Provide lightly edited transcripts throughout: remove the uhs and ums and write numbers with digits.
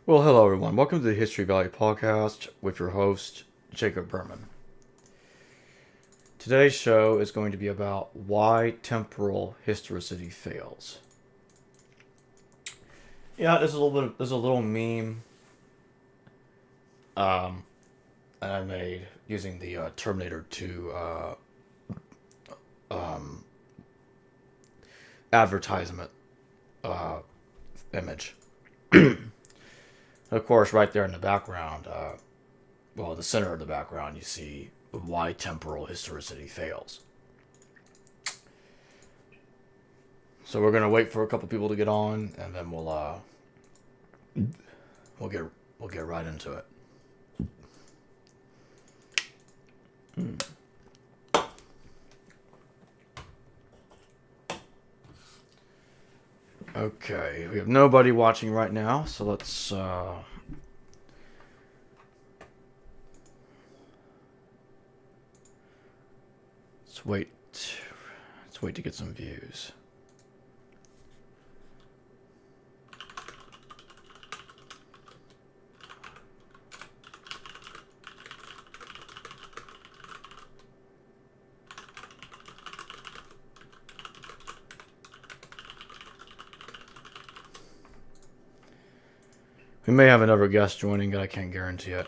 Well, hello everyone. Welcome to the History Valley podcast with your host, Jacob Berman. Today's show is going to be about why temporal historicity fails. Yeah, there's a little meme that I made using the Terminator 2 advertisement image. Of course, right there in the background, the center of the background, you see why temporal historicity fails. So we're gonna wait for a couple people to get on, and then we'll get right into it. Okay, we have nobody watching right now, so let's wait. Let's wait to get some views. We may have another guest joining, but I can't guarantee it.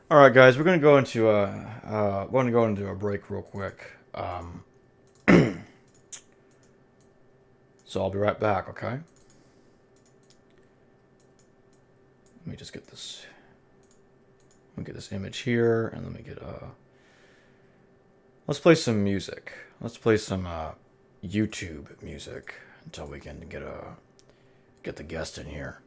All right, guys, we're gonna go into a break real quick. So I'll be right back. Okay. Let me just get this. Let me get this image here, and let me get Let's play some music. Let's play some YouTube music until we can get the guest in here.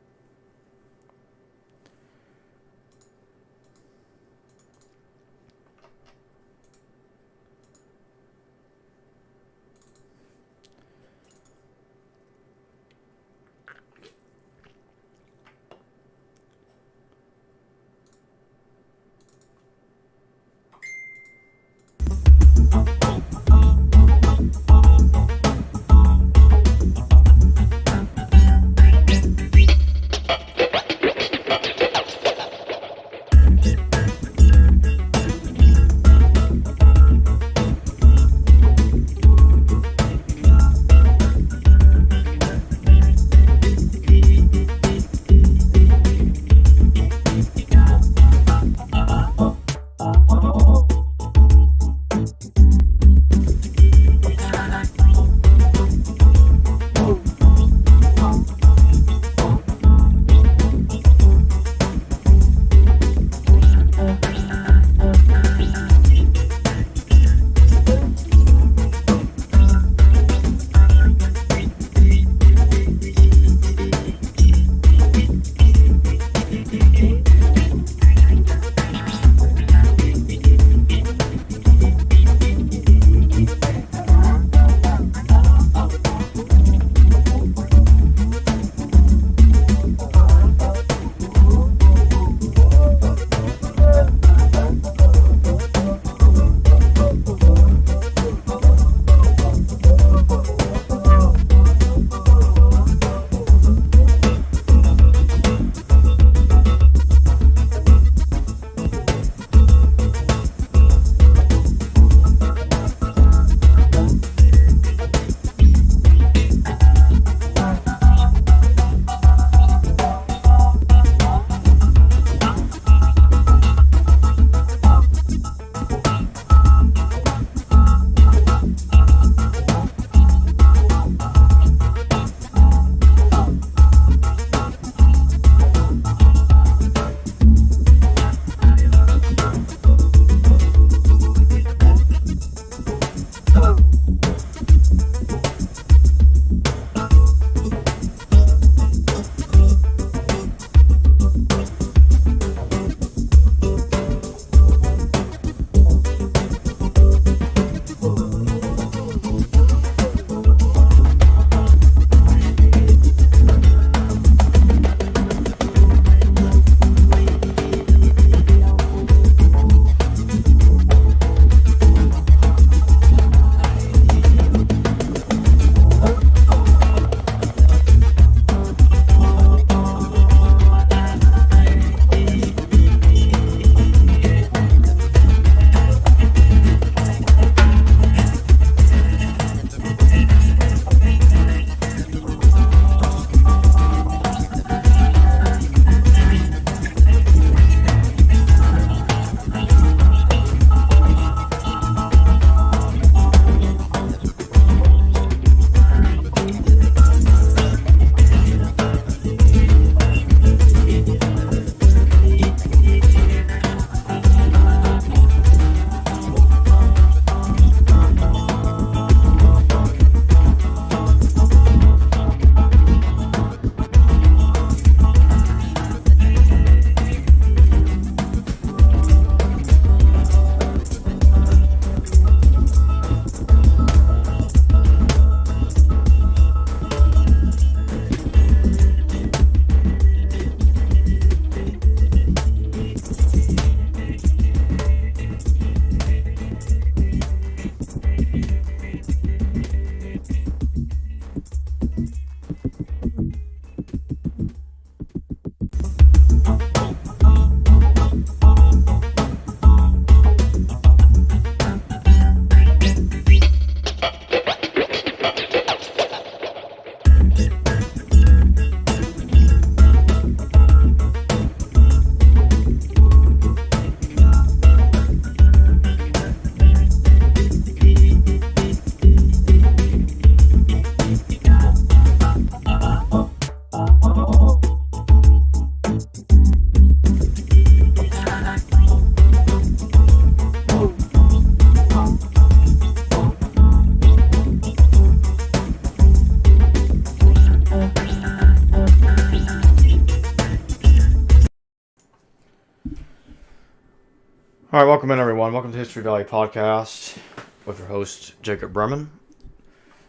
All right, welcome in, everyone. Welcome to History Valley Podcast with your host, Jacob Berman.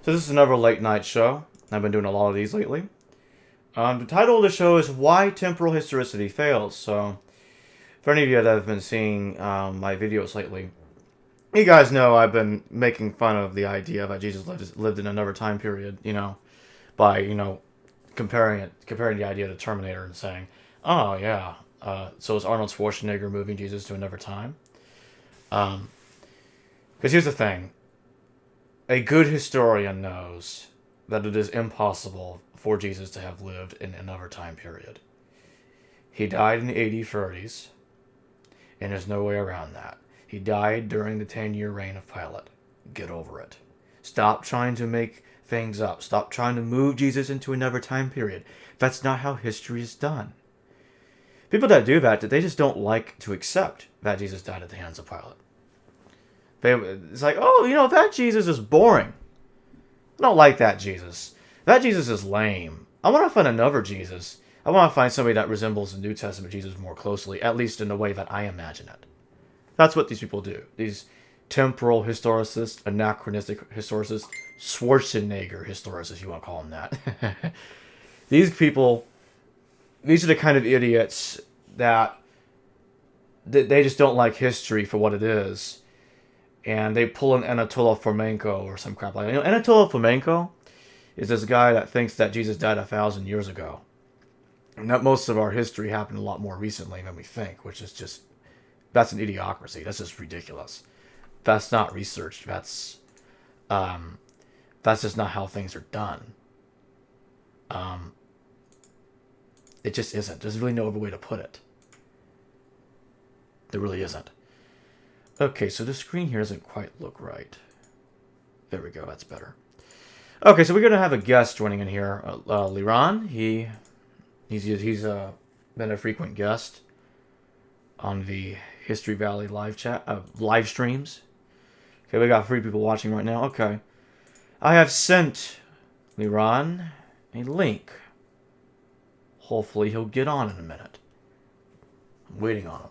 So this is another late night show. I've been doing a lot of these lately. The title of the show is Why Temporal Historicity Fails. So for any of you that have been seeing my videos lately, you guys know I've been making fun of the idea that Jesus lived in another time period, by, comparing the idea to Terminator and saying, oh, yeah, so is Arnold Schwarzenegger moving Jesus to another time? Because here's the thing. A good historian knows that it is impossible for Jesus to have lived in another time period. He died in the 80s, and there's no way around that. He died during the 10-year reign of Pilate. Get over it. Stop trying to make things up. Stop trying to move Jesus into another time period. That's not how history is done. People that do that, they just don't like to accept that Jesus died at the hands of Pilate. It's like, oh, that Jesus is boring. I don't like that Jesus. That Jesus is lame. I want to find another Jesus. I want to find somebody that resembles the New Testament Jesus more closely, at least in the way that I imagine it. That's what these people do. These temporal historicists, anachronistic historicists, Schwarzenegger historicists, if you want to call them that. These people, these are the kind of idiots that they just don't like history for what it is. And they pull an Anatoly Fomenko or some crap like that. Anatoly Fomenko is this guy that thinks that Jesus died 1,000 years ago. And that most of our history happened a lot more recently than we think, which is just, that's an idiocracy. That's just ridiculous. That's not research. That's just not how things are done. It just isn't. There's really no other way to put it. There really isn't. Okay, so the screen here doesn't quite look right. There we go, that's better. Okay, so we're going to have a guest joining in here. Liran, he's been a frequent guest on the History Valley live streams. Okay, we got 3 people watching right now. Okay. I have sent Liran a link. Hopefully he'll get on in a minute. I'm waiting on him.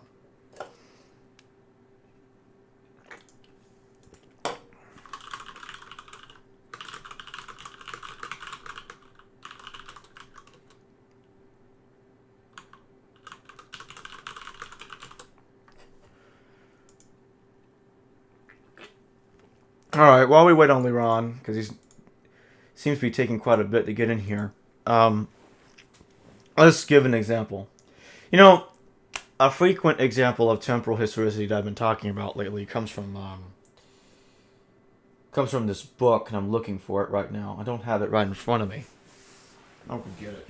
All right, while we wait on Liran, because he seems to be taking quite a bit to get in here, let's give an example. A frequent example of temporal historicity that I've been talking about lately comes from this book, and I'm looking for it right now. I don't have it right in front of me. I can get it.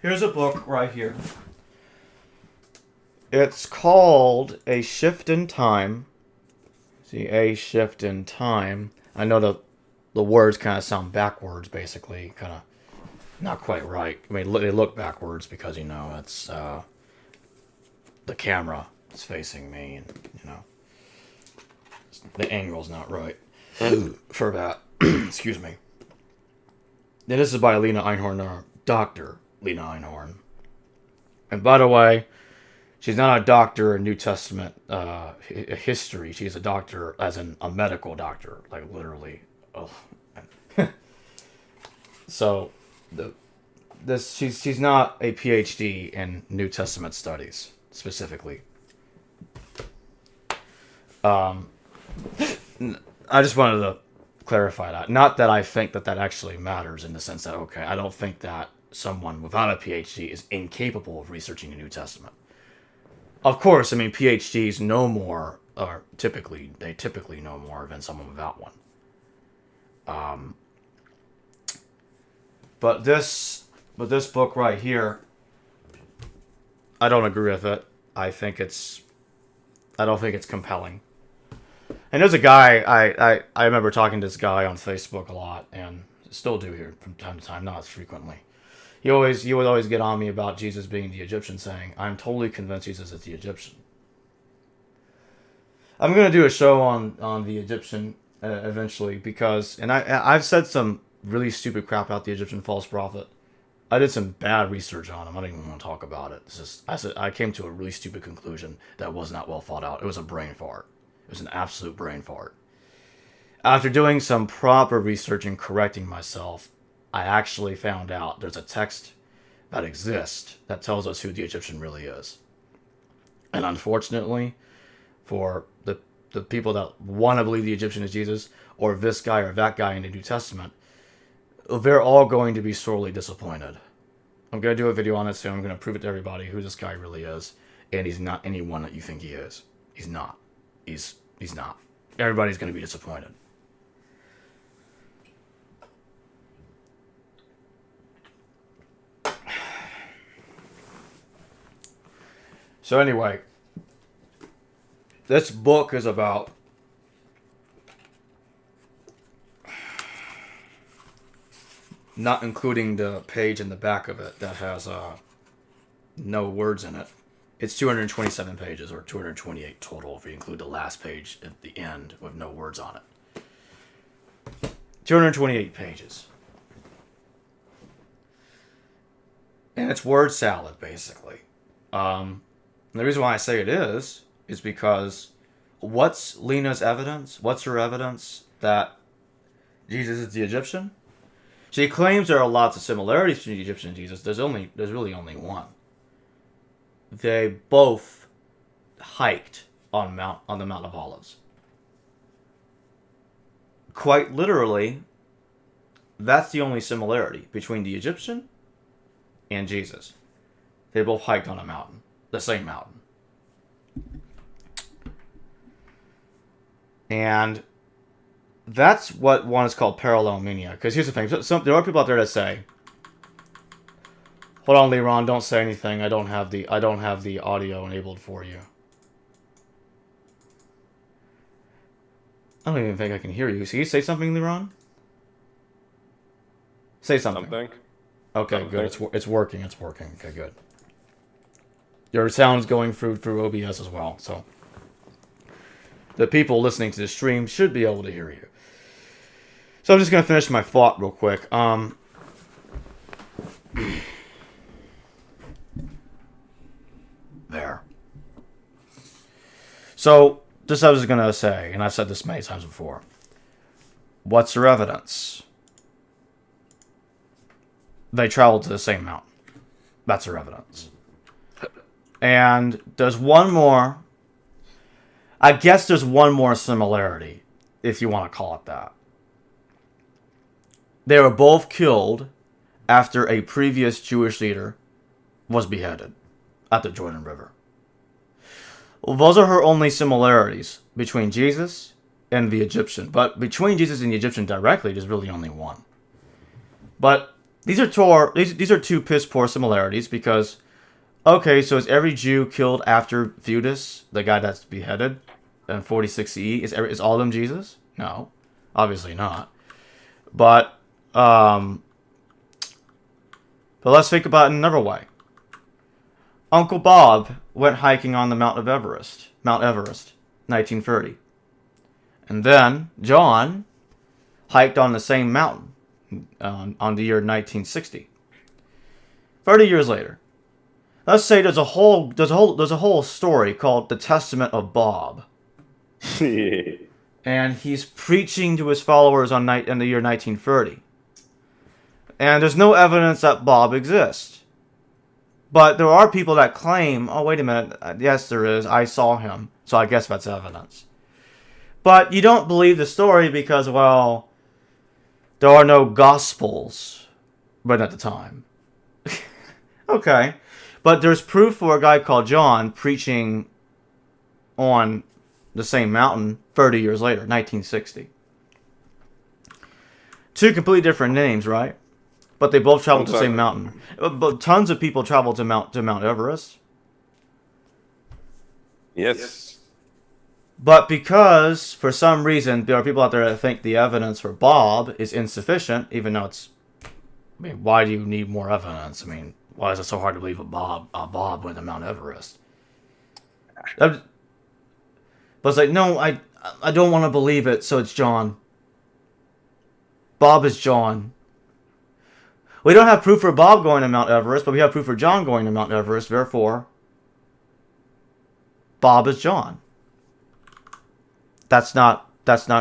Here's a book right here. It's called A Shift in Time. See, A Shift in Time. I know the words kind of sound backwards, basically. Kind of not quite right. I mean, they look backwards because, it's the camera is facing me, and, the angle's not right for that. Excuse me. And this is by Lena Einhorn, Dr. Lena Einhorn. And by the way, she's not a doctor in New Testament history. She's a doctor, as in a medical doctor, like literally. Oh. So, she's not a PhD in New Testament studies specifically. I just wanted to clarify that. Not that I think that actually matters in the sense that, okay, I don't think that someone without a PhD is incapable of researching the New Testament. Of course, I mean, PhDs know more, or typically know more than someone without one. But this book right here, I don't agree with it. I don't think it's compelling. And there's a guy, I remember talking to this guy on Facebook a lot, and still do here from time to time, not as frequently. He would always get on me about Jesus being the Egyptian, saying, I'm totally convinced Jesus is the Egyptian. I'm going to do a show on the Egyptian eventually, because, and I've said some really stupid crap about the Egyptian false prophet I did some bad research on him. I don't even want to talk about it. It's just I came to a really stupid conclusion that was not well thought out. It was a brain fart. It was an absolute brain fart. After doing some proper research and correcting myself, I actually found out there's a text that exists that tells us who the Egyptian really is. And unfortunately, for the people that want to believe the Egyptian is Jesus, or this guy or that guy in the New Testament, they're all going to be sorely disappointed. I'm going to do a video on it soon. I'm going to prove it to everybody who this guy really is. And he's not anyone that you think he is. He's not. He's not. Everybody's going to be disappointed. So anyway, this book is about not including the page in the back of it that has no words in it. It's 227 pages, or 228 total if you include the last page at the end with no words on it. 228 pages. And it's word salad, basically. And the reason why I say it is because what's Lena's evidence? What's her evidence that Jesus is the Egyptian? She claims there are lots of similarities between the Egyptian and Jesus. There's really only one. They both hiked on the Mount of Olives. Quite literally, that's the only similarity between the Egyptian and Jesus. They both hiked on a mountain, the same mountain. And that's what one is called parallelomania. Because here's the thing: there are people out there that say, "Hold on, Leron, don't say anything. I don't have the audio enabled for you." I don't even think I can hear you. So you say something, Leron? Say something. Okay, good. It's working. It's working. Okay, good. Your sound's going through OBS as well, so the people listening to the stream should be able to hear you. So I'm just going to finish my thought real quick. There. So, just I was going to say, and I've said this many times before, what's their evidence? They traveled to the same mountain. That's their evidence. And there's one more, I guess there's one more similarity, if you want to call it that. They were both killed after a previous Jewish leader was beheaded at the Jordan River. Well, those are her only similarities between Jesus and the Egyptian. But between Jesus and the Egyptian directly, there's really only one. But these are two piss poor similarities because, okay, so is every Jew killed after Theudas, the guy that's beheaded in 46 CE? Is all of them Jesus? No, obviously not. But let's think about it another way. Uncle Bob went hiking on the Mount Everest, 1930. And then John hiked on the same mountain on the year 1960. 30 years later. Let's say there's a whole story called The Testament of Bob. And he's preaching to his followers in the year 1930. And there's no evidence that Bob exists. But there are people that claim, oh, wait a minute, yes, there is. I saw him. So I guess that's evidence. But you don't believe the story because, well, there are no Gospels written at the time. Okay. But there's proof for a guy called John preaching on the same mountain 30 years later, 1960. Two completely different names, right? But they both traveled to the same mountain. But tons of people traveled to Mount Everest. Yes. But because, for some reason, there are people out there that think the evidence for Bob is insufficient, even though it's... I mean, why do you need more evidence? I mean, why is it so hard to believe Bob went to Mount Everest? But it's like, no, I don't want to believe it, so it's John. Bob is John. We don't have proof for Bob going to Mount Everest, but we have proof for John going to Mount Everest. Therefore, Bob is John. That's not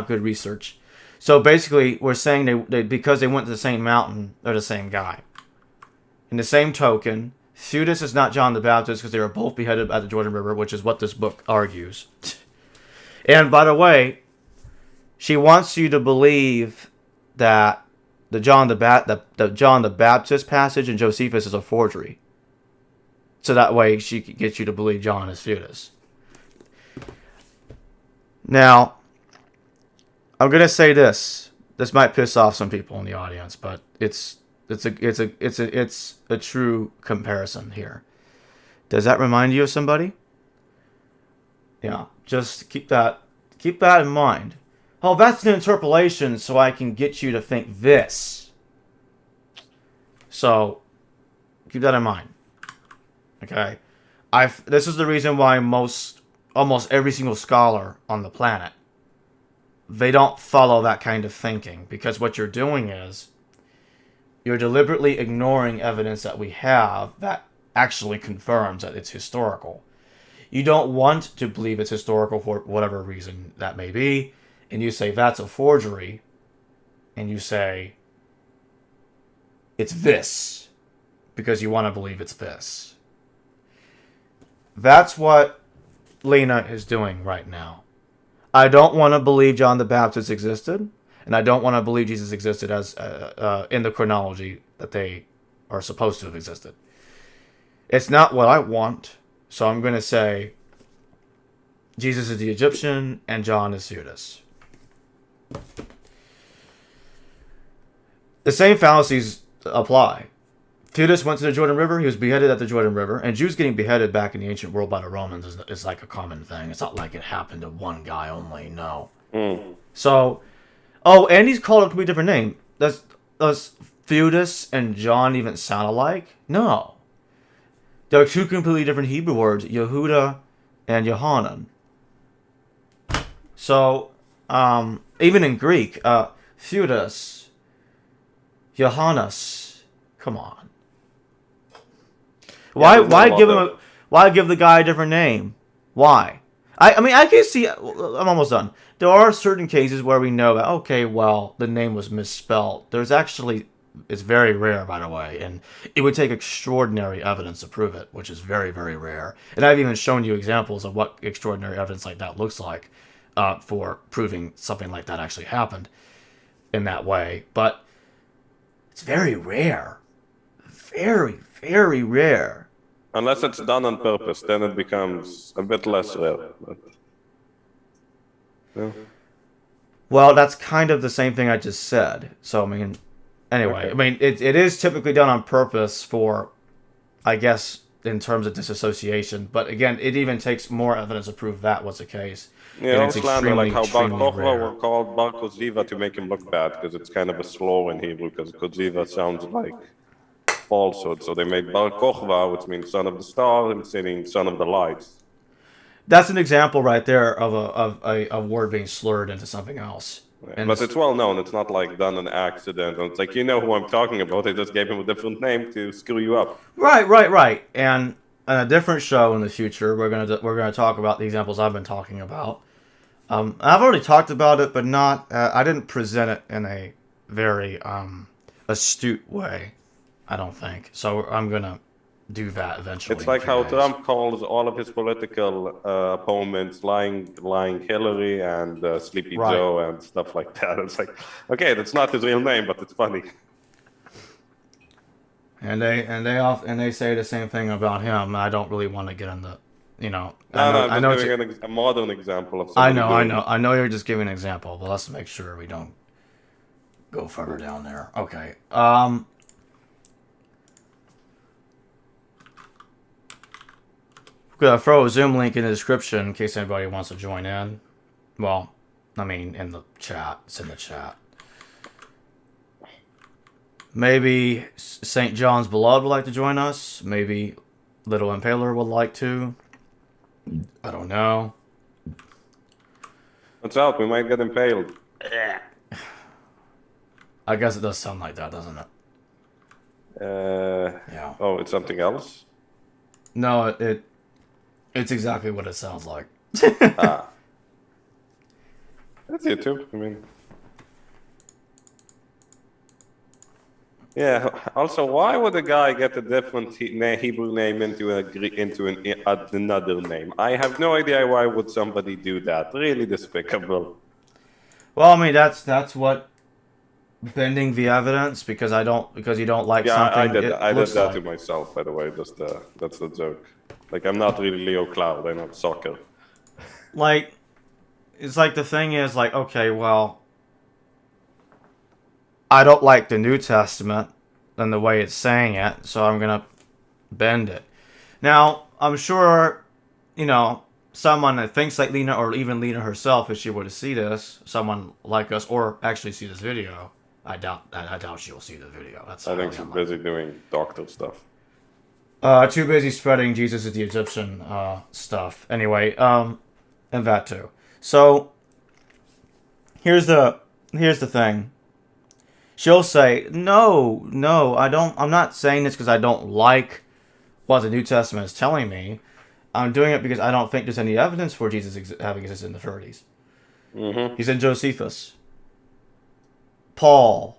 good research. So basically, we're saying they because they went to the same mountain, they're the same guy. In the same token, Theudas is not John the Baptist because they were both beheaded at the Jordan River, which is what this book argues. And by the way, she wants you to believe that the John the Baptist passage in Josephus is a forgery. So that way she can get you to believe John is Theudas. Now, I'm gonna say this. This might piss off some people in the audience, but it's a true comparison here. Does that remind you of somebody? Yeah, just keep that in mind. Oh, that's an interpolation, so I can get you to think this. So keep that in mind. Okay, this is the reason why almost every single scholar on the planet, they don't follow that kind of thinking, because what you're doing is you're deliberately ignoring evidence that we have that actually confirms that it's historical. You don't want to believe it's historical for whatever reason that may be, and you say that's a forgery, and you say it's this because you want to believe it's this. That's what Lena is doing right now. I don't want to believe John the Baptist existed, and I don't want to believe Jesus existed as in the chronology that they are supposed to have existed. It's not what I want, so I'm going to say Jesus is the Egyptian and John is Theudas. The same fallacies apply. Theudas went to the Jordan River. He was beheaded at the Jordan River. And Jews getting beheaded back in the ancient world by the Romans is like a common thing. It's not like it happened to one guy only. No. So, and he's called a completely different name. Does Theudas and John even sound alike? No. They're two completely different Hebrew words, Yehuda and Yohanan. So, even in Greek, Theudas, Johannes, come on. Why give the guy a different name? Why? I mean, I can see. I'm almost done. There are certain cases where we know that, okay, well, the name was misspelled. There's actually, it's very rare, by the way, and it would take extraordinary evidence to prove it, which is very, very rare. And I've even shown you examples of what extraordinary evidence like that looks like for proving something like that actually happened in that way. But it's very rare. Very, very rare. Unless it's done on purpose, then it becomes a bit less rare. But, yeah. Well, that's kind of the same thing I just said. So, I mean, anyway, okay. I mean, it is typically done on purpose for, I guess, in terms of disassociation. But again, it even takes more evidence to prove that was the case. Yeah, it's slander, like how Bar Kokhba were called Bar Koziva to make him look bad, because it's kind of a slur in Hebrew, because Koziva sounds like falsehood. So they made Bar Kokhba, which means son of the star, and saying son of the lights. That's an example right there of a word being slurred into something else. Right. But it's well known. It's not like done an accident. It's like, you know who I'm talking about. They just gave him a different name to screw you up. Right. And on a different show in the future, we're gonna talk about the examples I've been talking about. I've already talked about it, but not. I didn't present it in a very astute way. I don't think so. I'm gonna do that eventually. It's like how Trump calls all of his political opponents lying Hillary and Sleepy Joe and stuff like that. It's like, okay, that's not his real name, but it's funny. And they say the same thing about him. I don't really want to get into, No, I'm just giving a modern example of something. I know you're just giving an example, but let's make sure we don't go further down there. Okay. I'm gonna throw a Zoom link in the description in case anybody wants to join in. Well, I mean, in the chat. It's in the chat. Maybe St. John's Beloved would like to join us. Maybe Little Impaler would like to. I don't know. What's out? We might get impaled. I guess it does sound like that, doesn't it? Yeah. Oh, it's something else? No, it's exactly what it sounds like. Ah. That's it too. I mean, yeah. Also, why would a guy get a different Hebrew name into another name? I have no idea why would somebody do that. Really despicable. Well, I mean that's what bending the evidence because you don't like Yeah, I something did it that. I did looks that to like. myself, by the way. That's the joke. Like, I'm not really Leo Cloud. I'm not soccer. Like it's like the thing is like okay, well, I don't like the New Testament and the way it's saying it, so I'm gonna bend it. Now, I'm sure, you know, someone that thinks like Lena or even Lena herself, if she were to see this, someone like us, or actually see this video, I doubt she'll see the video. That's I think highly she's unlikely. busy doing doctor stuff. Too busy spreading Jesus is the Egyptian stuff. Anyway, and that too. So here's the here's the thing. She'll say, "No, no, I don't. I'm not saying this because I don't like what the New Testament is telling me. I'm doing it because I don't think there's any evidence for Jesus having existed in the 30s. Mm-hmm. He's in Josephus. Paul.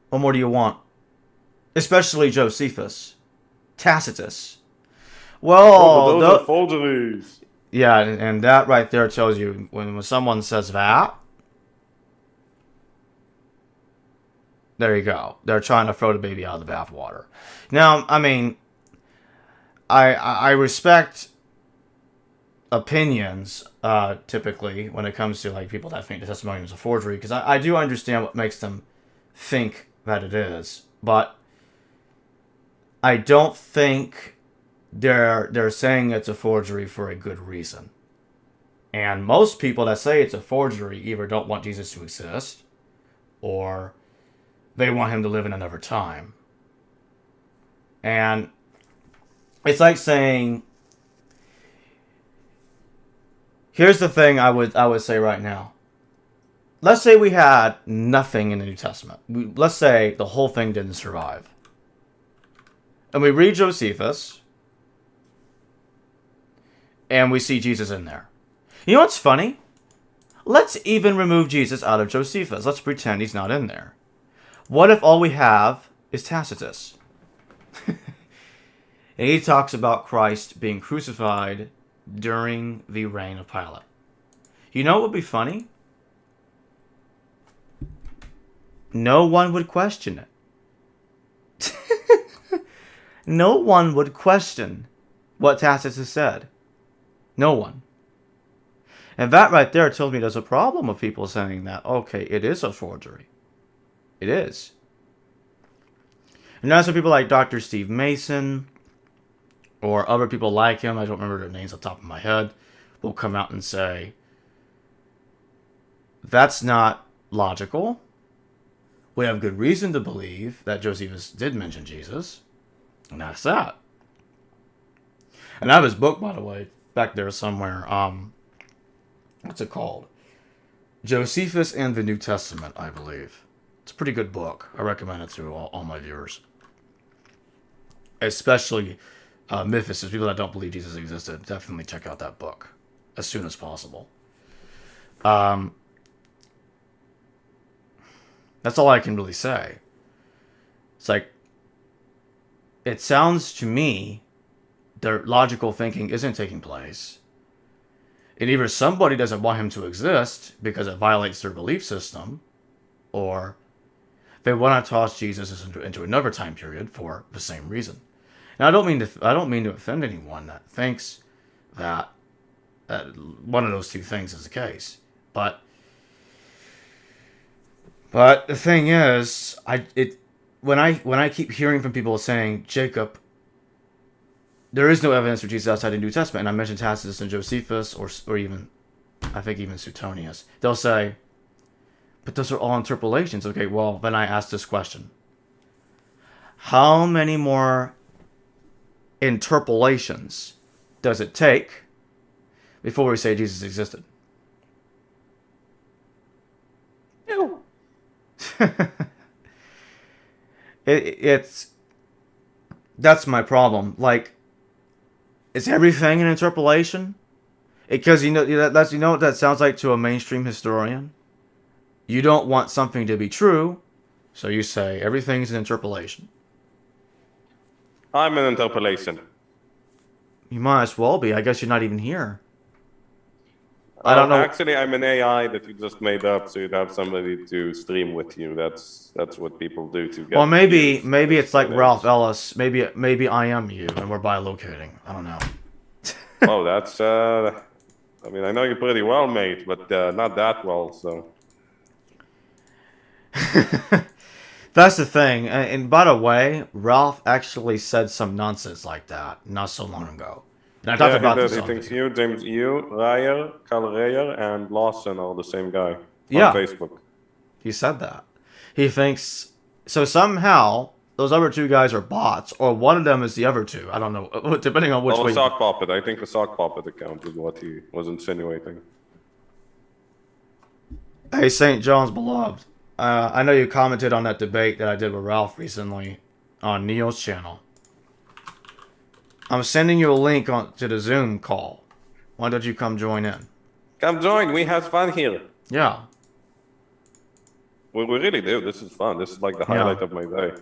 What more do you want? Especially Josephus. Tacitus. Oh, but Well, those are forgeries. yeah, and that right there tells you when someone says that, there you go. They're trying to throw the baby out of the bathwater. Now, I mean, I respect opinions typically when it comes to like people that think the testimony is a forgery because I do understand what makes them think that it is, but I don't think they're saying it's a forgery for a good reason. And most people that say it's a forgery either don't want Jesus to exist or they want him to live in another time. And it's like saying, here's the thing I would say right now. Let's say we had nothing in the New Testament. Let's say the whole thing didn't survive. And we read Josephus, and we see Jesus in there. You know what's funny? Let's even remove Jesus out of Josephus. Let's pretend he's not in there. What if all we have is Tacitus? And he talks about Christ being crucified during the reign of Pilate. You know what would be funny? No one would question it. No one would question what Tacitus said. No one. And that right there tells me there's a problem with people saying that, okay, it is a forgery. It is. And that's what people like Dr. Steve Mason or other people like him, I don't remember their names off the top of my head, will come out and say, that's not logical. We have good reason to believe that Josephus did mention Jesus. And that's that. And I have his book, by the way, back there somewhere. What's it called? Josephus and the New Testament, I believe. It's a pretty good book. I recommend it to all my viewers. Especially mythicists, people that don't believe Jesus existed. Definitely check out that book as soon as possible. That's all I can really say. It's like, it sounds to me their logical thinking isn't taking place. And either somebody doesn't want him to exist because it violates their belief system, or they want to toss Jesus into another time period for the same reason. Now, I don't mean to offend anyone that thinks that one of those two things is the case, but the thing is, when I keep hearing from people saying, Jacob, there is no evidence for Jesus outside the New Testament, and I mentioned Tacitus and Josephus, or even, I think even Suetonius, they'll say, but those are all interpolations. Okay, well, then I ask this question. How many more interpolations does it take before we say Jesus existed? Ew. It's That's my problem. Like, is everything an interpolation? Because you know what that sounds like to a mainstream historian. You don't want something to be true, so you say everything's an interpolation. I'm an interpolation. You might as well be. I guess you're not even here. I don't know. Actually, I'm an AI that you just made up, so you'd have somebody to stream with you. That's what people do to get Well, maybe views. maybe This it's like day and Ralph age. Ellis. Maybe I am you, and we're bilocating. I don't know. Oh, that's. I mean, I know you pretty well, mate, but not that well. So. That's the thing. And by the way, Ralph actually said some nonsense like that not so long ago. And I talked Yeah, he about did. this He on thinks video. you, James, Ryer, Carl Rayer, and Lawson are the same guy on Yeah, Facebook. he said that. He thinks so somehow those other two guys are bots, or one of them is the other two. I don't know, depending on which Or way. the sock puppet. I think the sock puppet account is what he was insinuating. Hey, St. John's beloved. I know you commented on that debate that I did with Ralph recently on Neil's channel. I'm sending you a link to the Zoom call. Why don't you come join in? Come join. We have fun here. Yeah. We really do. This is fun. This is like the Yeah. highlight of my day.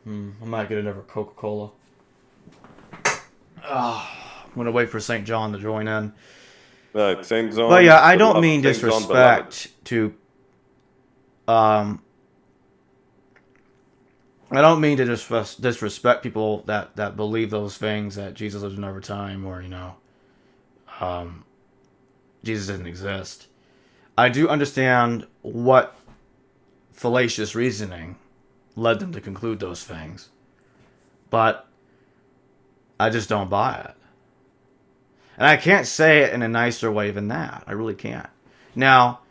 I might get another Coca-Cola. I'm going to wait for St. John to join in. Right, Saint John. But yeah, I don't beloved, mean Saint John beloved. disrespect to... I don't mean to disrespect people that believe those things, that Jesus lives in over time, or, Jesus didn't exist. I do understand what fallacious reasoning led them to conclude those things. But I just don't buy it. And I can't say it in a nicer way than that. I really can't. Now,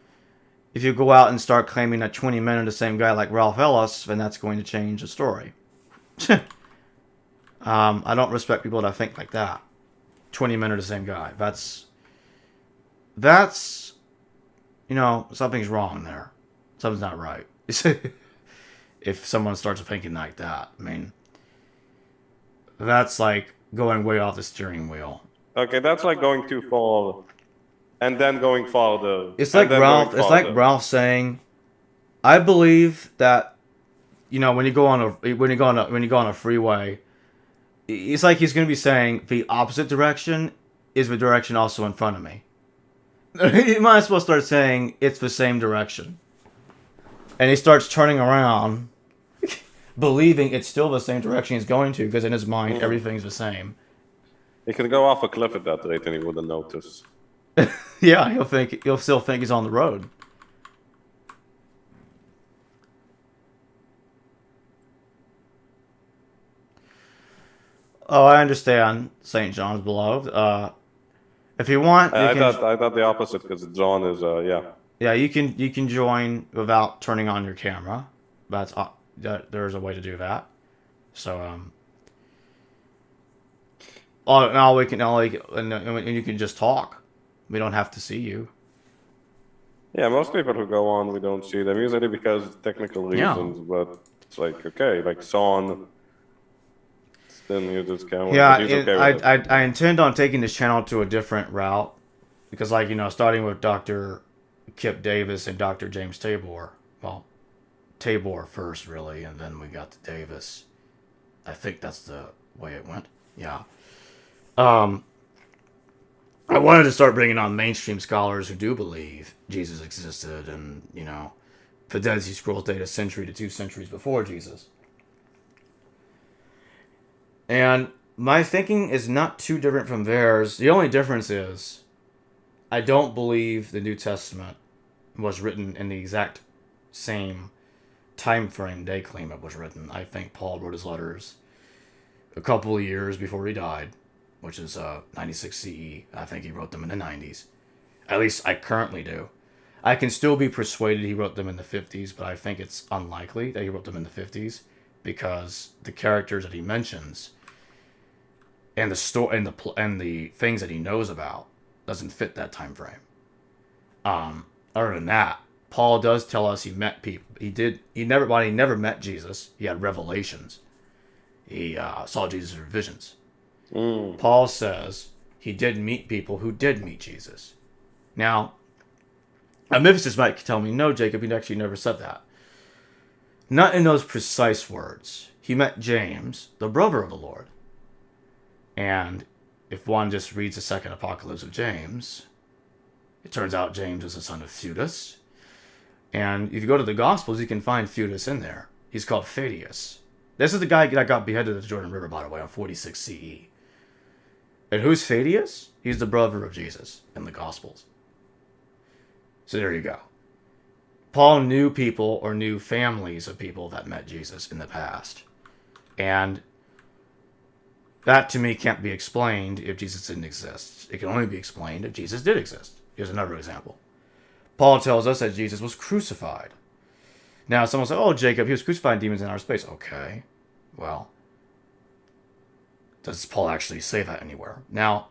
if you go out and start claiming that 20 men are the same guy like Ralph Ellis, then that's going to change the story. I don't respect people that think like that. 20 men are the same guy. That's, something's wrong there. Something's not right. If someone starts thinking like that, I mean, that's like going way off the steering wheel. Okay, that's like going too far, and then going farther. It's like Ralph. It's like Ralph saying, "I believe that, when you go on a freeway, it's like he's going to be saying the opposite direction is the direction also in front of me." You might as well start saying it's the same direction, and he starts turning around, believing it's still the same direction he's going to, because in his mind everything's the same. He could go off a cliff at that rate, and he wouldn't notice. Yeah, he'll still think he's on the road. Oh, I understand, St. John's beloved. If you want, I thought the opposite, because John is yeah. Yeah, you can join without turning on your camera. There's a way to do that. So and you can just talk. We don't have to see you. Yeah, most people who go on, we don't see them, usually because of technical reasons, but it's like, okay, like Son didn't use his camera, Yeah, but he's okay with it. I intend on taking this channel to a different route, because starting with Dr. Kip Davis and Dr. James Tabor. Well, Tabor first, really, and then we got to Davis. I think that's the way it went. Yeah. I wanted to start bringing on mainstream scholars who do believe Jesus existed, and the Dead Sea Scrolls date a century to 2 centuries before Jesus. And my thinking is not too different from theirs. The only difference is I don't believe the New Testament was written in the exact same time frame they claim it was written. I think Paul wrote his letters a couple of years before he died, which is 96 CE. I think he wrote them in the 90s. At least I currently do. I can still be persuaded he wrote them in the 50s, but I think it's unlikely that he wrote them in the 50s, because the characters that he mentions and the story and the things that he knows about doesn't fit that time frame. Other than that, Paul does tell us he met people. He never met Jesus. He had revelations. He saw Jesus in visions. Paul says he did meet people who did meet Jesus. Now, Ephesus might tell me, no, Jacob, he actually never said that. Not in those precise words. He met James, the brother of the Lord. And if one just reads the second apocalypse of James, it turns out James was the son of Theudas. And if you go to the Gospels, you can find Theudas in there. He's called Thaddeus. This is the guy that got beheaded at the Jordan River, by the way, on 46 CE. And who's Thaddeus? He's the brother of Jesus in the Gospels. So there you go. Paul knew people or knew families of people that met Jesus in the past. And that, to me, can't be explained if Jesus didn't exist. It can only be explained if Jesus did exist. Here's another example. Paul tells us that Jesus was crucified. Now, someone said, oh, Jacob, he was crucifying demons in outer space. Okay, well, does Paul actually say that anywhere? Now,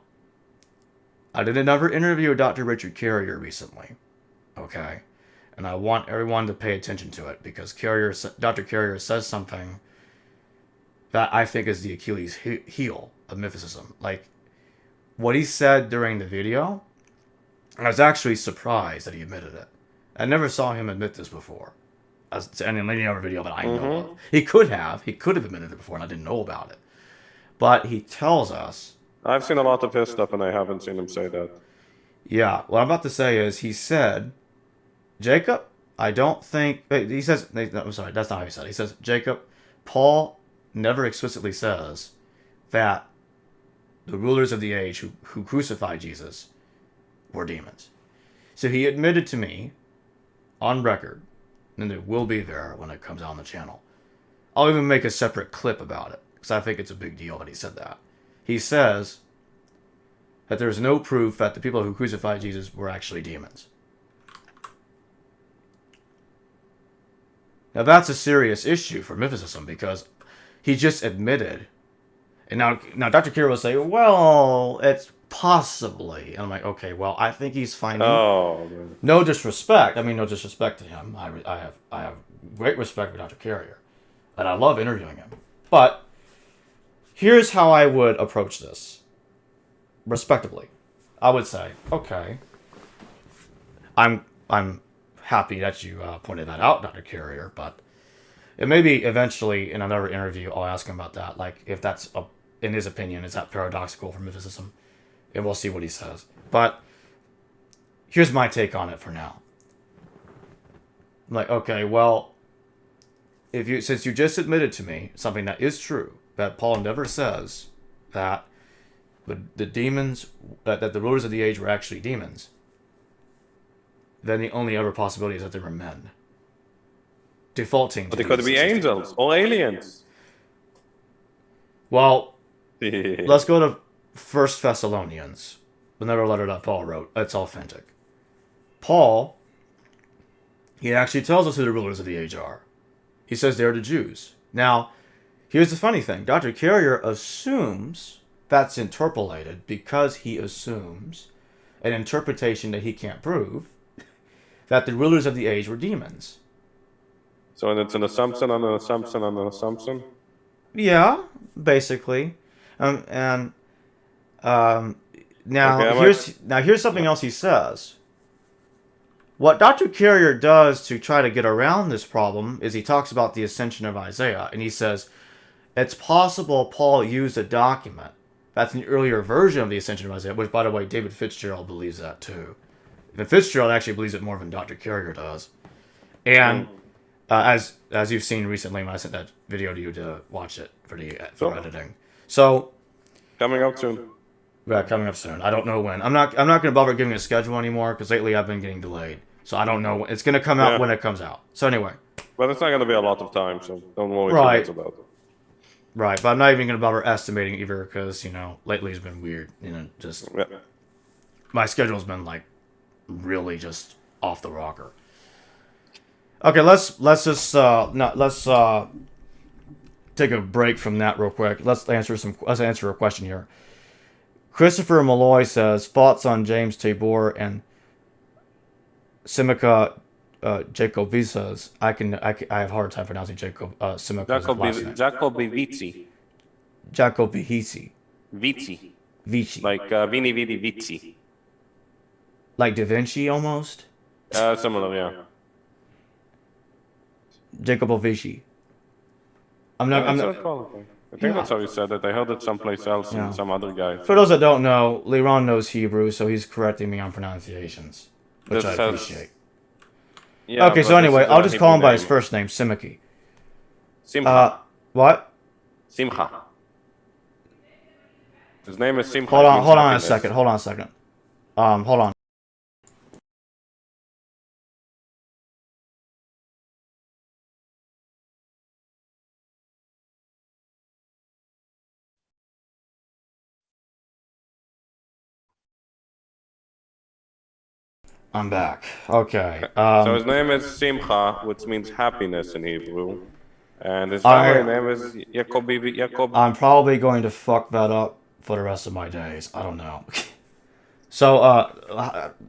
I did another interview with Dr. Richard Carrier recently, okay? And I want everyone to pay attention to it because Dr. Carrier says something that I think is the Achilles heel of mythicism. Like, what he said during the video, I was actually surprised that he admitted it. I never saw him admit this before. As in any other video that I know of. He could have admitted it before and I didn't know about it. But he tells us... I've seen a lot of his stuff and I haven't seen him say that. Yeah, what I'm about to say is he said, Jacob, I don't think... He says... No, I'm sorry, that's not how he said it. He says, Jacob, Paul never explicitly says that the rulers of the age who crucified Jesus were demons. So he admitted to me, on record, and it will be there when it comes out on the channel. I'll even make a separate clip about it, because I think it's a big deal that he said that. He says that there's no proof that the people who crucified Jesus were actually demons. Now that's a serious issue for mythicism, because he just admitted. And now Dr. Kira will say, well, it's possibly. And I'm like, okay, well, I think he's finding... No disrespect. I mean, no disrespect to him. I have great respect for Dr. Carrier. And I love interviewing him. But here's how I would approach this. Respectably. I would say, okay, I'm happy that you pointed that out, Dr. Carrier, but it may be eventually in another interview I'll ask him about that. Like, if that's, in his opinion, is that paradoxical for mythicism? And we'll see what he says. But here's my take on it for now. I'm like, okay, well, since you just admitted to me something that is true, that Paul never says that the demons, that the rulers of the age were actually demons, then the only other possibility is that they were men. Defaulting. But they could be angels or aliens. Well, let's go to 1 Thessalonians, another letter that Paul wrote. It's authentic. Paul, he actually tells us who the rulers of the age are. He says they're the Jews. Now, here's the funny thing. Dr. Carrier assumes that's interpolated because he assumes an interpretation that he can't prove that the rulers of the age were demons. So it's an assumption on an assumption on an assumption? Yeah, basically. Now here's something else he says. What Dr. Carrier does to try to get around this problem is he talks about the ascension of Isaiah, and he says it's possible Paul used a document that's an earlier version of the ascension of Isaiah, which, by the way, David Fitzgerald believes that too. And Fitzgerald actually believes it more than Dr. Carrier does. And as you've seen recently when I sent that video to you to watch it for editing. So coming up soon. Yeah, coming up soon. I don't know when. I'm not going to bother giving a schedule anymore because lately I've been getting delayed. So I don't know. It's going to come out when it comes out. So anyway. But it's not going to be a lot of time, so don't worry too much about it. Right, but I'm not even going to bother estimating either because, lately it's been weird. My schedule's been like really just off the rocker. Okay, let's take a break from that real quick. Let's answer a question here. Christopher Malloy says thoughts on James Tabor and Simica Jacobiza's, I have a hard time pronouncing Simico's last name. Jacobivici. Jacobihisi. Vici. Vici. Like Vini Vidi Vici. Like Da Vinci almost? Similar, yeah. Jacobovici. I think that's how he said it. I heard it someplace else and some other guy. For those that don't know, Liron knows Hebrew, so he's correcting me on pronunciations, which I appreciate. Yeah, okay, so anyway, I'll just call him by his first name, Simiki. Simcha. What? Simcha. His name is Simcha. Hold on a second. Hold on. I'm back. Okay. So his name is Simcha, which means happiness in Hebrew. And his family name is Jacob. I'm probably going to fuck that up for the rest of my days. I don't know. So,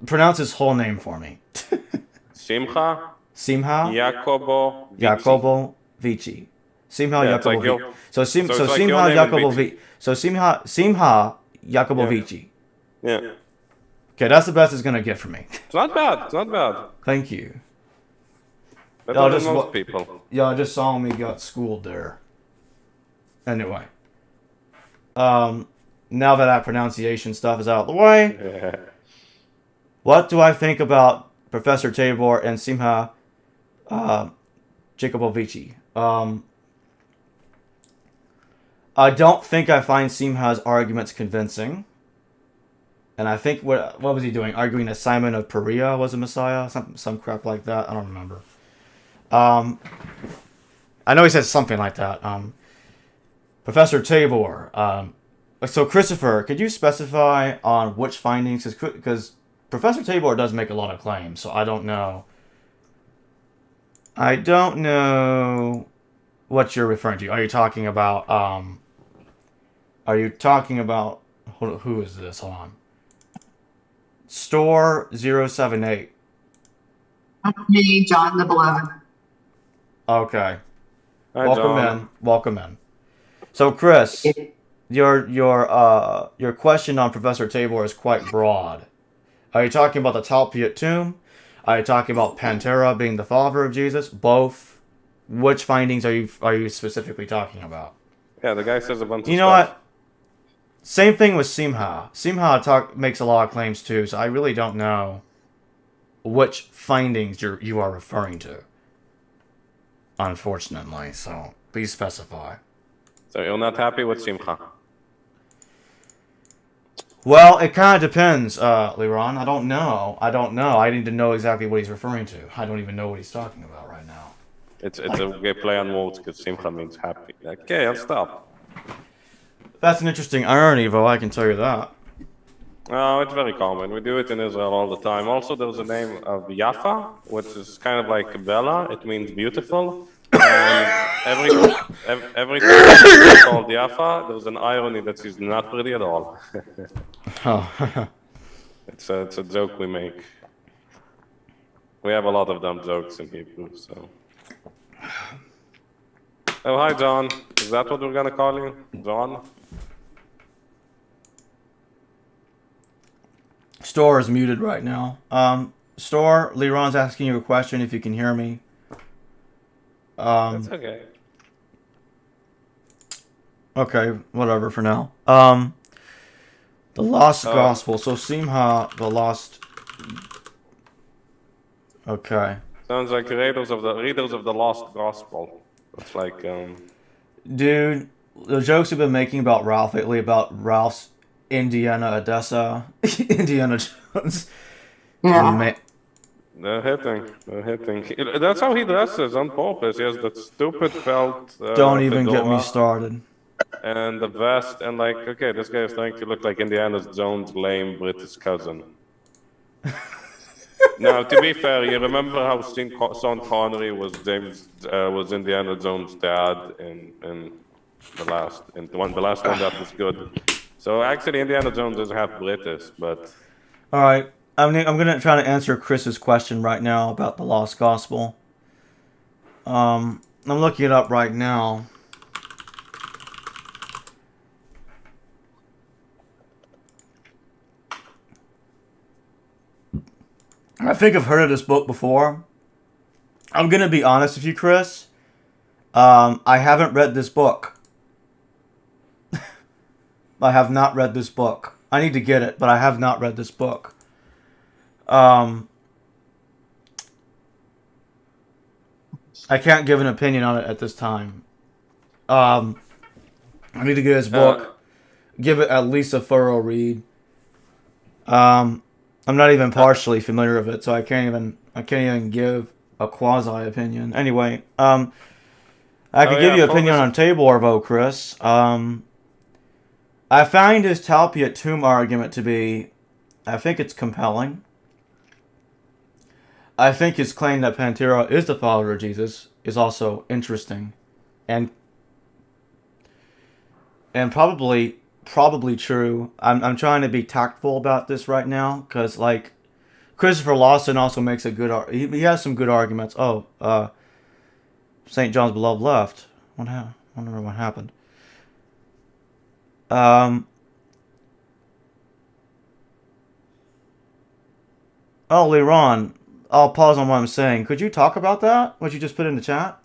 pronounce his whole name for me. Simcha. Simha. Jacobo Vici. Simha Jacobo Vici. So Simha Jacobo Vici. Yeah. Okay, that's the best it's gonna get for me. It's not bad. It's not bad. Thank you. Better than most people. Y'all just saw me got schooled there. Anyway. Now that pronunciation stuff is out of the way, what do I think about Professor Tabor and Simha Jacobovici? I don't think I find Simha's arguments convincing. And I think, what was he doing? Arguing that Simon of Perea was a Messiah? Some crap like that. I don't remember. I know he said something like that. Professor Tabor. So, Christopher, could you specify on which findings? Because Professor Tabor does make a lot of claims, so I don't know. I don't know what you're referring to. Are you talking about... Who is this? Hold on. Store 078. Me, John the Beloved. Okay. Hi, Welcome in. So, Chris, your question on Professor Tabor is quite broad. Are you talking about the Talpiot tomb? Are you talking about Pantera being the father of Jesus? Both. Which findings are you specifically talking about? Yeah, the guy says a bunch of stuff. You know what? Same thing with Simha. Simha makes a lot of claims too, so I really don't know which findings you are referring to. Unfortunately, so please specify. So you're not happy with Simcha? Well, it kind of depends, Liron. I don't know. I need to know exactly what he's referring to. I don't even know what he's talking about right now. It's a gay play on words because Simcha means happy. Okay, I'll stop. That's an interesting irony, though, I can tell you that. Oh, it's very common. We do it in Israel all the time. Also, there's a name of Yafa, which is kind of like Bella. It means beautiful. And every time she's called Yafa, there's an irony that she's not pretty at all. Oh. It's a joke we make. We have a lot of dumb jokes in Hebrew, so. Oh, hi, John. Is that what we're gonna call you? John? Store is muted right now. Store, Liron's asking you a question if you can hear me. That's okay. Okay, whatever for now. The Lost Gospel. So Simha, the Lost... Okay. Sounds like readers of the Lost Gospel. It's like, Dude, the jokes we've been making about Ralph lately, about Ralph's Indiana Odessa, Indiana Jones. Yeah. They're hitting. That's how he dresses on purpose. He has that stupid felt. Don't even get me started. And the vest, and like, okay, this guy is trying to look like Indiana Jones' lame British cousin. Now, to be fair, you remember how Sean Connery was Indiana Jones' dad in the last one that was good. So actually, Indiana Jones is half British, but. All right. I'm gonna try to answer Chris's question right now about the Lost Gospel. I'm looking it up right now. I think I've heard of this book before. I'm gonna be honest with you, Chris. I haven't read this book. I have not read this book. I need to get it, but I have not read this book. I can't give an opinion on it at this time. I need to get his book, give it at least a thorough read. I'm not even partially familiar with it, so I can't even give a quasi opinion. Anyway, I could give you an opinion on Tabor, though, Chris. I find his Talpiot tomb argument to be, I think it's compelling. I think his claim that Pantera is the father of Jesus is also interesting, and probably true. I'm trying to be tactful about this right now, because like Christopher Lawson also makes a good he has some good arguments. St. John's Beloved left. I wonder what happened. Leron, I'll pause on what I'm saying. Could you talk about that? What you just put in the chat?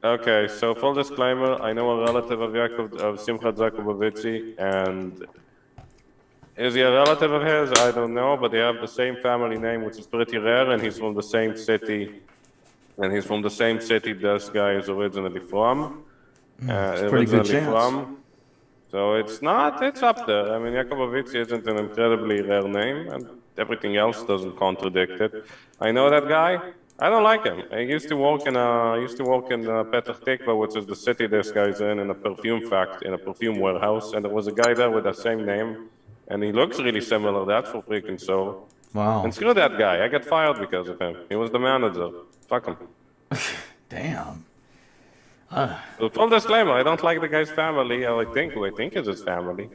Okay, so full disclaimer, I know a relative of Simchat Zakubovitzi, and is he a relative of his? I don't know, but they have the same family name, which is pretty rare, and he's from the same city. And he's from the same city this guy is originally from. It's a pretty good chance. So it's up there. I mean, Jakubowicz isn't an incredibly rare name, and everything else doesn't contradict it. I know that guy. I don't like him. I used to work in Petah Tikva, which is the city this guy's in a perfume warehouse, and there was a guy there with that same name, and he looks really similar. That's for freaking sure. Wow. And screw that guy. I got fired because of him. He was the manager. Fuck him. Damn. So full disclaimer, I don't like the guy's family. Who I think is his family.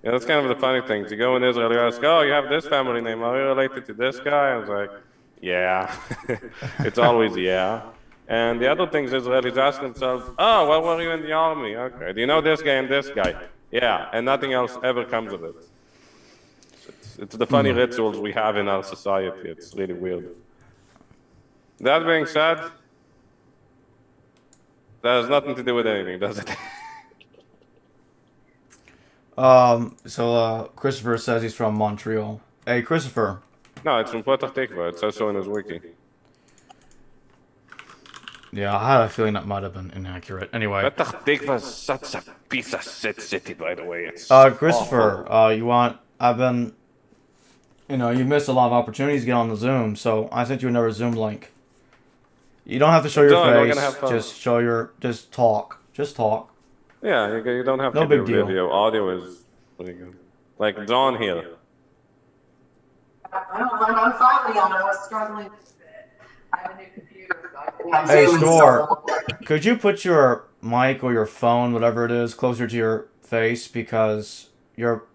Yeah, that's kind of the funny thing. You go in Israel, you ask, oh, you have this family name. Are you related to this guy? I was like, yeah. It's always yeah. And the other things Israelis ask themselves, oh, well, were you in the army? Okay. Do you know this guy and this guy? Yeah. And nothing else ever comes of it. It's the funny rituals we have in our society. It's really weird. That being said, that has nothing to do with anything, does it? So Christopher says he's from Montreal. Hey, Christopher. No, it's from Petah Tikva. It says so in his wiki. Yeah, I had a feeling that might have been inaccurate. Anyway. Petah Tikva is such a piece of shit city, by the way. It's Christopher, you missed a lot of opportunities to get on the Zoom, so I sent you another Zoom link. You don't have to show your face. Just talk. Just talk. Yeah, you don't have to do video. Audio is pretty good. Like John here. I'm finally on. I was struggling a bit. I have a new computer. Hey, Store, could you put your mic or your phone, whatever it is, closer to your face, because your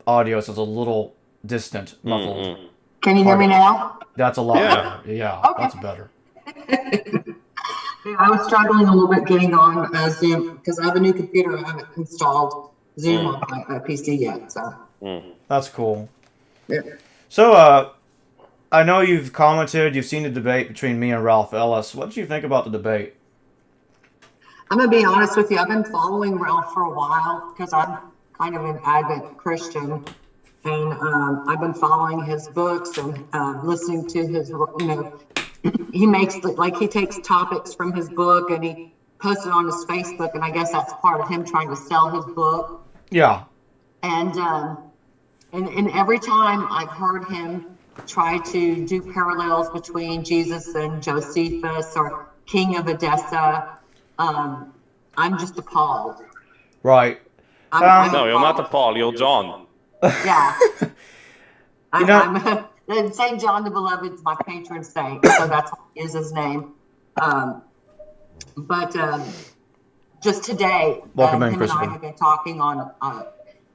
audio is a little distant, muffled. Mm-hmm. Can you hear me now? That's a lot better. Yeah, okay. That's better. I was struggling a little bit getting on Zoom because I have a new computer. I haven't installed Zoom on my PC yet. So that's cool. Yeah. So, I know you've commented, you've seen the debate between me and Ralph Ellis. What did you think about the debate? I'm gonna be honest with you. I've been following Ralph for a while because I'm kind of an Advent Christian, and I've been following his books and listening to his, he he takes topics from his book and he posts it on his Facebook, and I guess that's part of him trying to sell his book. Yeah. And every time I've heard him try to do parallels between Jesus and Josephus or King of Edessa, I'm just appalled. Right. No, you're not appalled. You're John. Yeah. St. John the Beloved is my patron saint, so that's his name. But just today, Welcome him and I have been talking on.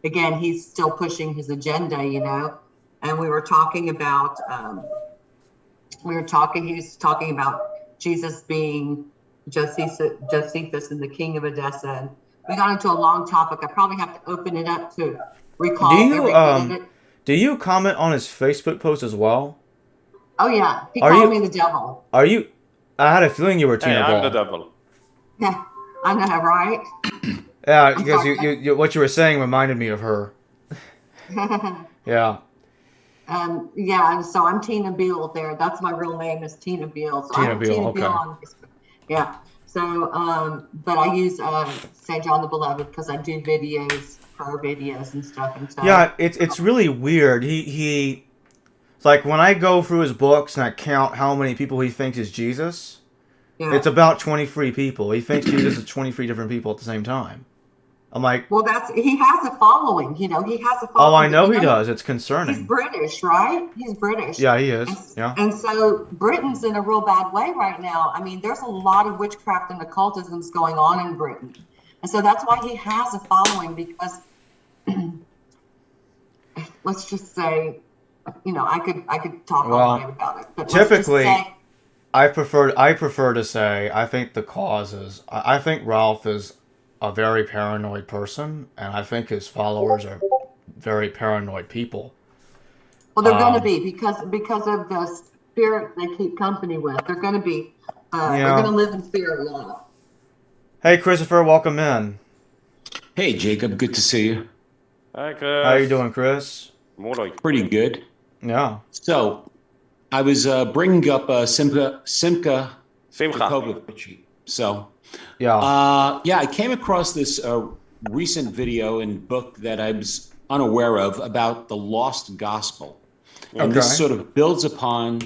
Again, he's still pushing his agenda, and we were talking about he was talking about Jesus being Josephus and the king of Edessa. And we got into a long topic. I probably have to open it up to recall every bit of it. Do you comment on his Facebook post as well? Oh yeah, he called me the devil. Are you? I had a feeling you were Tina Ball. I'm the devil. Yeah, I know, right? Yeah, because you what you were saying reminded me of her. Yeah. Yeah, and so I'm Tina Beal there. That's my real name is Tina Beal. So Tina I'm Beal, Tina okay. Beal on Facebook. Yeah. So, but I use St. John the Beloved because I do videos, prayer videos and stuff. And so Yeah, it's really weird. He it's like when I go through his books and I count how many people he thinks is Jesus, it's about 23 people. He thinks Jesus is 23 different people at the same time. I'm like, well, he has a following, he has a following. Oh, I know he does. It's concerning. He's British, right? He's British. Yeah, he is. Yeah. And so Britain's in a real bad way right now. I mean, there's a lot of witchcraft and occultisms going on in Britain. And so that's why he has a following because let's just say, I could talk all night about it. But typically, I prefer to say I think the cause is I think Ralph is a very paranoid person, and I think his followers are very paranoid people. Well, they're going to be because of the spirit they keep company with. They're going to be they're going to live in fear a lot. Hey, Christopher, welcome in. Hey, Jacob, good to see you. Hi, Chris. How you doing, Chris? Pretty good. Yeah. So, I was bringing up Simcha. So, yeah, I came across this recent video and book that I was unaware of about the lost gospel, and this sort of builds upon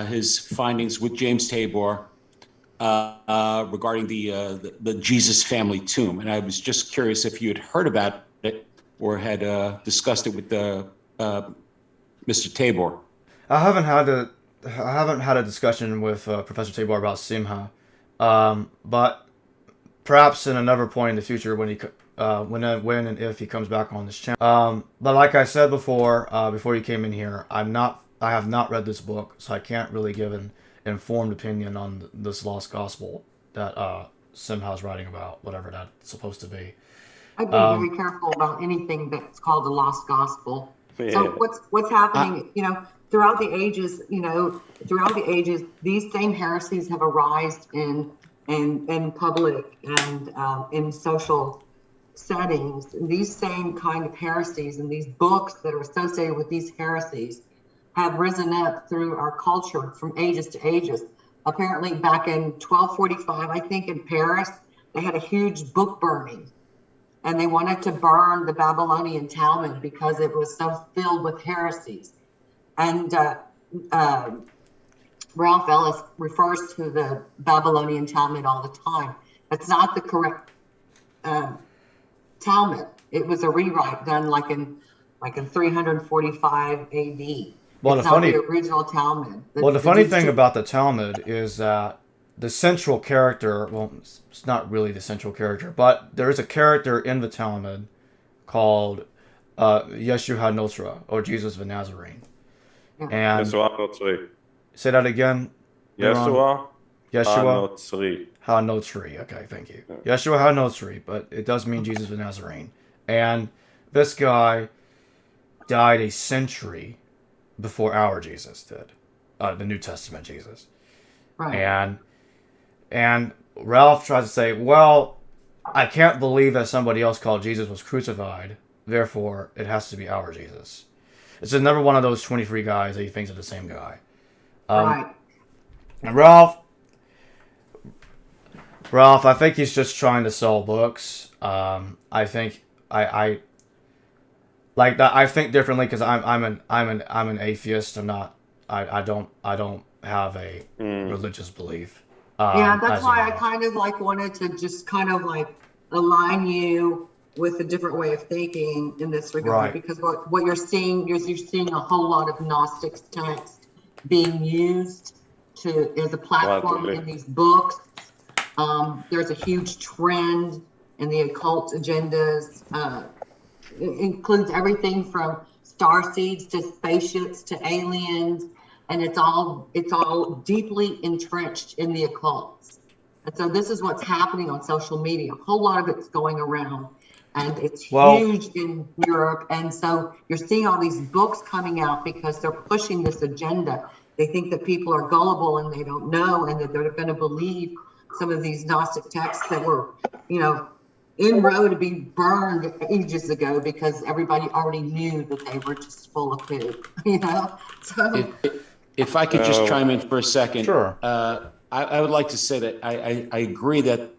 his findings with James Tabor regarding the Jesus family tomb. And I was just curious if you had heard about it or had discussed it with Mr. Tabor. I haven't had a discussion with Professor Tabor about Simha, but perhaps in another point in the future when when and if he comes back on this channel. But like I said before you came in here, I have not read this book, so I can't really give an informed opinion on this lost gospel that Simha's writing about, whatever that's supposed to be. I'd be very careful about anything that's called the lost gospel. Yeah. So what's happening, throughout the ages, these same heresies have arisen in public and in social settings. These same kind of heresies and these books that are associated with these heresies have risen up through our culture from ages to ages. Apparently back in 1245, I think in Paris, they had a huge book burning. And they wanted to burn the Babylonian Talmud because it was so filled with heresies. And Ralph Ellis refers to the Babylonian Talmud all the time. It's not the correct Talmud. It was a rewrite done like in 345 AD. Well, it's not the original Talmud. The funny thing about the Talmud is that the central character, well, it's not really the central character, but there is a character in the Talmud called Yeshua HaNotzri, or Jesus the Nazarene. Yeah. And Yeshua HaNotzri. Say that again. Yeshua HaNotzri. Okay, thank you. Yeah. Yeshua HaNotzri, but it does mean Jesus the Nazarene. And this guy died a century before our Jesus did, the New Testament Jesus. Right. And Ralph tries to say, well, I can't believe that somebody else called Jesus was crucified, therefore it has to be our Jesus. It's another one of those 23 guys that he thinks are the same guy. Right. And Ralph, I think he's just trying to sell books. I think I like that. I think differently because I'm an atheist. I don't have a religious belief. Yeah, that's why I kind of wanted to just kind of align you with a different way of thinking in this regard, right. Because what you're seeing a whole lot of Gnostic text being used as a platform in these books. There's a huge trend in the occult agendas. It includes everything from star seeds to spaceships to aliens, and it's all deeply entrenched in the occult. And so this is what's happening on social media. A whole lot of it's going around, and it's huge in Europe. And so you're seeing all these books coming out because they're pushing this agenda. They think that people are gullible and they don't know, and that they're going to believe some of these Gnostic texts that were, in row to be burned ages ago because everybody already knew that they were just full of poop, So, if I could just chime in for a second, sure. I would like to say that I agree that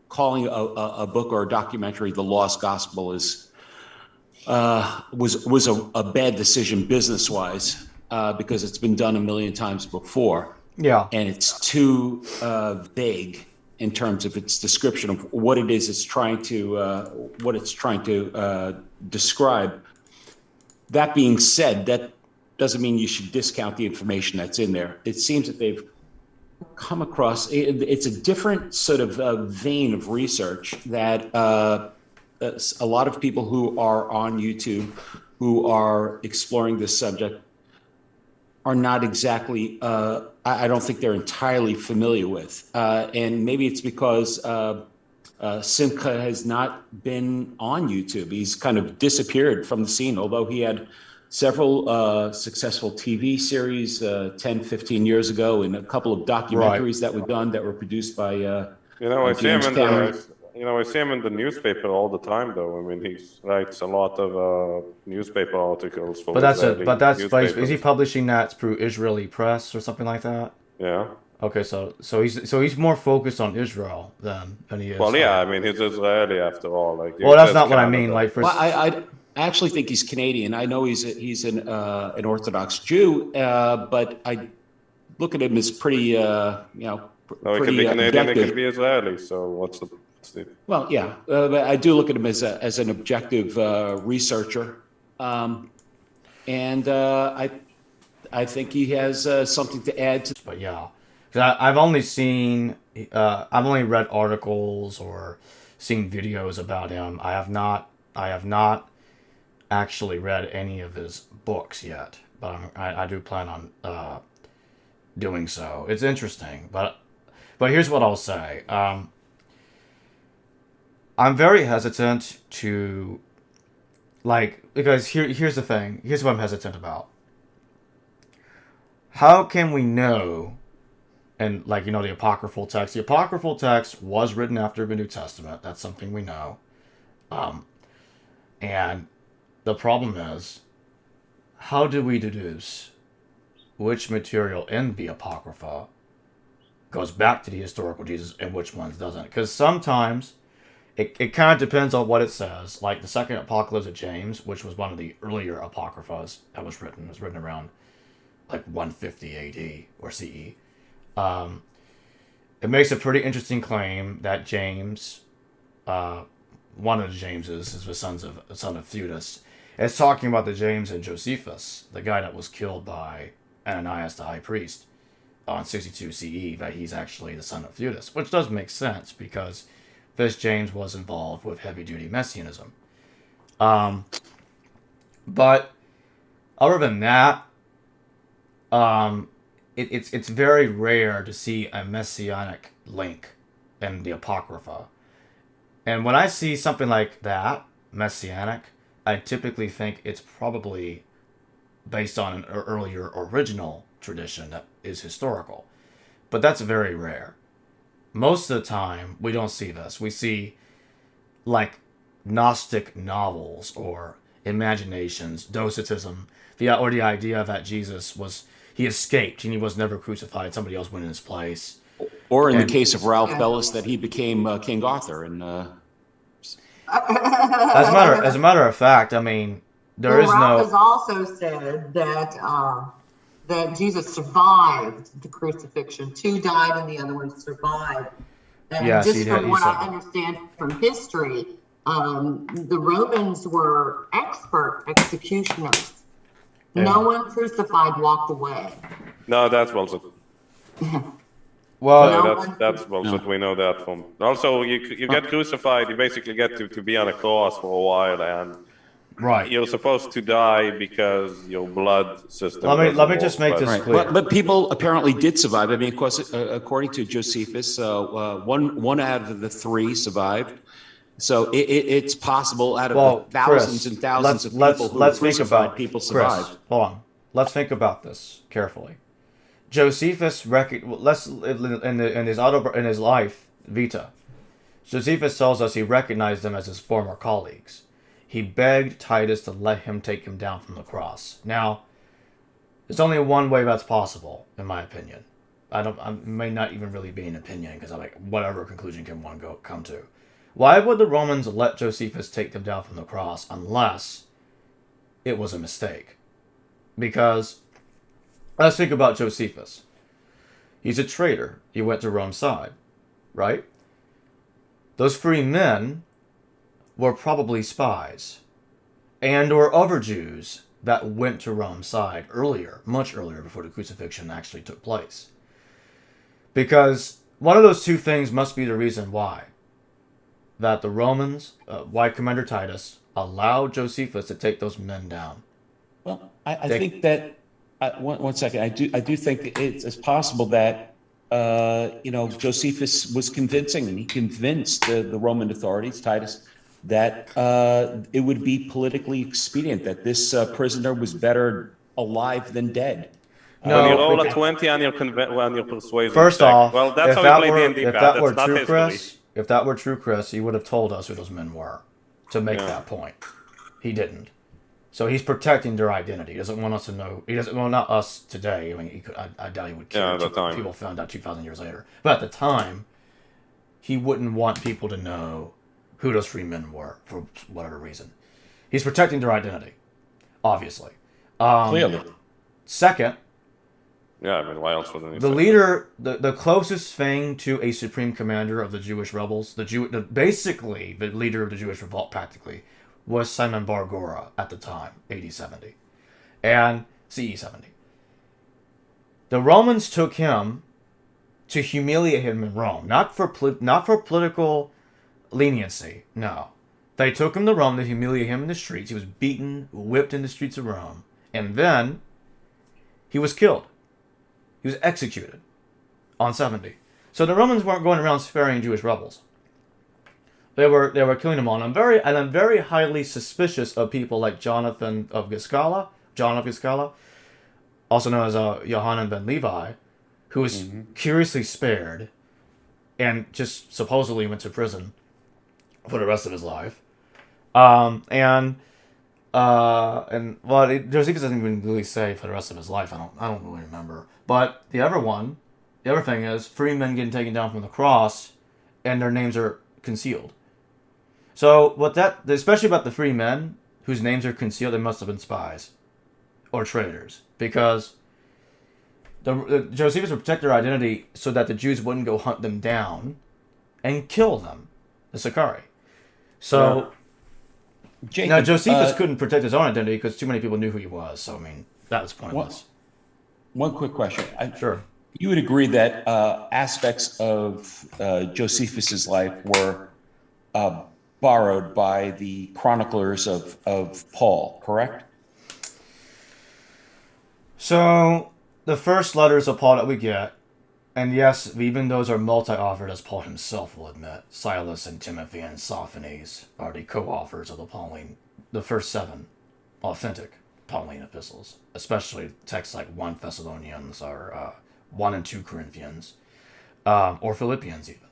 calling a book or a documentary the Lost Gospel was a bad decision business-wise because it's been done a million times before. Yeah, and it's too vague in terms of its description of what it is it's trying to describe. That being said, that doesn't mean you should discount the information that's in there. It seems that they've come across it's a different sort of vein of research that a lot of people who are on YouTube who are exploring this subject are not exactly I don't think they're entirely familiar with, and maybe it's because Simcha has not been on YouTube. He's kind of disappeared from the scene, although he had several successful TV series 10, 15 years ago, and a couple of documentaries that were done that were produced by I see him I see him in the newspaper all the time, though. I mean, he writes a lot of newspaper articles for. Is he publishing that through Israeli press or something like that? Yeah. Okay, so he's more focused on Israel than he is. Well, yeah, I mean, he's Israeli after all. Well, that's not what I mean. Like, I actually think he's Canadian. I know he's an Orthodox Jew, but I look at him as pretty, No, it could be Canadian, it could be Israeli. So what's the? Well, yeah, but I do look at him as an objective researcher, and I think he has something to add to. But yeah, I've only read articles or seen videos about him. I have not actually read any of his books yet, but I do plan on doing so. It's interesting, but here's what I'll say. I'm very hesitant to, because here's the thing. Here's what I'm hesitant about. How can we know, and the apocryphal text. The apocryphal text was written after the New Testament. That's something we know. And the problem is, how do we deduce which material in the Apocrypha goes back to the historical Jesus and which ones doesn't? Because sometimes it kind of depends on what it says. Like the second Apocalypse of James, which was one of the earlier Apocryphas that was written. It was written around 150 AD or CE. It makes a pretty interesting claim that James, one of the Jameses, is the son of Theudas. It's talking about the James and Josephus, the guy that was killed by Ananias the high priest on 62 CE, that he's actually the son of Theudas, which does make sense because this James was involved with heavy-duty messianism. But other than that, it's very rare to see a messianic link in the Apocrypha. And when I see something like that, messianic, I typically think it's probably based on an earlier original tradition that is historical. But that's very rare. Most of the time, we don't see this. We see, Gnostic novels or imaginations, Docetism, or the idea that Jesus he escaped and he was never crucified. Somebody else went in his place. Or in the case of Ralph Bellis, that he became King Arthur. And as a matter of fact, I mean, Ralph has also said that Jesus survived the crucifixion. Two died and the other one survived. And from what I understand from history, the Romans were expert executioners. Yeah. No one crucified walked away. No, that's bullshit. Well, that's bullshit. No. We know that from. Also, you get crucified. You basically get to be on a cross for a while, and Right. You're supposed to die because your blood system. Let me just make this clear. But people apparently did survive. I mean, of course, according to Josephus, one out of the three survived. So it's possible out of the thousands Chris, and thousands of people who were crucified, people survived. Chris, hold on. Let's think about this carefully. Josephus in his life Vita, Josephus tells us he recognized them as his former colleagues. He begged Titus to let him take him down from the cross. Now, there's only one way that's possible, in my opinion. I may not even really be an opinion because I'm like, whatever conclusion can one come to. Why would the Romans let Josephus take them down from the cross unless it was a mistake? Because let's think about Josephus. He's a traitor. He went to Rome's side, right? Those free men were probably spies and or other Jews that went to Rome's side earlier, much earlier before the crucifixion actually took place. Because one of those two things must be the reason why that the Romans, why Commander Titus allowed Josephus to take those men down. Well, I think that one second. I do think it's possible that Josephus was convincing, and he convinced the Roman authorities, Titus, that it would be politically expedient, that this prisoner was better alive than dead. No, when you roll a 20 on your persuasion first check, off, well, that's if how we that play were, D&D, if Pat. that That's were not true, history. Chris, if that were true, Chris, he would have told us who those men were to make that point. He didn't. So he's protecting their identity. He doesn't want us to know. He doesn't. Well, not us today. I mean, I doubt he would care. At the time. People found out 2,000 years later. But at the time, he wouldn't want people to know who those free men were for whatever reason. He's protecting their identity, obviously. Clearly. Second, yeah, I mean, why else would the leader, the closest thing to a supreme commander of the Jewish rebels, basically the leader of the Jewish revolt, practically, was Simon Bar Gora at the time, AD 70, and CE 70. The Romans took him to humiliate him in Rome, not for political leniency. No, they took him to Rome to humiliate him in the streets. He was beaten, whipped in the streets of Rome, and then he was killed. He was executed on 70. So the Romans weren't going around sparing Jewish rebels. They were killing them all. And I'm very highly suspicious of people like John of Giscala, also known as Johanan ben Levi, who was curiously spared and just supposedly went to prison for the rest of his life. Josephus doesn't even really say for the rest of his life. I don't really remember. But the other thing is free men getting taken down from the cross, and their names are concealed. So especially about the free men whose names are concealed, they must have been spies or traitors, because Josephus would protect their identity so that the Jews wouldn't go hunt them down and kill them, the Sicarii. So Jacob, now Josephus couldn't protect his own identity because too many people knew who he was. So I mean, that was pointless. One quick question. Sure. You would agree that aspects of Josephus's life were borrowed by the chroniclers of Paul, correct? So the first letters of Paul that we get, and yes, even those are multi-authored, as Paul himself will admit. Silas and Timothy and Sophanes are the co-authors of the first 7 authentic Pauline epistles, especially texts like 1 Thessalonians or 1 and 2 Corinthians, or Philippians even.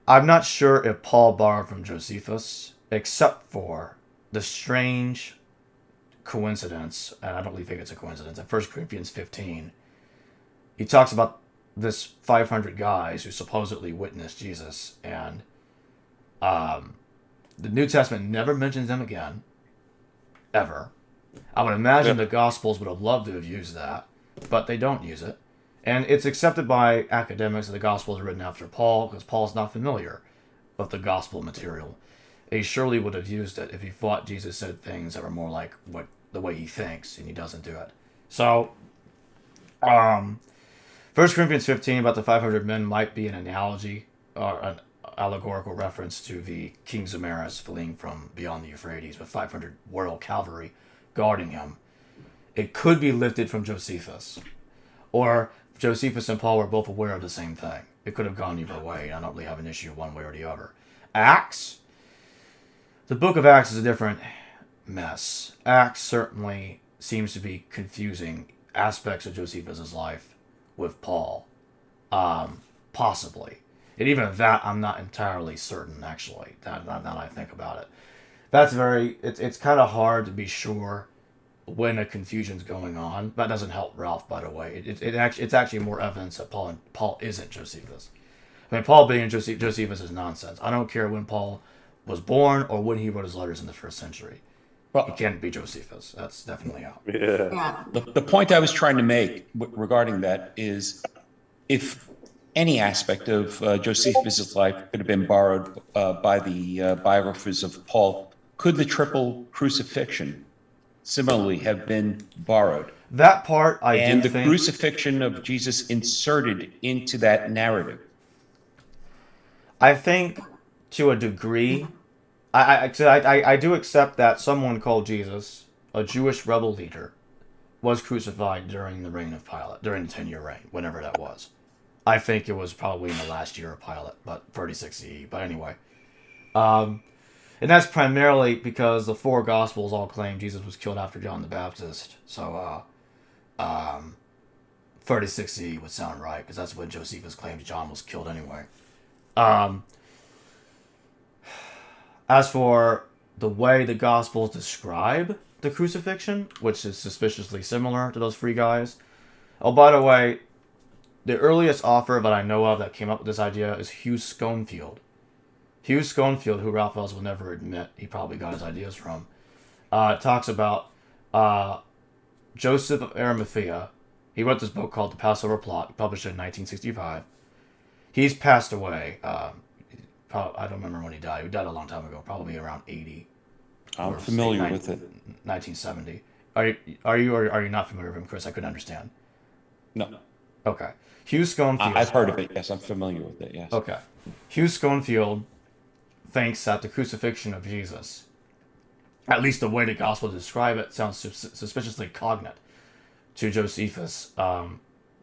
I'm not sure if Paul borrowed from Josephus, except for the strange coincidence, and I don't really think it's a coincidence, in 1 Corinthians 15, he talks about this 500 guys who supposedly witnessed Jesus, and the New Testament never mentions them again, ever. I would imagine the Gospels would have loved to have used that, but they don't use it. And it's accepted by academics that the Gospels are written after Paul, because Paul's not familiar with the Gospel material. He surely would have used it if he thought Jesus said things that were more like the way he thinks, and he doesn't do it. So, 1 Corinthians 15 about the 500 men might be an analogy, or allegorical reference to the King Zamaris fleeing from beyond the Euphrates with 500 royal cavalry guarding him. It could be lifted from Josephus. Or Josephus and Paul were both aware of the same thing. It could have gone either way. I don't really have an issue one way or the other. Acts? The book of Acts is a different mess. Acts certainly seems to be confusing aspects of Josephus' life with Paul. Possibly. And even that, I'm not entirely certain, actually, now that I think about it. It's kind of hard to be sure when a confusion's going on. That doesn't help Ralph, by the way. It's actually more evidence that Paul isn't Josephus. I mean, Paul being Josephus is nonsense. I don't care when Paul was born or when he wrote his letters in the first century. Well, he can't be Josephus. That's definitely out. Yeah. The point I was trying to make regarding that is, if any aspect of Josephus' life could have been borrowed by the biographers of Paul, could the triple crucifixion similarly have been borrowed? That part and the crucifixion of Jesus inserted into that narrative. I think to a degree, I do accept that someone called Jesus, a Jewish rebel leader, was crucified during the reign of Pilate, during the 10-year reign, whenever that was. I think it was probably in the last year of Pilate, but 36 CE. But anyway. And that's primarily because the four Gospels all claim Jesus was killed after John the Baptist. So 36 CE would sound right, because that's when Josephus claims John was killed anyway. As for the way the Gospels describe the crucifixion, which is suspiciously similar to those three guys. Oh, by the way, the earliest author that I know of that came up with this idea is Hugh Schoenfield. Hugh Schoenfield, who Ralph Wells will never admit he probably got his ideas from, talks about Joseph of Arimathea. He wrote this book called The Passover Plot, published in 1965. He's passed away. I don't remember when he died. He died a long time ago, probably around 80. I'm familiar with it. 1970. Are you not familiar with him, Chris? I couldn't understand. No. Okay. Hugh Schoenfield. I've heard of it. Yes, I'm familiar with it. Yes. Okay. Hugh Schoenfield thinks that the crucifixion of Jesus, at least the way the Gospels describe it, sounds suspiciously cognate to Josephus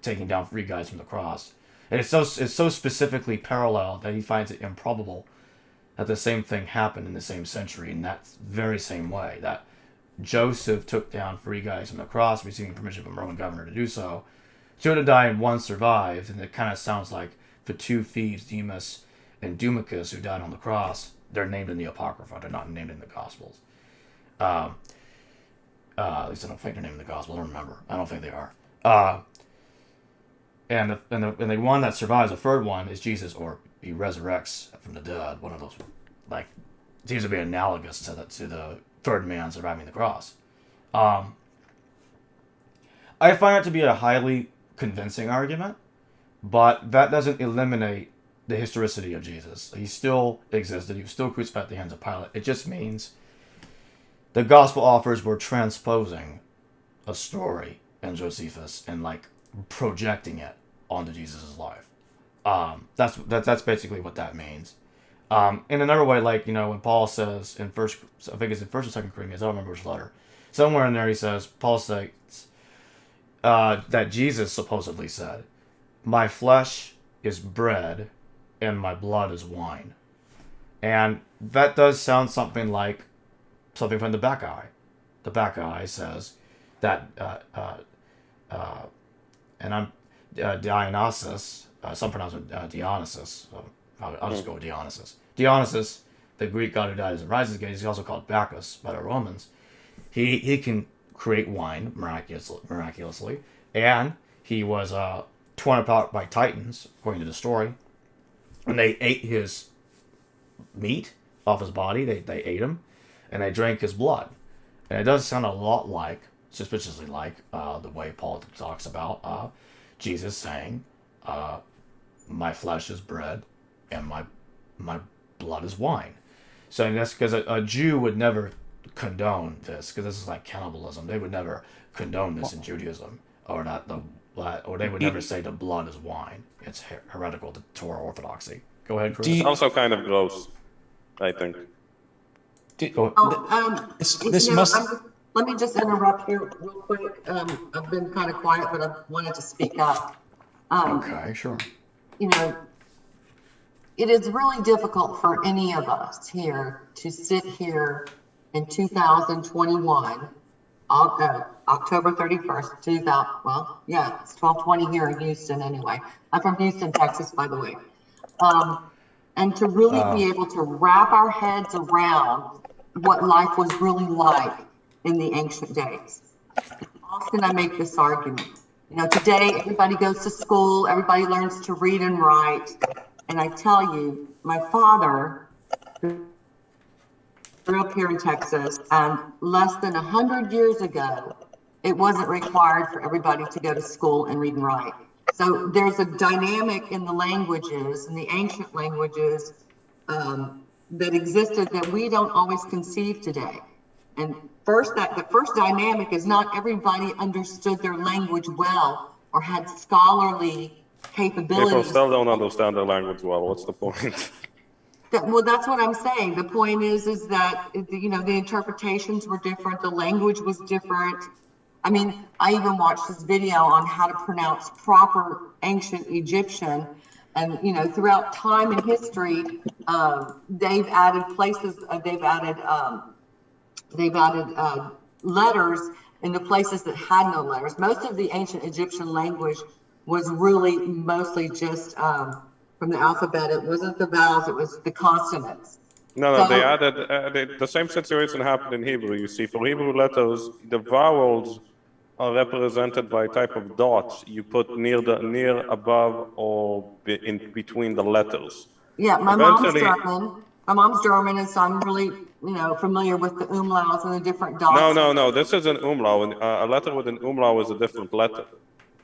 taking down three guys from the cross. And it's so specifically parallel that he finds it improbable that the same thing happened in the same century in that very same way. That Joseph took down three guys from the cross, receiving permission from a Roman governor to do so. Two had died and one survived, and it kind of sounds like the two thieves, Demas and Dumachus, who died on the cross, they're named in the Apocrypha. They're not named in the Gospels. At least I don't think they're named in the Gospels. I don't remember. I don't think they are. And the one that survives, the third one, is Jesus, or he resurrects from the dead. One of those, like, seems to be analogous to the third man surviving the cross. I find it to be a highly convincing argument, but that doesn't eliminate the historicity of Jesus. He still existed. He was still crucified at the hands of Pilate. It just means the gospel authors were transposing a story in Josephus and like projecting it onto Jesus' life. That's basically what that means. In another way, like, when Paul says I think it's in 1st or 2nd Corinthians, I don't remember which letter. Somewhere in there he says, Paul states that Jesus supposedly said, "My flesh is bread and my blood is wine." And that does sound something from the Bacchae. The Bacchae says that, and I'm Dionysus, some pronounce it Dionysus, so I'll just go with Dionysus. Dionysus, the Greek god who dies and rises again, he's also called Bacchus by the Romans. He can create wine miraculously, and he was torn apart by Titans, according to the story, and they ate his meat off his body. They ate him, and they drank his blood. And it does sound a lot like, suspiciously like, the way Paul talks about Jesus saying, "My flesh is bread, and my blood is wine." So that's because a Jew would never condone this, because this is like cannibalism. They would never condone this in Judaism, or they would never say the blood is wine. It's heretical to Torah orthodoxy. Go ahead, Chris. Do you- It's also kind of gross, I think. This must. Let me just interrupt here real quick. I've been kind of quiet, but I wanted to speak up. Okay, sure. You know, it is really difficult for any of us here to sit here in 2021, October 31st, 2000. Well, yeah, it's 12:20 here in Houston anyway. I'm from Houston, Texas, by the way. And to really be able to wrap our heads around what life was really like in the ancient days. Often I make this argument. You know, today everybody goes to school, everybody learns to read and write. And I tell you, my father grew up here in Texas, and less than 100 years ago, it wasn't required for everybody to go to school and read and write. So there's a dynamic in the languages, in the ancient languages, that existed that we don't always conceive today. And the first dynamic is not everybody understood their language well or had scholarly capabilities. People still don't understand their language well. What's the point? Well, that's what I'm saying. The point is that, you know, the interpretations were different. The language was different. I mean, I even watched this video on how to pronounce proper ancient Egyptian. And, you know, throughout time and history, they've added places, they've added letters in the places that had no letters. Most of the ancient Egyptian language was really mostly just from the alphabet. It wasn't the vowels, it was the consonants. No, they added, the same situation happened in Hebrew. You see, for Hebrew letters, the vowels are represented by a type of dots you put near, above, or in between the letters. Yeah, my mom's German, and so I'm really, you know, familiar with the umlauts and the different dots. No, this is an umlaut. A letter with an umlaut is a different letter.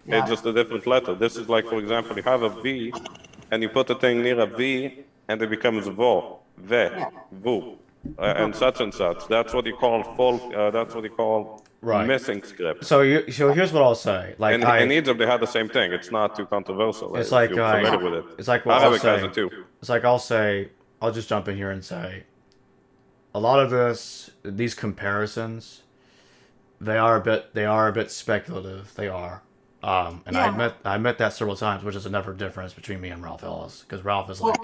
Yeah. It's just a different letter. This is like, for example, you have a V, and you put the thing near a V, and it becomes vo, vu, and such. That's what you call that's what you call missing script. So here's what I'll say. Like in Egypt, they had the same thing. It's not too controversial. It's like you're familiar with it. It's like what Arabic I'll has say. it too. It's like I'll just jump in here and say, a lot of these comparisons, they are a bit speculative. They are. And I admit that several times, which is another difference between me and Ralph Ellis, because Ralph is like.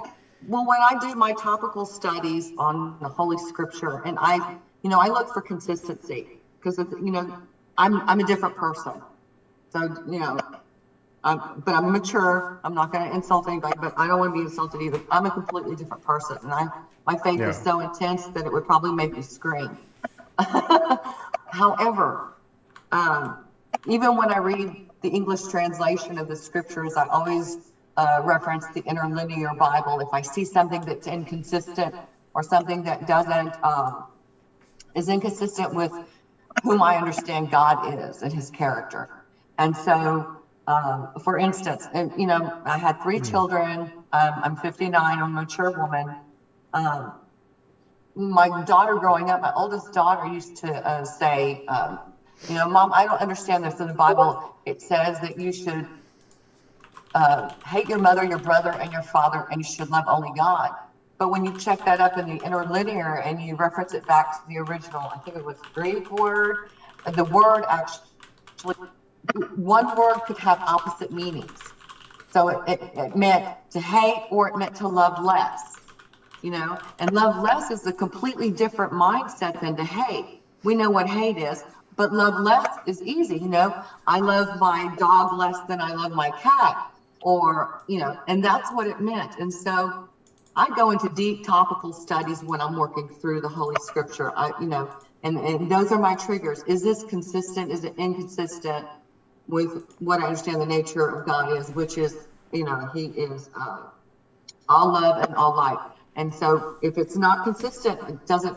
Well, when I do my topical studies on the Holy Scripture, and I look for consistency, because you know, I'm a different person. So you know, but I'm mature. I'm not going to insult anybody, but I don't want to be insulted either. I'm a completely different person, and my faith is so intense that it would probably make me scream. However, even when I read the English translation of the scriptures, I always reference the interlinear Bible. If I see something that's inconsistent or something that doesn't is inconsistent with whom I understand God is and his character. And so, for instance, you know, I had 3 children. I'm 59, I'm a mature woman. My daughter growing up, my oldest daughter used to say, you know, Mom, I don't understand this. In the Bible, it says that you should hate your mother, your brother, and your father, and you should love only God. But when you check that up in the interlinear and you reference it back to the original, I think it was Greek word, the word actually, one word could have opposite meanings. So it meant to hate, or it meant to love less, you know, and love less is a completely different mindset than to hate. We know what hate is, but love less is easy. You know, I love my dog less than I love my cat, or, you know, and that's what it meant. And so I go into deep topical studies when I'm working through the Holy Scripture, you know, and those are my triggers. Is this consistent? Is it inconsistent with what I understand the nature of God is, which is, you know, he is all love and all light. And so if it's not consistent, it doesn't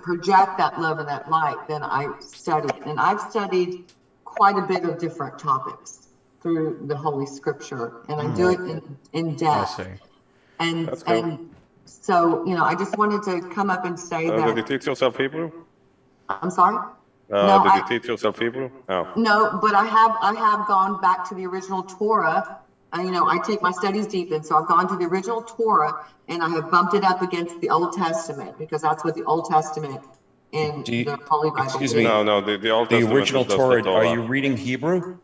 project that love and that light, then I study. And I've studied quite a bit of different topics through the Holy Scripture, and I do it in depth. I see. And so, you know, I just wanted to come up and say that. Did you teach yourself Hebrew? I'm sorry? No, did you teach yourself Hebrew? Oh. No, but I have gone back to the original Torah I take my studies deep, and so I've gone to the original Torah and I have bumped it up against the Old Testament, because that's what the Old Testament in the Holy Bible excuse is. me. No, the Old The Testament original is just Torah, the Torah. are you reading Hebrew?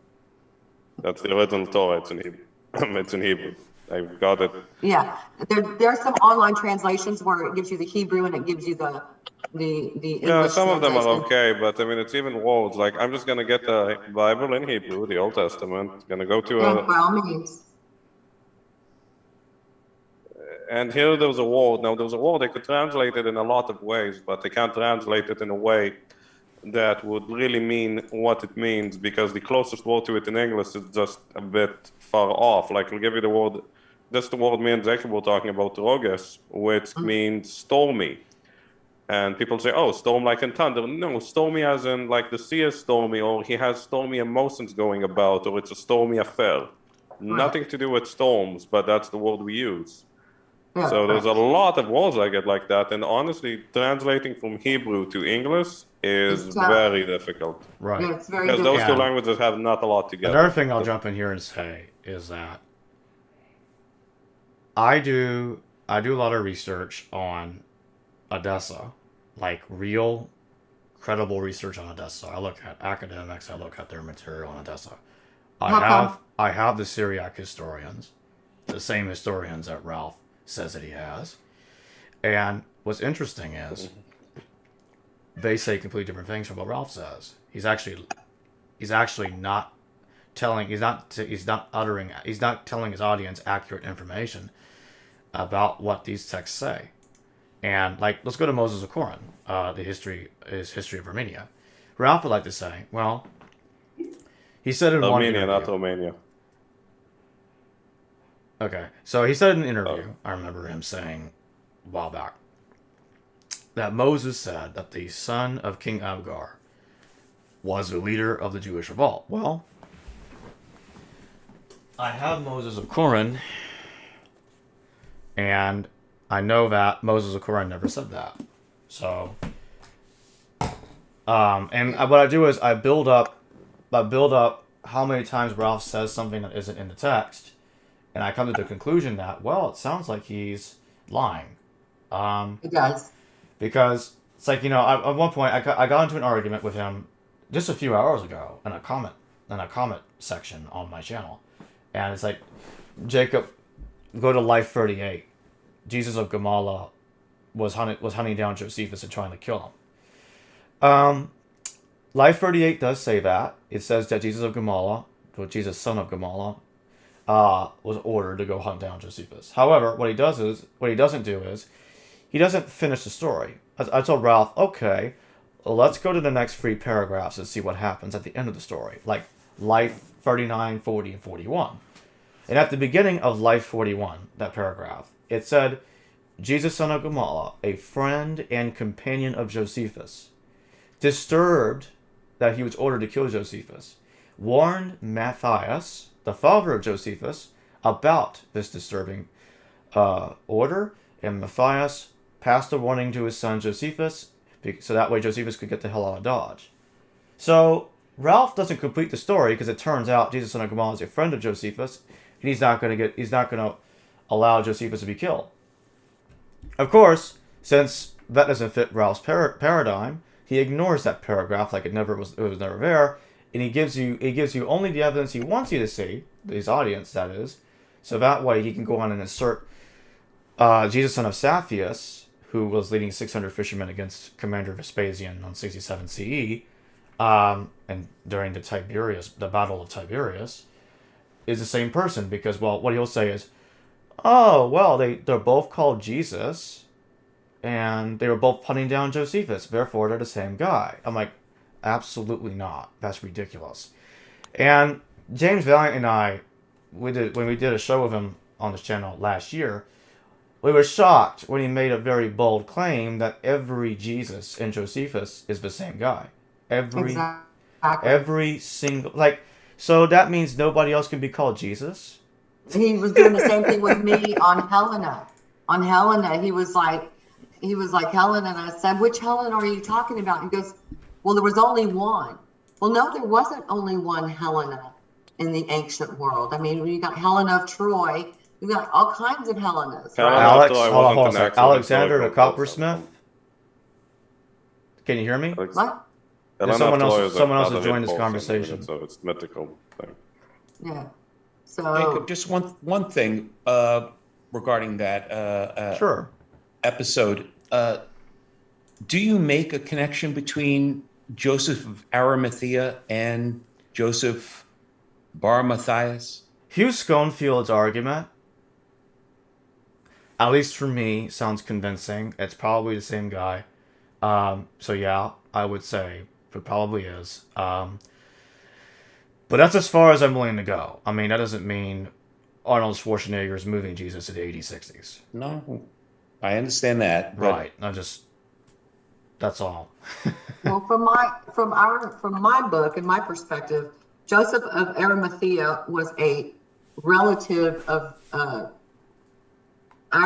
That's the original Torah. It's in Hebrew. It's in Hebrew. I've got it. Yeah, there are some online translations where it gives you the Hebrew and it gives you the English. Yeah, some of them are translation. okay, but I mean, it's even words. Like, I'm just gonna get the Bible in Hebrew, the Old Testament. Gonna go to Yeah, by all means. and here there's a word. Now, there's a word, they could translate it in a lot of ways, but they can't translate it in a way that would really mean what it means, because the closest word to it in English is just a bit far off. Like, I'll give you the word, that's the word me and Jacob were talking about, roges, which means stormy. And people say, oh, storm like in thunder. No, stormy as in like the sea is stormy, or he has stormy emotions going about, or it's a stormy affair. Nothing to do with storms, but that's the word we use. Yeah, So there's a lot of words I get like that, and honestly, translating from Hebrew to English is It's tough. very difficult. Right. Yeah, it's very Because those difficult. two languages have not a lot together. Another thing I'll jump in here and say is that I do a lot of research on Odessa, like real, credible research on Odessa. I look at academics. I look at their material on Odessa. I have the Syriac historians, the same historians that Ralph says that he has. And what's interesting is they say completely different things from what Ralph says. He's actually not telling he's not telling his audience accurate information about what these texts say. And like, let's go to Moses of Corinth, history of Armenia. Ralph would like to say, well, he said in one interview, not Romania. Okay, so he said in an interview, I remember him saying a while back, that Moses said that the son of King Abgar was the leader of the Jewish revolt. Well, I have Moses of Corinth, and I know that Moses of Corinth never said that. So, and what I do is I build up how many times Ralph says something that isn't in the text, and I come to the conclusion that, well, it sounds like he's lying. It does. Because it's like, at one point I got into an argument with him just a few hours ago in a comment section on my channel, and it's like, Jacob, go to Life 38. Jesus of Gamala was hunting down Josephus and trying to kill him. Life 38 does say that. It says that Jesus of Gamala, or Jesus son of Gamala, was ordered to go hunt down Josephus. However, what he doesn't do is he doesn't finish the story. I told Ralph, okay, well, let's go to the next 3 paragraphs and see what happens at the end of the story, like Life 39, 40, and 41. And at the beginning of Life 41, that paragraph, it said, Jesus son of Gamala, a friend and companion of Josephus, disturbed that he was ordered to kill Josephus, warned Matthias, the father of Josephus, about this disturbing order, and Matthias passed the warning to his son Josephus, so that way Josephus could get the hell out of Dodge. So Ralph doesn't complete the story, because it turns out Jesus son of Gamala is a friend of Josephus, and he's not going to allow Josephus to be killed. Of course, since that doesn't fit Ralph's paradigm, he ignores that paragraph like it was never there, and he gives you only the evidence he wants you to see, his audience that is, so that way he can go on and insert Jesus son of Saphius, who was leading 600 fishermen against Commander Vespasian on 67 CE, and during the Battle of Tiberias, is the same person, because, well, what he'll say is, oh, well, they're both called Jesus, and they were both hunting down Josephus, therefore they're the same guy. I'm like, absolutely not. That's ridiculous. And James Valiant and I, when we did a show with him on this channel last year, we were shocked when he made a very bold claim that every Jesus in Josephus is the same guy. Every single, like, so that means nobody else can be called Jesus? He was doing the same thing with me on Helena. On Helena, he was like, Helen, and I said, which Helen are you talking about? He goes, well, there was only one. Well, no, there wasn't only one Helena. in the ancient world. I mean, you got Helena of Troy. You got all kinds of Helenas. Helena Right? Alex, Troy hold on wasn't a an sec. actual Alexander the historical Coppersmith. person. Can you hear me? What? Helena of Troy is someone else another has joined this portion, conversation. So it's mythical thing. Yeah. Jacob, So just one thing regarding that Sure. episode. Do you make a connection between Joseph of Arimathea and Joseph Bar Matthias? Hugh Schonfield's argument, at least for me, sounds convincing. It's probably the same guy. So yeah, I would say it probably is. But that's as far as I'm willing to go. I mean, that doesn't mean Arnold Schwarzenegger's moving Jesus in the 80s, 60s. No, I understand that. But Right. That's all. well, from my book and my perspective, Joseph of Arimathea was a relative of our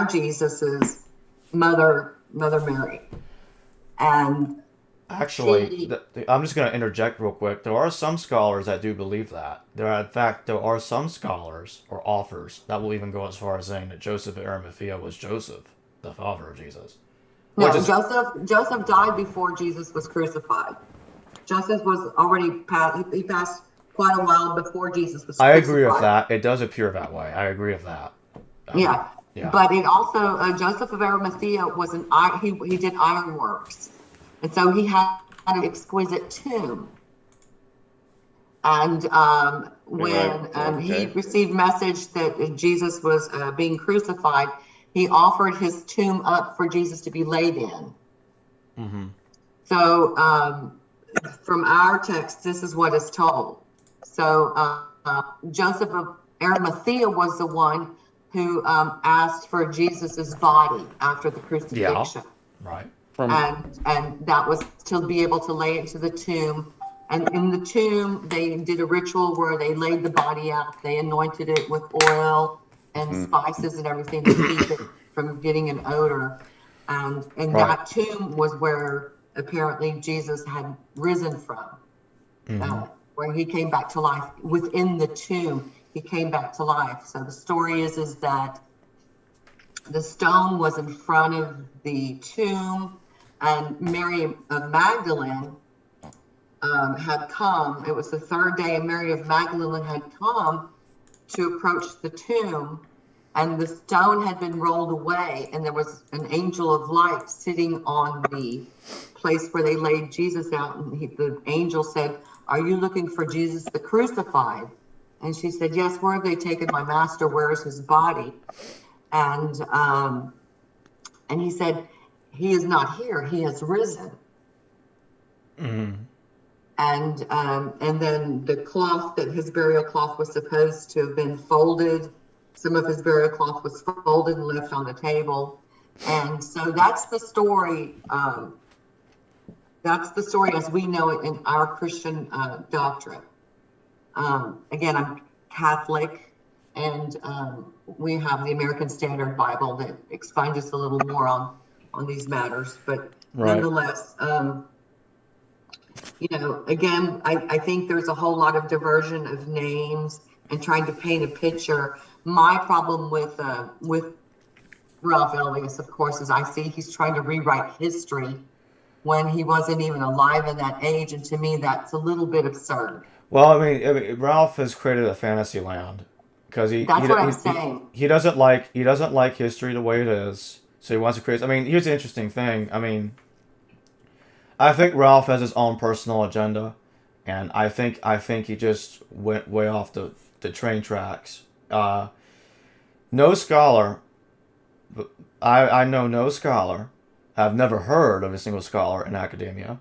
Jesus's mother Mary, and Actually, I'm just going to interject real quick. There are some scholars that do believe that. There are some scholars or authors that will even go as far as saying that Joseph of Arimathea was Joseph, the father of Jesus. no, Joseph died before Jesus was crucified. Joseph was already he passed quite a while before Jesus was crucified. I agree with that. It does appear that way. I agree with that. Yeah. Yeah. But it also Joseph of Arimathea was he did ironworks, and so he had an exquisite tomb. And when he received message that Jesus was being crucified, he offered his tomb up for Jesus to be laid in. Mm-hmm. So from our text, this is what is told. So Joseph of Arimathea was the one who asked for Jesus's body after the crucifixion. Yeah, right. And that was to be able to lay it to the tomb. And in the tomb, they did a ritual where they laid the body out. They anointed it with oil and spices and everything to keep it from getting an odor. And that tomb was where apparently Jesus had risen from, where he came back to life. Within the tomb, he came back to life. So the story is that the stone was in front of the tomb, and Mary of Magdalene had come. It was the third day, and Mary of Magdalene had come to approach the tomb, and the stone had been rolled away, and there was an angel of light sitting on the place where they laid Jesus out. And the angel said, "Are you looking for Jesus the crucified?" And she said, "Yes. Where have they taken my master? Where is his body?" And he said, "He is not here. He has risen." Mm-hmm. And then the cloth, that his burial cloth was supposed to have been folded. Some of his burial cloth was folded and left on the table. And so that's the story. That's the story as we know it in our Christian doctrine. Again, I'm Catholic, and we have the American Standard Bible that explains just a little more on these matters. But nonetheless, again, I think there's a whole lot of diversion of names and trying to paint a picture. My problem with Ralph Elias, of course, is I see he's trying to rewrite history when he wasn't even alive in that age, and to me, that's a little bit absurd. Well, I mean, Ralph has created a fantasy land because he doesn't like history the way it is, so he wants to create. I mean, here's the interesting thing. I mean, I think Ralph has his own personal agenda, and I think he just went way off the train tracks. No scholar, I know no scholar. I've never heard of a single scholar in academia,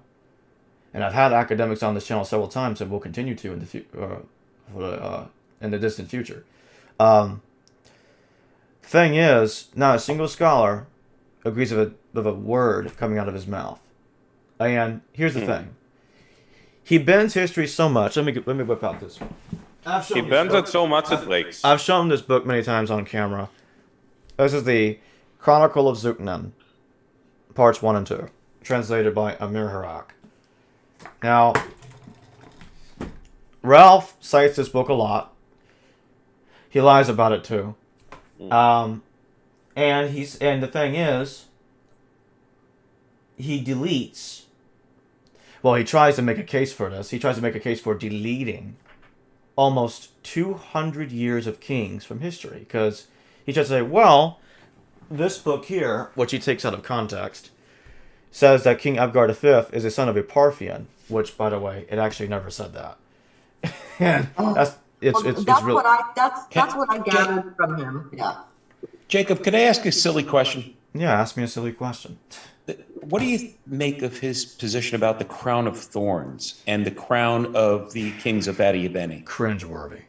and I've had academics on this channel several times, and will continue to in the distant future. Thing is, not a single scholar agrees with a word coming out of his mouth. And here's the thing: he bends history so much. Let me whip out this one. He bends it so much it breaks. I've shown this book many times on camera. This is the Chronicle of Zuknan, parts 1 and 2, translated by Amir Harak. Now, Ralph cites this book a lot. He lies about it too. And the thing is, he deletes. Well, he tries to make a case for this. He tries to make a case for deleting almost 200 years of kings from history, because he tries to say, well, this book here, which he takes out of context, says that King Abgar V is a son of a Parthian, which, by the way, it actually never said that. And that's really... That's what I gathered from him. Yeah. Jacob, can I ask a silly question? Yeah, ask me a silly question. What do you make of his position about the crown of thorns and the crown of the kings of Adiabene? Cringeworthy.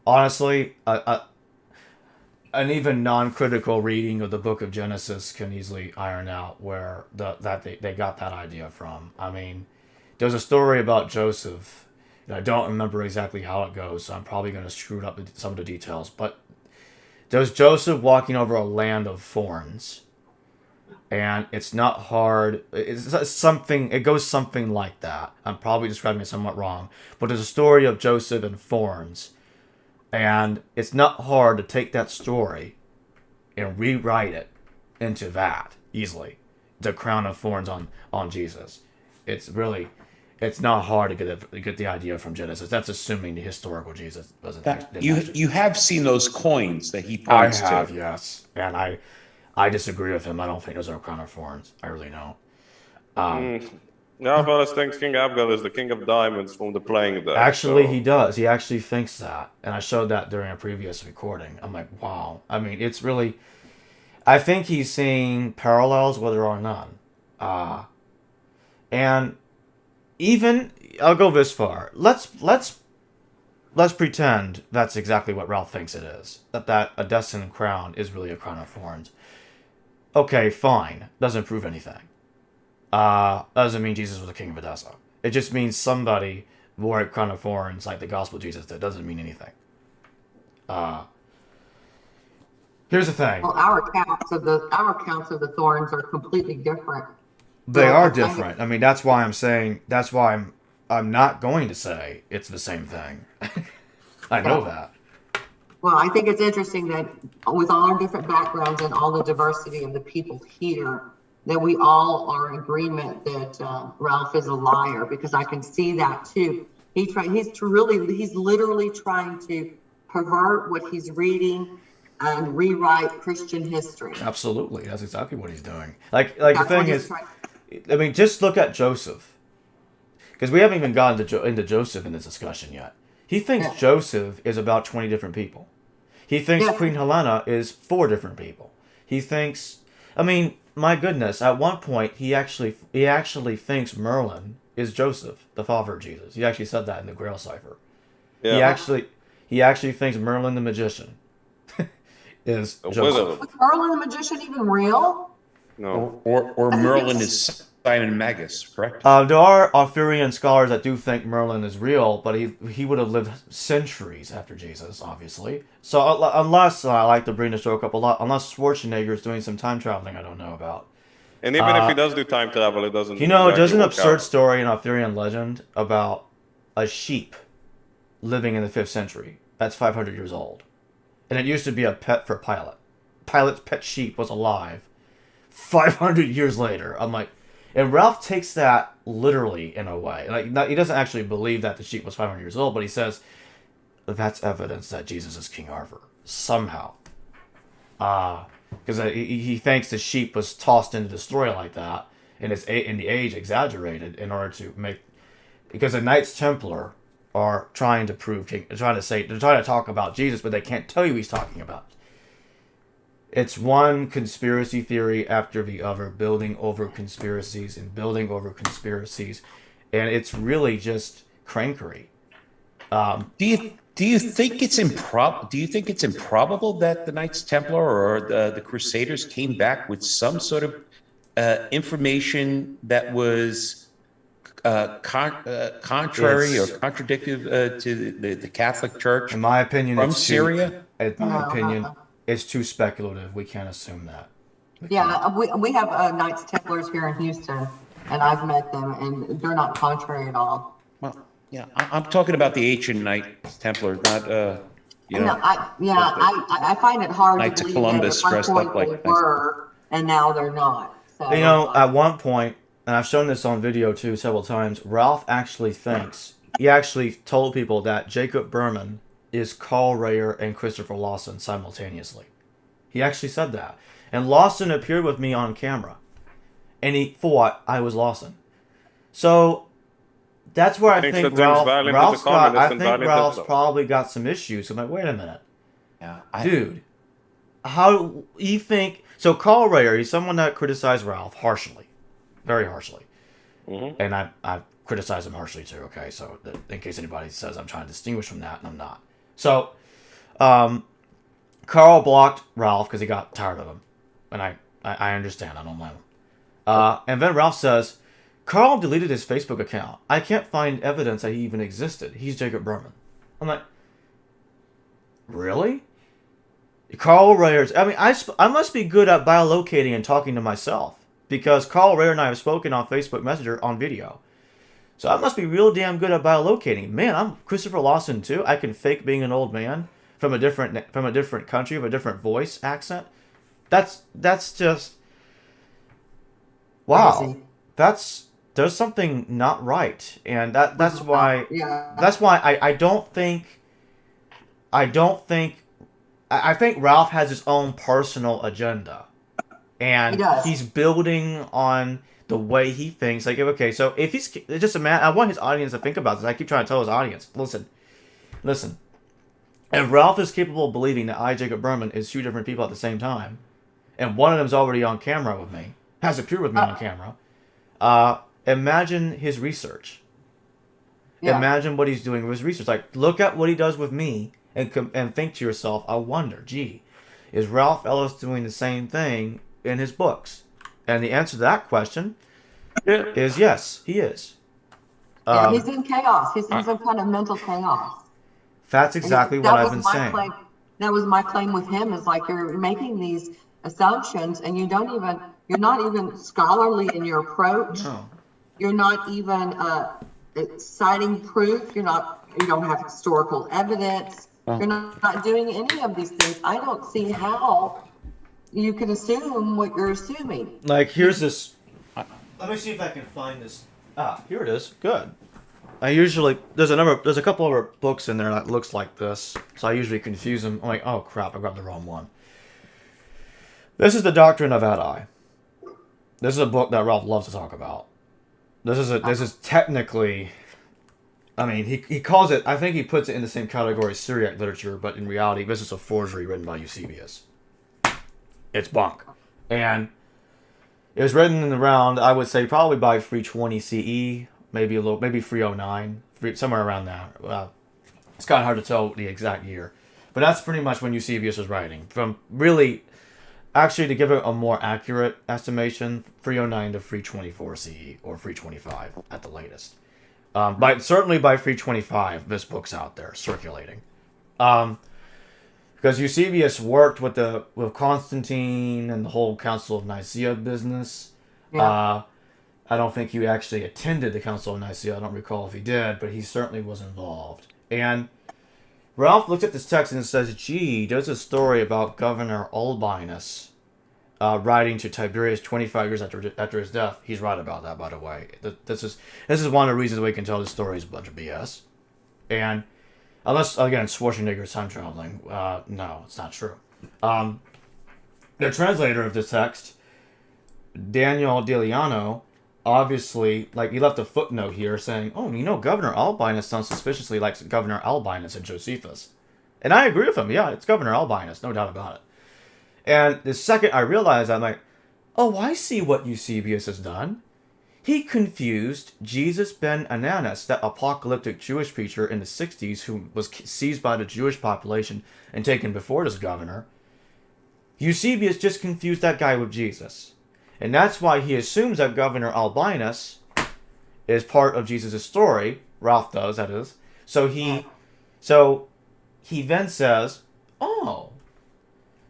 Honestly, an even non-critical reading of the book of Genesis can easily iron out where they got that idea from. I mean, there's a story about Joseph, and I don't remember exactly how it goes, so I'm probably going to screw up some of the details, but there's Joseph walking over a land of thorns, and it's not hard. It's something. It goes something like that. I'm probably describing it somewhat wrong, but there's a story of Joseph and thorns, and it's not hard to take that story and rewrite it into that easily. The crown of thorns on Jesus. It's not hard to get the idea from Genesis. That's assuming the historical Jesus wasn't. You have seen those coins that he points to. I have, yes, and I disagree with him. I don't think those are crown of thorns. I really don't. Now, fellas thinks King Abgar is the king of diamonds from the playing deck. Actually, he does. He actually thinks that, and I showed that during a previous recording. I'm like, wow. I mean, it's really. I think he's seeing parallels where there are none, and even I'll go this far. Let's pretend that's exactly what Ralph thinks it is. That a destined crown is really a crown of thorns. Okay, fine. Doesn't prove anything. Doesn't mean Jesus was the king of Edessa. It just means somebody wore a crown of thorns like the gospel Jesus did. Doesn't mean anything. Here's the thing. Well, our accounts of the thorns are completely different. They are different. I mean, that's why I'm saying. That's why I'm not going to say it's the same thing. I know that. Well, I think it's interesting that with all our different backgrounds and all the diversity of the people here, that we all are in agreement that Ralph is a liar, because I can see that too. He's literally trying to pervert what he's reading and rewrite Christian history. Absolutely, that's exactly what he's doing. Like the thing is, I mean, just look at Joseph, because we haven't even gotten into Joseph in this discussion yet. He thinks Joseph is about 20 different people. He thinks Queen Helena is 4 different people. He thinks, I mean, my goodness, at one point he actually thinks Merlin is Joseph, the father of Jesus. He actually said that in the Grail cipher. Yeah. He actually thinks Merlin the magician is Joseph. Was Merlin the magician even real? No. Or Merlin is Simon Magus, correct? There are Arthurian scholars that do think Merlin is real, but he would have lived centuries after Jesus, obviously. So unless, I like to bring this joke up a lot, unless Schwarzenegger is doing some time traveling I don't know about. And even if he does do time travel, it doesn't... You know, there's an absurd story in Arthurian legend about a sheep living in the 5th century. That's 500 years old. And it used to be a pet for Pilate. Pilate's pet sheep was alive 500 years later. I'm like... And Ralph takes that literally in a way. Like, he doesn't actually believe that the sheep was 500 years old, but he says that's evidence that Jesus is King Arthur somehow. Because he thinks the sheep was tossed into the story like that, and it's in the age exaggerated in order to make, because the Knights Templar are trying to prove they're trying to talk about Jesus, but they can't tell you who he's talking about. It's one conspiracy theory after the other, building over conspiracies and building over conspiracies, and it's really just crankery. Do you think it's improbable that the Knights Templar or the Crusaders came back with some sort of information that was contrary or contradictive to the Catholic Church? In my opinion, from Syria. It's too speculative. We can't assume that. We have Knights Templars here in Houston, and I've met them, and they're not contrary at all. Well, Yeah, I'm talking about the ancient Knights Templar, not I find it hard to Knights of believe that Columbus at one dressed up point they like nice. were, and now they're not. So, At one point, and I've shown this on video too several times, Ralph actually he actually told people that Jacob Berman is Carl Rayer and Christopher Lawson simultaneously. He actually said that. And Lawson appeared with me on camera. And he thought I was Lawson. So that's where I think Ralph's probably got some issues. I'm like, wait a minute. Yeah, dude, how you think... So Carl Rayer, he's someone that criticized Ralph harshly. Very harshly. Mm-hmm. And I've criticized him harshly too, okay? So in case anybody says I'm trying to distinguish from that, and I'm not. So, Carl blocked Ralph because he got tired of him. And I understand. I don't blame him. And then Ralph says, Carl deleted his Facebook account. I can't find evidence that he even existed. He's Jacob Berman. I'm like, really? Carl Rayer's... I mean, I must be good at biolocating and talking to myself. Because Carl Rayer and I have spoken on Facebook Messenger on video. So I must be real damn good at biolocating. Man, I'm Christopher Lawson too. I can fake being an old man from a different country with a different voice accent. That's just... Wow. There's something not right. And that's why I think Ralph has his own personal agenda. And he's building on the way he thinks. Like, okay, so if he's just a man, I want his audience to think about this. I keep trying to tell his audience, listen. If Ralph is capable of believing that I, Jacob Berman, is two different people at the same time, and one of them's already on camera with me, has appeared with me on camera, imagine his research. Yeah. Imagine what he's doing with his research. Like, look at what he does with me, and think to yourself, I wonder, gee, is Ralph Ellis doing the same thing in his books? And the answer to that question is yes, he is. He's in chaos. He's in some kind of mental chaos. That's exactly what I've been saying. That was my claim with him, is like, you're making these assumptions and you're not even scholarly in your approach. No. You're not even citing proof. You don't have historical evidence. You're not doing any of these things. I don't see how you can assume what you're assuming. Like, here's this. Let me see if I can find this. Here it is. Good. There's a couple other books in there that looks like this, so I usually confuse them. I'm like, oh crap, I grabbed the wrong one. This is the Doctrine of Ad. This is a book that Ralph loves to talk about. This is technically, I mean, he calls it, I think he puts it in the same category as Syriac literature, but in reality, this is a forgery written by Eusebius. It's bunk. And it was written around, I would say, probably by 320 CE, maybe 309, somewhere around there. It's kind of hard to tell the exact year. But that's pretty much when Eusebius was writing. From really, actually, to give it a more accurate estimation, 309 to 324 CE, or 325 at the latest. Certainly by 325, this book's out there circulating. Because Eusebius worked with Constantine and the whole Council of Nicaea business. Yeah. I don't think he actually attended the Council of Nicaea. I don't recall if he did, but he certainly was involved. And Ralph looks at this text and says, gee, there's a story about Governor Albinus writing to Tiberius 25 years after his death. He's right about that, by the way. This is one of the reasons we can tell this story is a bunch of BS. And unless, again, Schwarzenegger's time traveling. No, it's not true. The translator of this text, Daniel Deliano, obviously, he left a footnote here saying, Governor Albinus sounds suspiciously like Governor Albinus and Josephus. And I agree with him. Yeah, it's Governor Albinus, no doubt about it. And the second I realized, I'm like, oh, I see what Eusebius has done. He confused Jesus ben Ananus, that apocalyptic Jewish preacher in the 60s who was seized by the Jewish population and taken before this governor. Eusebius just confused that guy with Jesus. And that's why he assumes that Governor Albinus is part of Jesus' story. Ralph does, that is. So he then says, oh,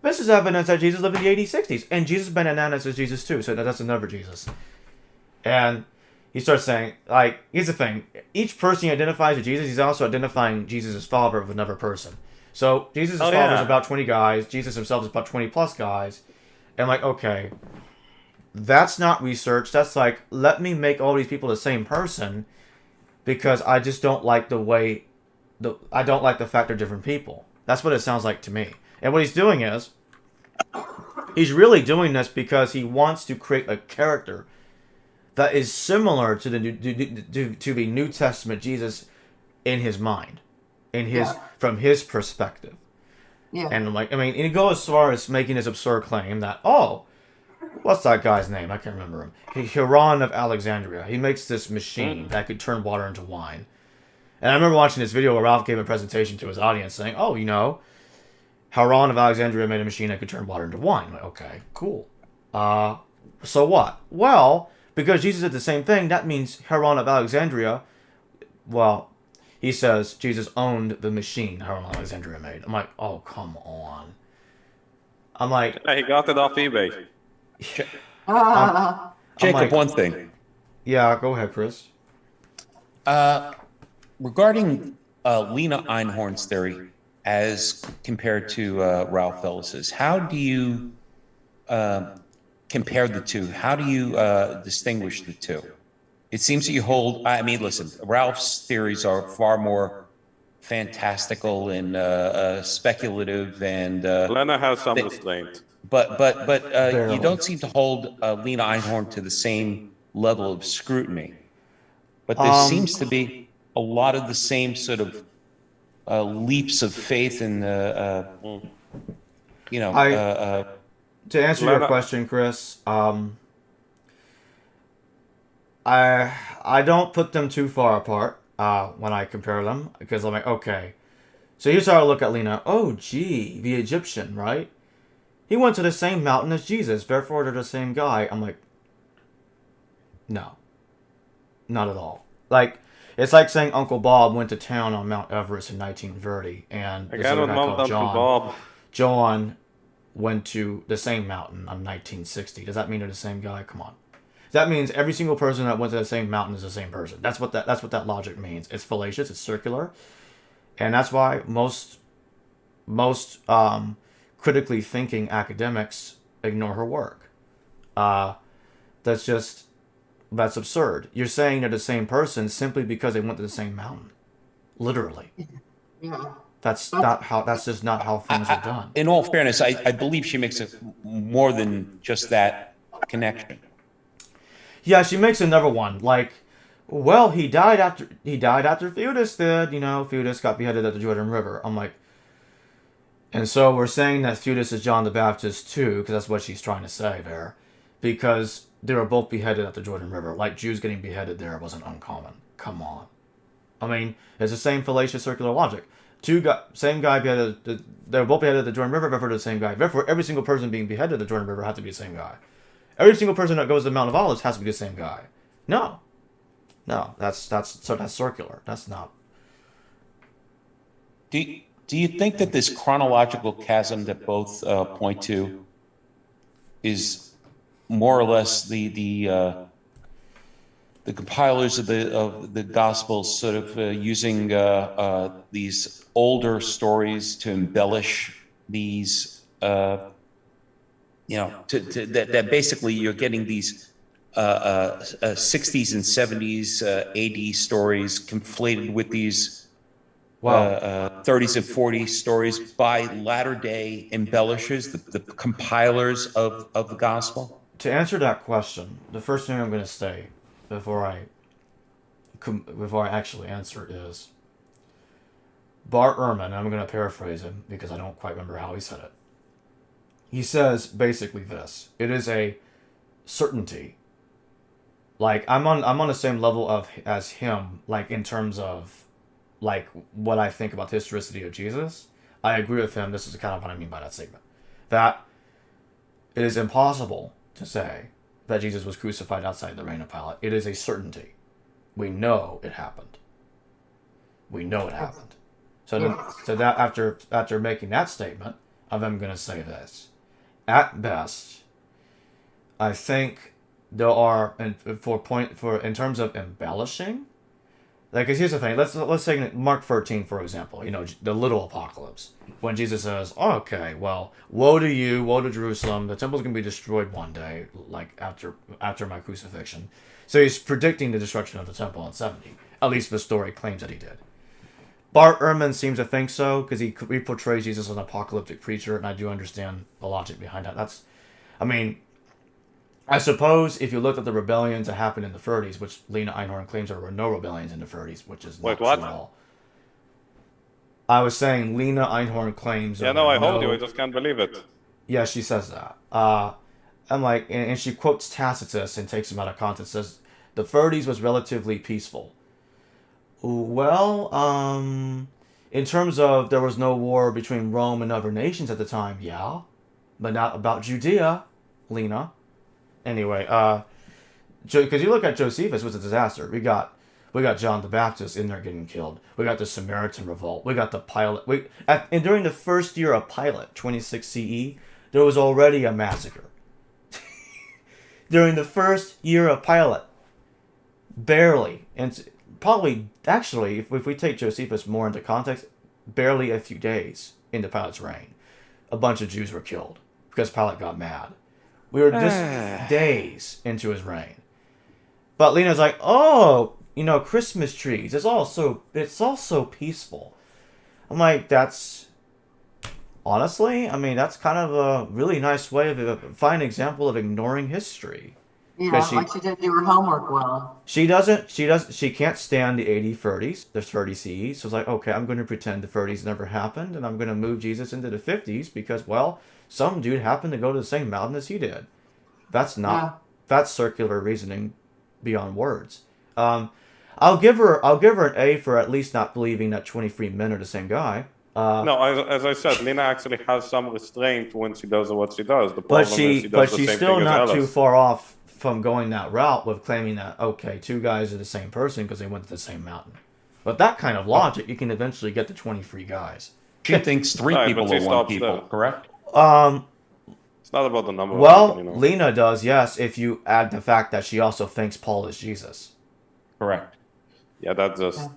this is evidence that Jesus lived in the 80s, 60s. And Jesus ben Ananus is Jesus too, so that's another Jesus. And he starts saying, like, here's the thing. Each person he identifies with Jesus, he's also identifying Jesus as father of another person. So Jesus' father is about 20 guys. Jesus himself is about 20 plus guys. And like, okay, that's not research. That's like, let me make all these people the same person because I just don't like I don't like the fact they're different people. That's what it sounds like to me. And what he's doing is, he's really doing this because he wants to create a character that is similar to the New Testament Jesus in his mind, from his perspective. Yeah. And like, I mean, he goes as far as making this absurd claim that, what's that guy's name? I can't remember him. Huron of Alexandria. He makes this machine that could turn water into wine. And I remember watching this video where Ralph gave a presentation to his audience saying, Huron of Alexandria made a machine that could turn water into wine. I'm like, okay, cool. So what? Well, because Jesus did the same thing, that means Huron of Alexandria, he says Jesus owned the machine Huron of Alexandria made. I'm like, oh, come on. I'm like... he got it off eBay. Jacob, like, one thing. Yeah, go ahead, Chris. Regarding Lena Einhorn's theory as compared to Ralph Ellis's, how do you compare the two? How do you distinguish the two? It seems that you hold, I mean, listen, Ralph's theories are far more fantastical and speculative, and Lena has some restraint. But you don't seem to hold Lena Einhorn to the same level of scrutiny. But there seems to be a lot of the same sort of leaps of faith and to answer your question, Chris, I don't put them too far apart when I compare them, because I'm like, okay, so here's how I look at Lena. Oh, gee, the Egyptian, right? He went to the same mountain as Jesus, therefore they're the same guy. I'm like, no, not at all. Like, it's like saying Uncle Bob went to town on Mount Everest in 1930, and this other guy called John went to the same mountain on 1960. Does that mean they're the same guy? Come on. That means every single person that went to the same mountain is the same person. That's what that logic means. It's fallacious. It's circular, and that's why most critically thinking academics ignore her work. That's absurd. You're saying they're the same person simply because they went to the same mountain. Literally. Yeah. That's just not how things are done. In all fairness, I believe she makes it more than just that connection. Yeah, she makes another one. Like, well, he died after Theudas did. Theudas got beheaded at the Jordan River. I'm like, and so we're saying that Theudas is John the Baptist too, because that's what she's trying to say there, because they were both beheaded at the Jordan River. Like, Jews getting beheaded there wasn't uncommon. Come on. I mean, it's the same fallacious circular logic. Same guy beheaded. They were both beheaded at the Jordan River. Therefore, the same guy. Therefore, every single person being beheaded at the Jordan River had to be the same guy. Every single person that goes to the Mount of Olives has to be the same guy. No, that's circular. That's not. Do you think that this chronological chasm that both point to is more or less the compilers of the Gospels sort of using these older stories to embellish these, that basically you're getting these 60s and 70s AD stories conflated with these 30s and 40s stories by latter-day embellishers, the compilers of the Gospel? To answer that question, the first thing I'm going to say before I actually answer is, Bart Ehrman, and I'm going to paraphrase him because I don't quite remember how he said it. He says basically this: it is a certainty. Like, I'm on the same level as him, like, in terms of like what I think about the historicity of Jesus. I agree with him. This is kind of what I mean by that statement. That it is impossible to say that Jesus was crucified outside the reign of Pilate. It is a certainty. We know it happened. So that after making that statement, I'm going to say this. At best, I think there are, and in terms of embellishing, like, 'cause here's the thing. Let's take Mark 13 for example. The little apocalypse, when Jesus says, "Okay, well, woe to you, woe to Jerusalem. The temple's gonna be destroyed one day, like after my crucifixion." So he's predicting the destruction of the temple in 70. At least the story claims that he did. Bart Ehrman seems to think so, because he portrays Jesus as an apocalyptic preacher, and I do understand the logic behind that. I suppose if you looked at the rebellions that happened in the 30s, which Lena Einhorn claims there were no rebellions in the 30s, which is not true at all. I was saying Lena Einhorn claims. Yeah, no, I hold you. I just can't believe it. Yeah, she says that. I'm like, and she quotes Tacitus and takes him out of context. Says the 30s was relatively peaceful. Well, in terms of there was no war between Rome and other nations at the time, yeah, but not about Judea, Lena. Anyway, because you look at Josephus, was a disaster. We got John the Baptist in there getting killed. We got the Samaritan revolt. We got the Pilate. And during the first year of Pilate, 26 CE, there was already a massacre. During the first year of Pilate, barely, and probably actually, if we take Josephus more into context, barely a few days into Pilate's reign, a bunch of Jews were killed because Pilate got mad. We were just days into his reign. But Lena's like, oh, Christmas trees. It's all so peaceful. I'm like, honestly, that's kind of a really nice way of a fine example of ignoring history. Yeah, like she didn't do her homework well. She can't stand the 30s, the 30 CE. So it's like, okay, I'm going to pretend the 30s never happened, and I'm going to move Jesus into the 50s because, well, some dude happened to go to the same mountain as he did. That's circular reasoning beyond words. I'll give her an A for at least not believing that 23 men are the same guy. No, as I said, Lena actually has some restraint when she does what she does. The but problem is she does the she's same still thing not as too Ellis. far off from going that route with claiming that, okay, two guys are the same person because they went to the same mountain. But that kind of logic, you can eventually get to 23 guys. She thinks three people are one people, correct? It's not about the number. Well, Lena does, yes, if you add the fact that she also thinks Paul is Jesus. Correct. Yeah, that just...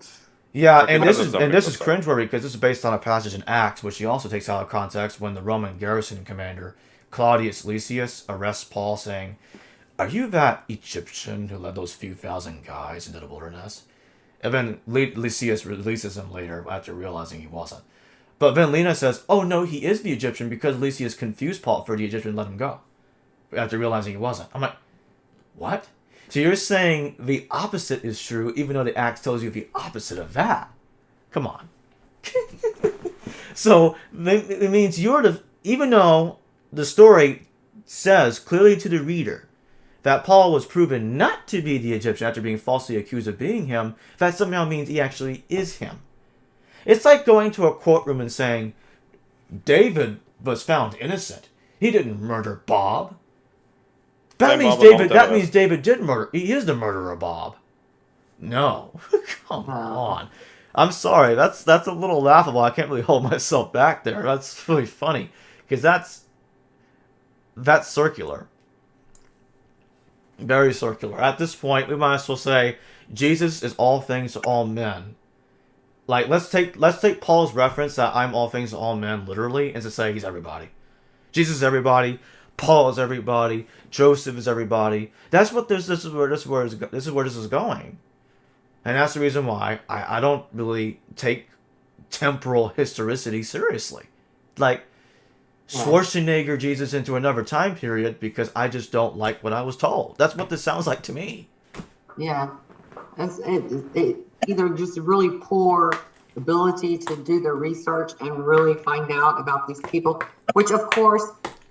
Yeah, and this is cringeworthy because this is based on a passage in Acts, which she also takes out of context when the Roman garrison commander Claudius Lysias arrests Paul, saying, "Are you that Egyptian who led those few thousand guys into the wilderness?" And then Lysias releases him later after realizing he wasn't. But then Lena says, "Oh no, he is the Egyptian because Lysias confused Paul for the Egyptian and let him go after realizing he wasn't." I'm like, what? So you're saying the opposite is true, even though the Acts tells you the opposite of that? Come on. So it means even though the story says clearly to the reader that Paul was proven not to be the Egyptian after being falsely accused of being him, that somehow means he actually is him. It's like going to a courtroom and saying, David was found innocent. He didn't murder Bob. That means David did murder. He is the murderer, Bob. No. Come on. I'm sorry. That's a little laughable. I can't really hold myself back there. That's really funny. Because that's circular. Very circular. At this point, we might as well say Jesus is all things to all men. Like, let's take Paul's reference that I'm all things to all men literally and to say he's everybody. Jesus is everybody. Paul is everybody. Joseph is everybody. That's what this is where this is going. And that's the reason why I don't really take temporal historicity seriously. Like, Schwarzenegger Jesus into another time period because I just don't like what I was told. That's what this sounds like to me. Yeah. It either just really poor ability to do their research and really find out about these people, which of course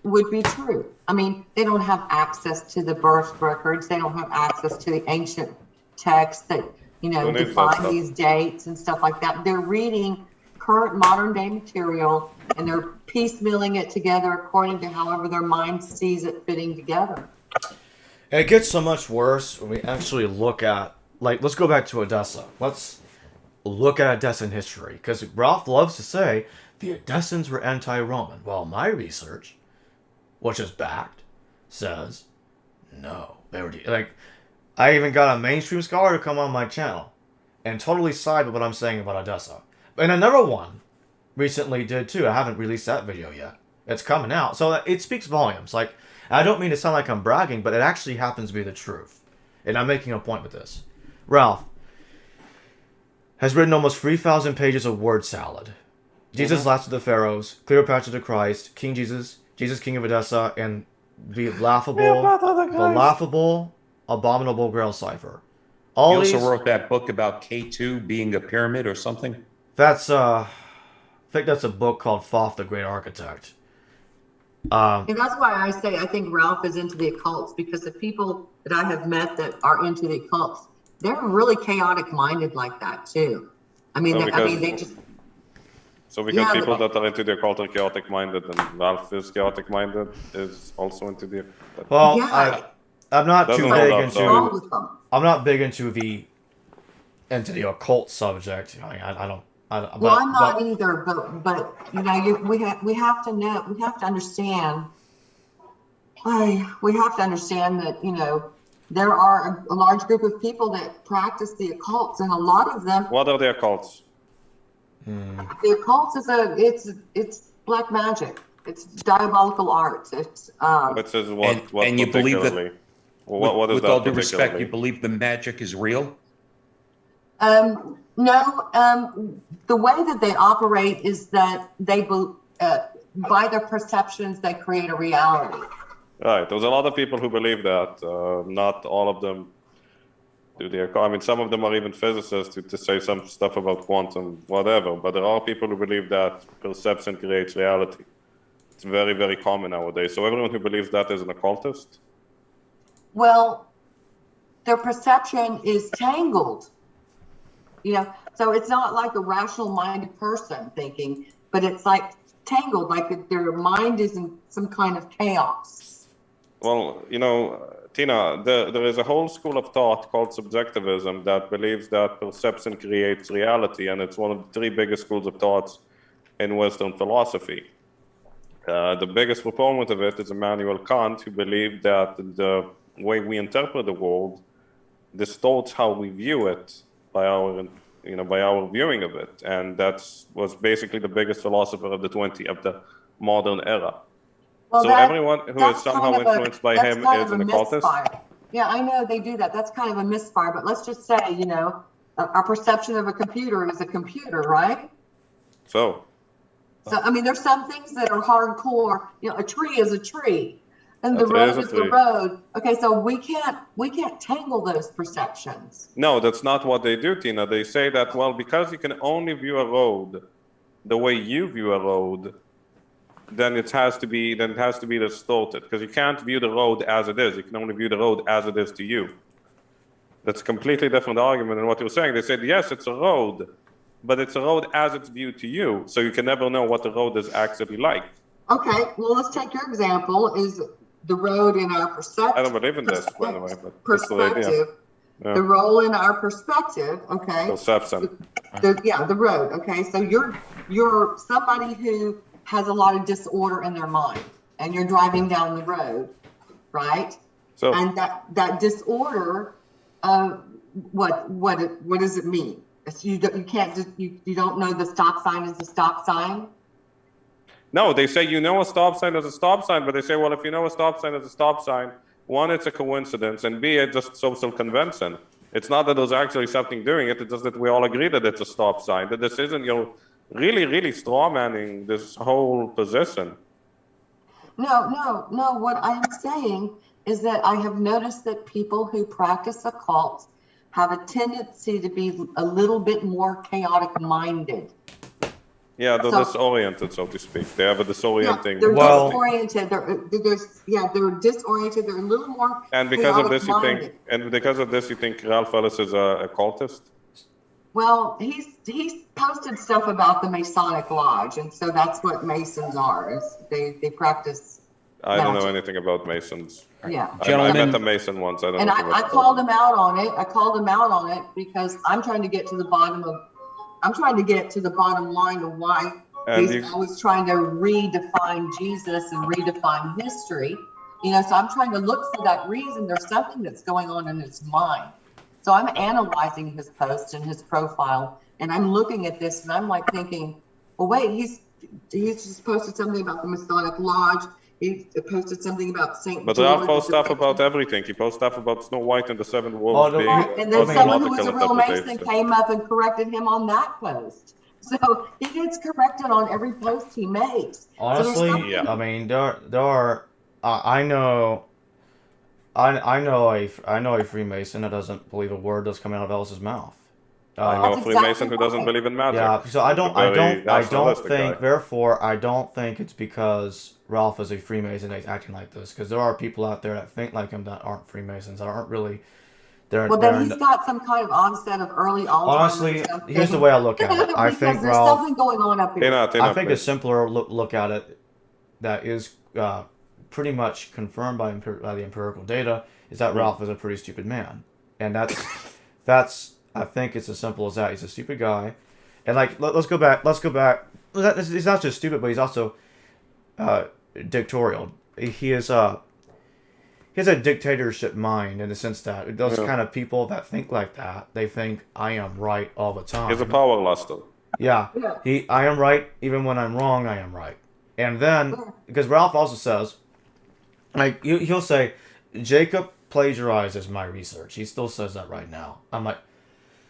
would be true. I mean, they don't have access to the birth records. They don't have access to the ancient texts that, define these dates and stuff like that. They're reading current modern day material and they're piecemealing it together according to however their mind sees it fitting together. And it gets so much worse when we actually look at, let's go back to Odessa. Let's look at Odessan history. Because Ralph loves to say the Odessans were anti-Roman. Well, my research, which is backed, says no. Like, I even got a mainstream scholar to come on my channel and totally side with what I'm saying about Odessa. And another one recently did too. I haven't released that video yet. It's coming out. So it speaks volumes. Like, I don't mean to sound like I'm bragging, but it actually happens to be the truth. And I'm making a point with this. Ralph has written almost 3,000 pages of word salad. Jesus Last of the Pharaohs, Cleopatra to Christ, King Jesus, Jesus King of Odessa, and the laughable, abominable Grail Cipher. He also wrote that book about K2 being a pyramid or something. That's I think that's a book called Thoth the Great Architect. And that's why I say I think Ralph is into the occults, because the people that I have met that are into the occults, they're really chaotic minded like that too. I mean, they just. So because people that are into the occult are chaotic minded, and Ralph is chaotic minded, is also into the. Well, yeah. I'm not too big into. I'm not big into the occult subject. I don't. Well, I'm not either, but you know, we have to know, we have to understand. We have to understand that, you know, there are a large group of people that practice the occults, and a lot of them. What are the occults? The occults it's black magic. It's diabolical arts. It's Which is what and you believe that. What is with that all due respect, you believe the magic is real? No. The way that they operate is that they by their perceptions they create a reality. Right. There's a lot of people who believe that. Not all of them do the. I mean, some of them are even physicists to say some stuff about quantum, whatever. But there are people who believe that perception creates reality. It's very, very common nowadays. So everyone who believes that is an occultist. Well, their perception is tangled. You know, so it's not like a rational-minded person thinking, but it's like tangled, like their mind is in some kind of chaos. Well, you know, Tina, there is a whole school of thought called subjectivism that believes that perception creates reality, and it's one of the three biggest schools of thoughts in Western philosophy. The biggest proponent of it is Immanuel Kant, who believed that the way we interpret the world distorts how we view it by our viewing of it, and was basically the biggest philosopher of the modern era. Well, so everyone who is somehow influenced by him is an occultist. Yeah, I know they do that. That's kind of a misfire. But let's just say, you know, our perception of a computer is a computer, right? So I mean, there's some things that are hardcore. You know, a tree is a tree. And the road is the road. Okay, so we can't tangle those perceptions. No, that's not what they do, Tina. They say that, well, because you can only view a road the way you view a road, then it has to be distorted, because you can't view the road as it is. You can only view the road as it is to you. That's a completely different argument than what you're saying. They said, yes, it's a road, but it's a road as it's viewed to you, so you can never know what the road is actually like. Okay, well, let's take your example. Is the road in our perception? I don't believe in this, by the way, but perspective. The role in our perspective, okay. Perception. The road, okay. So you're somebody who has a lot of disorder in their mind, and you're driving down the road, right? So, and that disorder, what does it mean? You don't know the stop sign is the stop sign? No, they say you know a stop sign is a stop sign, but they say, well, if you know a stop sign is a stop sign, one, it's a coincidence, and B, it's just social convention. It's not that there's actually something doing it, it's just that we all agree that it's a stop sign. That this isn't, you're really, really straw-manning this whole position. No. What I'm saying is that I have noticed that people who practice occult have a tendency to be a little bit more chaotic minded. Yeah, they're disoriented, so to speak. They have a disorienting. Yeah, they're disoriented. They're disoriented. They're a little more. And because of this, you think Ralph Ellis is a occultist? Well, he's posted stuff about the Masonic Lodge, and so that's what Masons are. They practice. I don't know anything about Masons. Yeah, I met a Mason once. I don't know. And I called him out on it. I called him out on it because I'm trying to get to the bottom line of why he's always trying to redefine Jesus and redefine history. So I'm trying to look for that reason. There's something that's going on in his mind. So I'm analyzing his post and his profile, and I'm looking at this, and I'm like thinking, well, wait, he's just posted something about the Masonic Lodge. He posted something about St. But George. Ralph posts stuff about everything. He posts stuff about Snow White and the Seven Dwarfs being and then someone who was a real Mason came up and corrected him on that post. So he gets corrected on every post he makes. Honestly, I mean, there are. I know a Freemason that doesn't believe a word that's coming out of Ellis's mouth. I know a Freemason who doesn't believe in magic. Yeah, so I don't think. Therefore, I don't think it's because Ralph is a Freemason that he's acting like this. Because there are people out there that think like him that aren't Freemasons, that aren't really. Then he's got some kind of onset of early Alzheimer's. Honestly, here's the way I look at it. I think there's Ralph. Something going on up here. I think a simpler look at it that is pretty much confirmed by the empirical data is that Ralph is a pretty stupid man, and that's I think it's as simple as that. He's a stupid guy, and like let's go back. He's not just stupid, but he's also dictatorial. He has a dictatorship mind in the sense that those kind of people that think like that, they think I am right all the time. He's a power luster. Yeah. I am right even when I'm wrong. I am right, and then because Ralph also says, like he'll say, Jacob plagiarizes my research. He still says that right now. I'm like,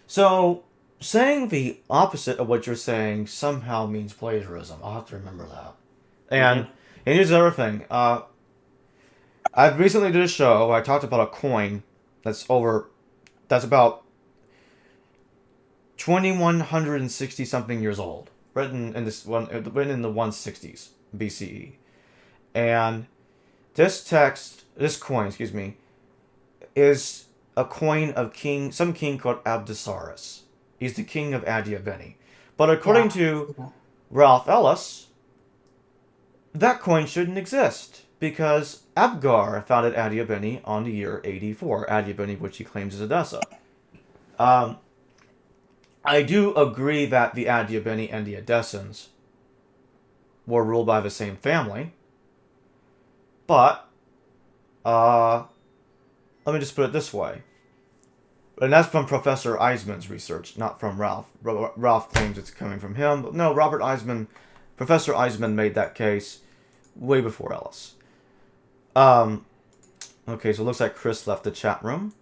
so saying the opposite of what you're saying somehow means plagiarism. I'll have to remember that. And here's the other thing. I recently did a show where I talked about a coin that's about 2160 something years old, written in the 160s BCE, and this coin, is a coin of some king called Abdessaris. He's the king of Adiabeni. But according to Ralph Ellis, that coin shouldn't exist because Abgar founded Adiabeni on the year 84, Adiabeni, which he claims is Edessa. I do agree that the Adiabeni and the Edessans were ruled by the same family, but let me just put it this way. And that's from Professor Eisman's research, not from Ralph. Ralph claims it's coming from him. But no, Professor Eisman made that case way before Ellis. Okay, so it looks like Chris left the chat room.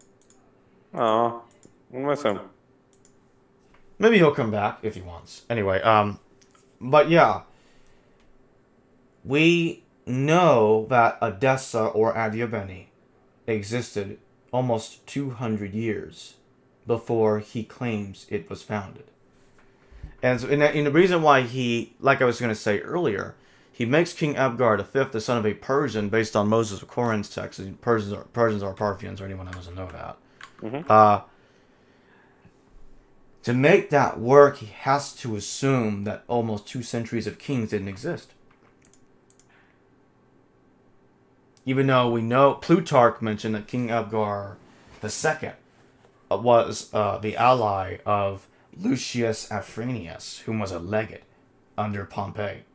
Oh, miss him. Maybe he'll come back if he wants. Anyway, but yeah. We know that Edessa or Adiabeni existed almost 200 years before he claims it was founded. And so, and the reason why he, like I was going to say earlier, he makes King Abgar V the son of a Persian based on Moses of Corinth's text. Persians are Parthians, or anyone who doesn't know that. To make that work, he has to assume that almost 2 centuries of kings didn't exist. Even though we know Plutarch mentioned that King Abgar II was the ally of Lucius Afranius, whom was a legate under Pompey.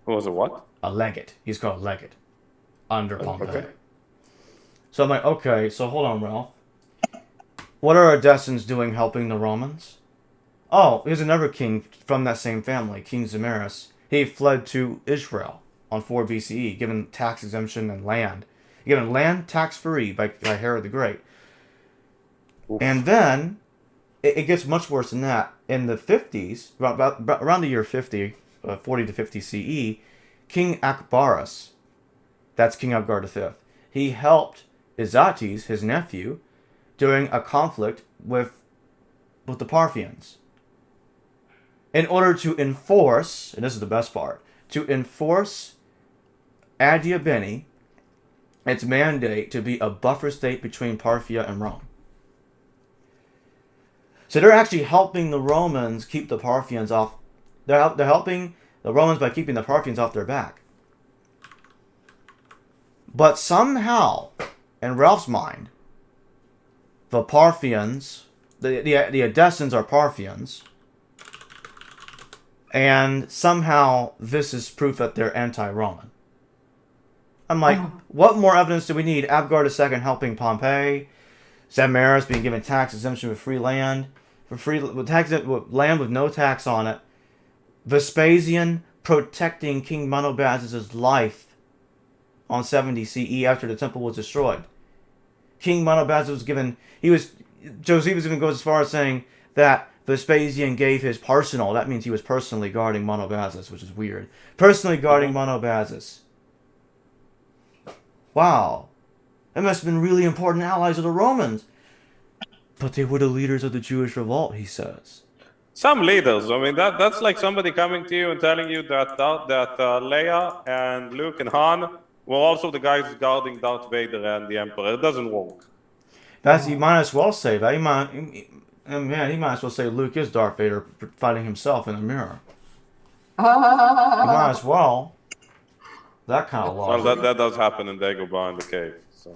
Who was a what? A legate. He's called a legate under Pompey. Okay. So I'm like, okay, so hold on, Ralph. What are Edessans doing helping the Romans? Oh, here's another king from that same family, King Zamaris. He fled to Israel on 4 BCE, given tax exemption and land. Given land tax-free by Herod the Great. Oof. And then, it gets much worse than that. In the 50s, around the year 40 to 50 CE, King Akbaris, that's King Abgar V, he helped Izates, his nephew, during a conflict with the Parthians. In order to enforce, and this is the best part, to enforce Adiabeni, its mandate to be a buffer state between Parthia and Rome. So they're actually helping the Romans keep the Parthians off. They're helping the Romans by keeping the Parthians off their back. But somehow, in Ralph's mind, the Parthians, the Edessans are Parthians, and somehow this is proof that they're anti-Roman. I'm like, what more evidence do we need? Abgar II helping Pompey, Zamaris being given tax exemption with free land, with land with no tax on it, Vespasian protecting King Monobaz's life on 70 CE after the temple was destroyed. King Monobaz was given, Josephus even goes as far as saying that Vespasian gave his personal, that means he was personally guarding Monobazes, which is weird. Personally guarding Monobazes. Wow. They must have been really important allies of the Romans. But they were the leaders of the Jewish revolt, he says. Some leaders. I mean, that's like somebody coming to you and telling you that Leia and Luke and Han were also the guys guarding Darth Vader and the Emperor. It doesn't work. You might as well say that. He might as well say Luke is Darth Vader fighting himself in the mirror. You might as well. That kind of law. Well, that does happen in Dagobah in the cave. So.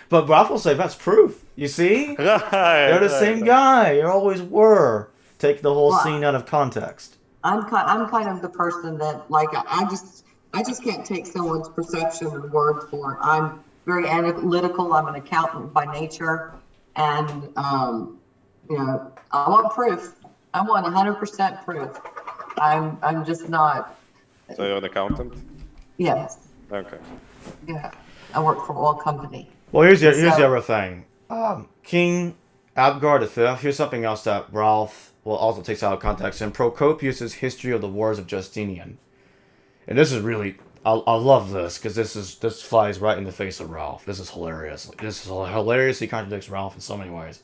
But Ralph will say that's proof. You see? They're the same guy. You always were. Take the whole scene out of context. I'm kind of the person that, like, I just can't take someone's perception and word for it. I'm very analytical. I'm an accountant by nature, and you know, I want proof. I want 100% proof. I'm just not. So you're an accountant? Yes. Okay. Yeah, I work for oil company. Well, here's the other thing. King Abgar V. Here's something else that Ralph also takes out of context in Procopius's History of the Wars of Justinian. And this is really, I love this because this flies right in the face of Ralph. This is hilarious. This is hilariously contradicts Ralph in so many ways.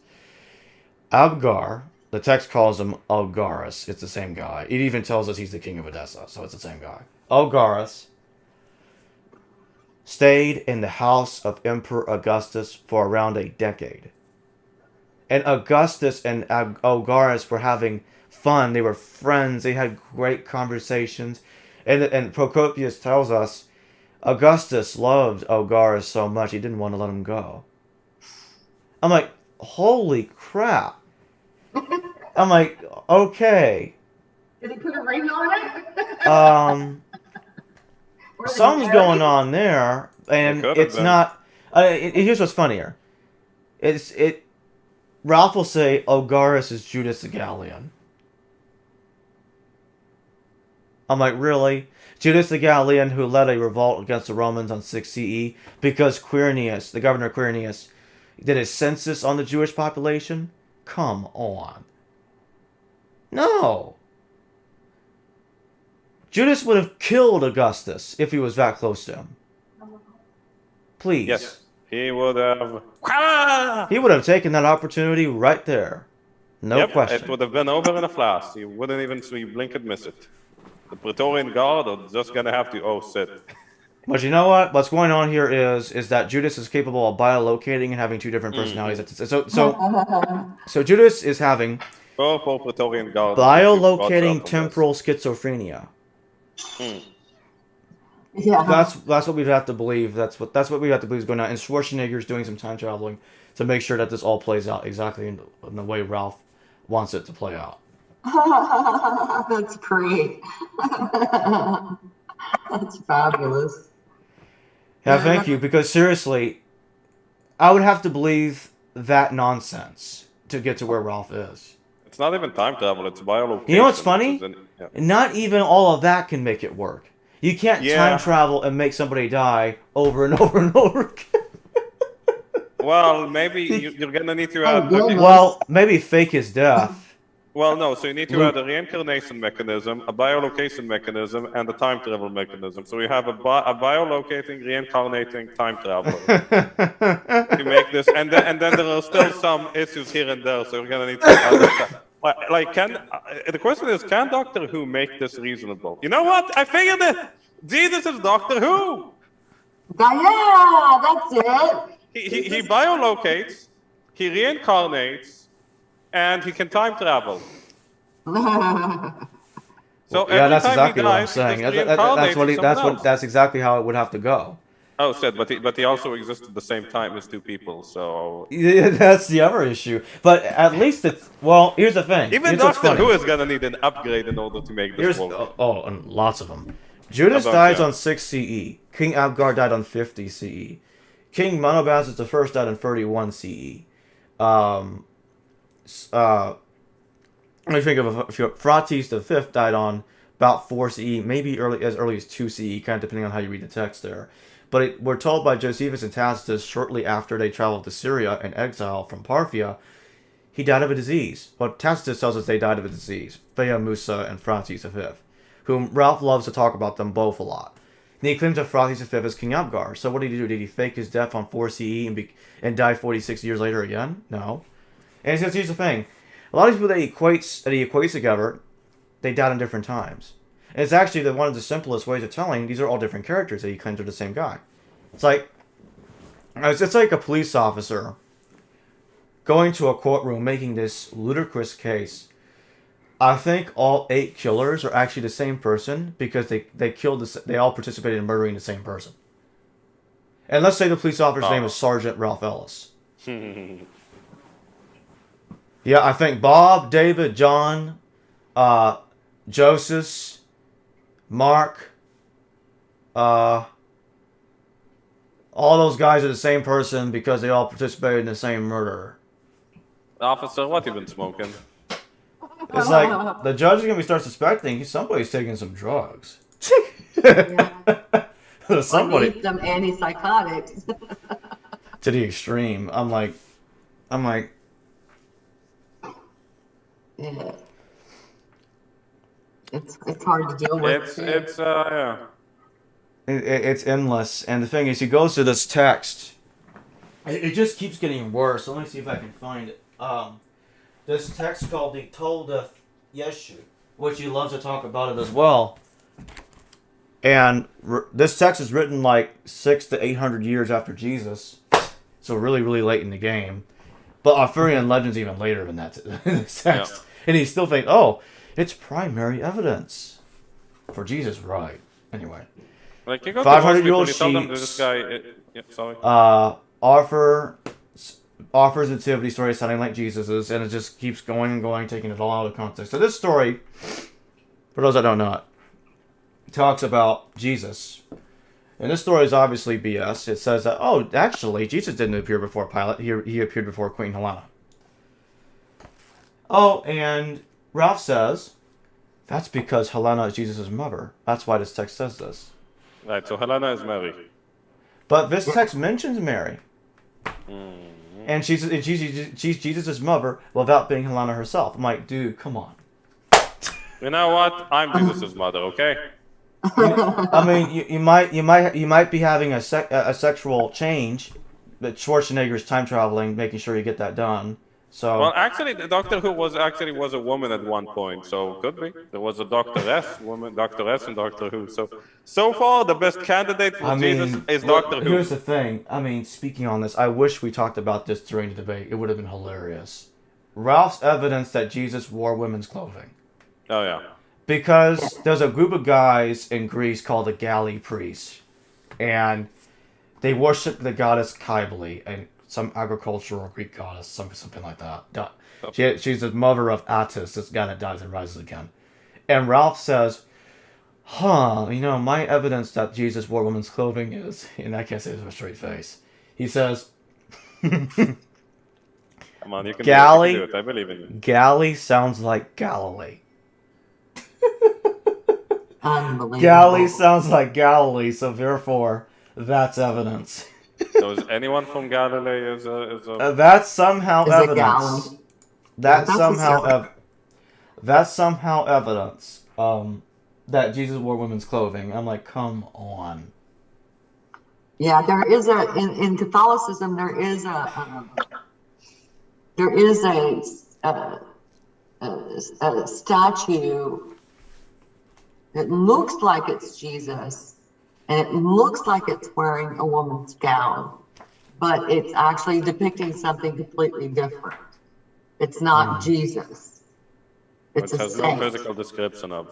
Abgar, the text calls him Algaris. It's the same guy. It even tells us he's the king of Edessa, so it's the same guy. Algaris stayed in the house of Emperor Augustus for around a decade. And Augustus and Algaris were having fun. They were friends. They had great conversations. And Procopius tells us Augustus loved Algaris so much he didn't want to let him go. I'm like, holy crap. I'm like, okay. Did he put a ring on it? Something's going on there, and it's not. Here's what's funnier. Ralph will say Algaris is Judas the Gallian. I'm like, really? Judas the Gallian, who led a revolt against the Romans on 6 CE because Quirinius, the governor Quirinius, did a census on the Jewish population? Come on. No. Judas would have killed Augustus if he was that close to him. Please. Yes, he would have. He would have taken that opportunity right there. No question. It would have been over in a flash. You wouldn't even blink and miss it. The Praetorian Guard are just going to have to sit. But you know what? What's going on here is that Judas is capable of biolocating and having two different personalities. So Judas is having Praetorian Guard biolocating temporal schizophrenia. Yeah. That's what we have to believe. That's what we have to believe is going on. And Schwarzenegger's doing some time traveling to make sure that this all plays out exactly in the way Ralph wants it to play out. That's great. That's fabulous. Yeah, thank you. Because seriously, I would have to believe that nonsense to get to where Ralph is. It's not even time travel. It's biolocation. You know what's funny? Not even all of that can make it work. You can't time travel and make somebody die over and over and over again. Well, maybe you're going to need to add... Well, maybe fake his death. Well, no, so you need to add a reincarnation mechanism, a biolocation mechanism, and a time travel mechanism. So you have a biolocating, reincarnating time traveler to make this, and then there are still some issues here and there, so you're going to need to add the question is, can Doctor Who make this reasonable? You know what? I figured it! Jesus is Doctor Who! Yeah, that's it. He biolocates, he reincarnates, and he can time travel. So that's exactly what I'm saying. That's exactly how it would have to go. Oh, said, but he also exists at the same time as two people. So yeah, that's the other issue. But at least here's the thing. Even Doctor Who is gonna need an upgrade in order to make this work. And lots of them. Judas dies on 6 CE. King Abgar died on 50 CE. King Monobazes the first died on 31 CE. Let me think of a few. Phraates the fifth died on about 4 CE, maybe as early as 2 CE, kind of depending on how you read the text there. But we're told by Josephus and Tacitus shortly after they traveled to Syria in exile from Parthia, he died of a disease. Well, Tacitus tells us they died of a disease. Phea Musa and Phraates V, whom Ralph loves to talk about them both a lot. And he claims that Phraates V as King Abgar. So what did he do? Did he fake his death on 4 CE and die 46 years later again? No. And he says, here's the thing. A lot of people that he equates together, they died in different times. And it's actually one of the simplest ways of telling these are all different characters that he claims are the same guy. It's like a police officer going to a courtroom making this ludicrous case. I think all 8 killers are actually the same person because they all participated in murdering the same person. And let's say the police officer's name is Sergeant Ralph Ellis. Yeah, I think Bob, David, John, Joseph, Mark, all those guys are the same person because they all participated in the same murder. Officer, what you been smoking? It's like the judge is gonna start suspecting somebody's taking some drugs. Somebody need some antipsychotics. to the extreme. I'm like. Yeah. It's hard to deal with. It's endless, and the thing is, he goes to this text. It just keeps getting worse. Let me see if I can find it. This text called the Toldeth Yeshu, which he loves to talk about it as well. And this text is written like 600 to 800 years after Jesus, so really, really late in the game. But Arthurian legend's even later than that text. Yeah. And he still thinks, oh, it's primary evidence for Jesus, right? Anyway, like you go 500-year-old sheets. Tell them this guy. Sorry. Offers nativity story sounding like Jesus's, and it just keeps going and going, taking it all out of context. So this story, for those that don't know it, talks about Jesus. And this story is obviously BS. It says that, oh, actually, Jesus didn't appear before Pilate. He appeared before Queen Helena. Oh, and Ralph says, that's because Helena is Jesus' mother. That's why this text says this. Right, so Helena is Mary. But this text mentions Mary. And she's Jesus' mother without being Helena herself. I'm like, dude, come on. You know what? I'm Jesus' mother, okay? I mean, you might be having a sexual change, but Schwarzenegger's time traveling, making sure you get that done. So well, actually, the Doctor Who was a woman at one point, so could be. There was a Doctor S in Doctor Who. So far, the best candidate for Jesus is Doctor Who. Here's the thing. I mean, speaking on this, I wish we talked about this during the debate. It would have been hilarious. Ralph's evidence that Jesus wore women's clothing. Oh yeah. Because there's a group of guys in Greece called the Galley priests, and they worship the goddess Cybele, and some agricultural Greek goddess, something like that. She's the mother of Attis, this guy that dies and rises again. And Ralph says, my evidence that Jesus wore women's clothing is, and I can't say this with a straight face. He says, come on, you can do it. I believe in you. Galley sounds like Galilee. Unbelievable. Galilee sounds like Galilee, so therefore, that's evidence. So is anyone from Galilee is a that's somehow evidence. That's somehow evidence that Jesus wore women's clothing. I'm like, come on. Yeah, there is in Catholicism there is a statue that looks like it's Jesus. And it looks like it's wearing a woman's gown, but it's actually depicting something completely different. It's not Jesus. It's a saint. No physical description of.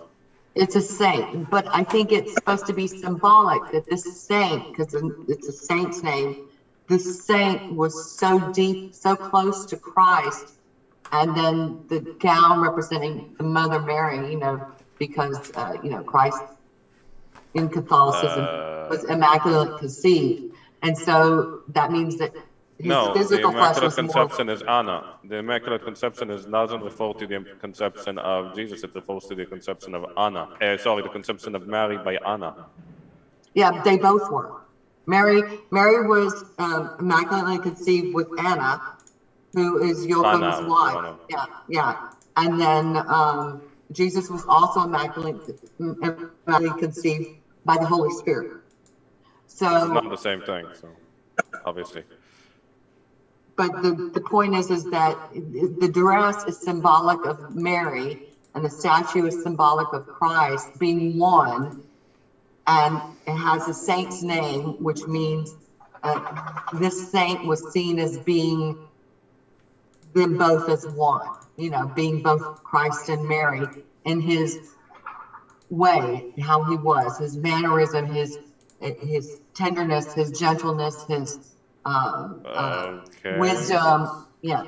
It's a saint, but I think it's supposed to be symbolic that this saint, because it's a saint's name, this saint was so deep, so close to Christ, and then the gown representing the Mother Mary, because Christ in Catholicism was immaculate conceived. And so that means that his physical flesh was more... The Immaculate Conception is Anna. The Immaculate Conception doesn't refer to the conception of Jesus, it refers to the conception of Anna. The conception of Mary by Anna. Yeah, they both were. Mary was immaculately conceived with Anna, who is Yochanem's wife. Yeah. And then Jesus was also immaculately conceived by the Holy Spirit. So it's not the same thing, so obviously. But the point is that the dress is symbolic of Mary, and the statue is symbolic of Christ being one, and it has a saint's name, which means this saint was seen as being them both as one, being both Christ and Mary in his way, how he was, his mannerism, his tenderness, his gentleness, his wisdom. Yeah.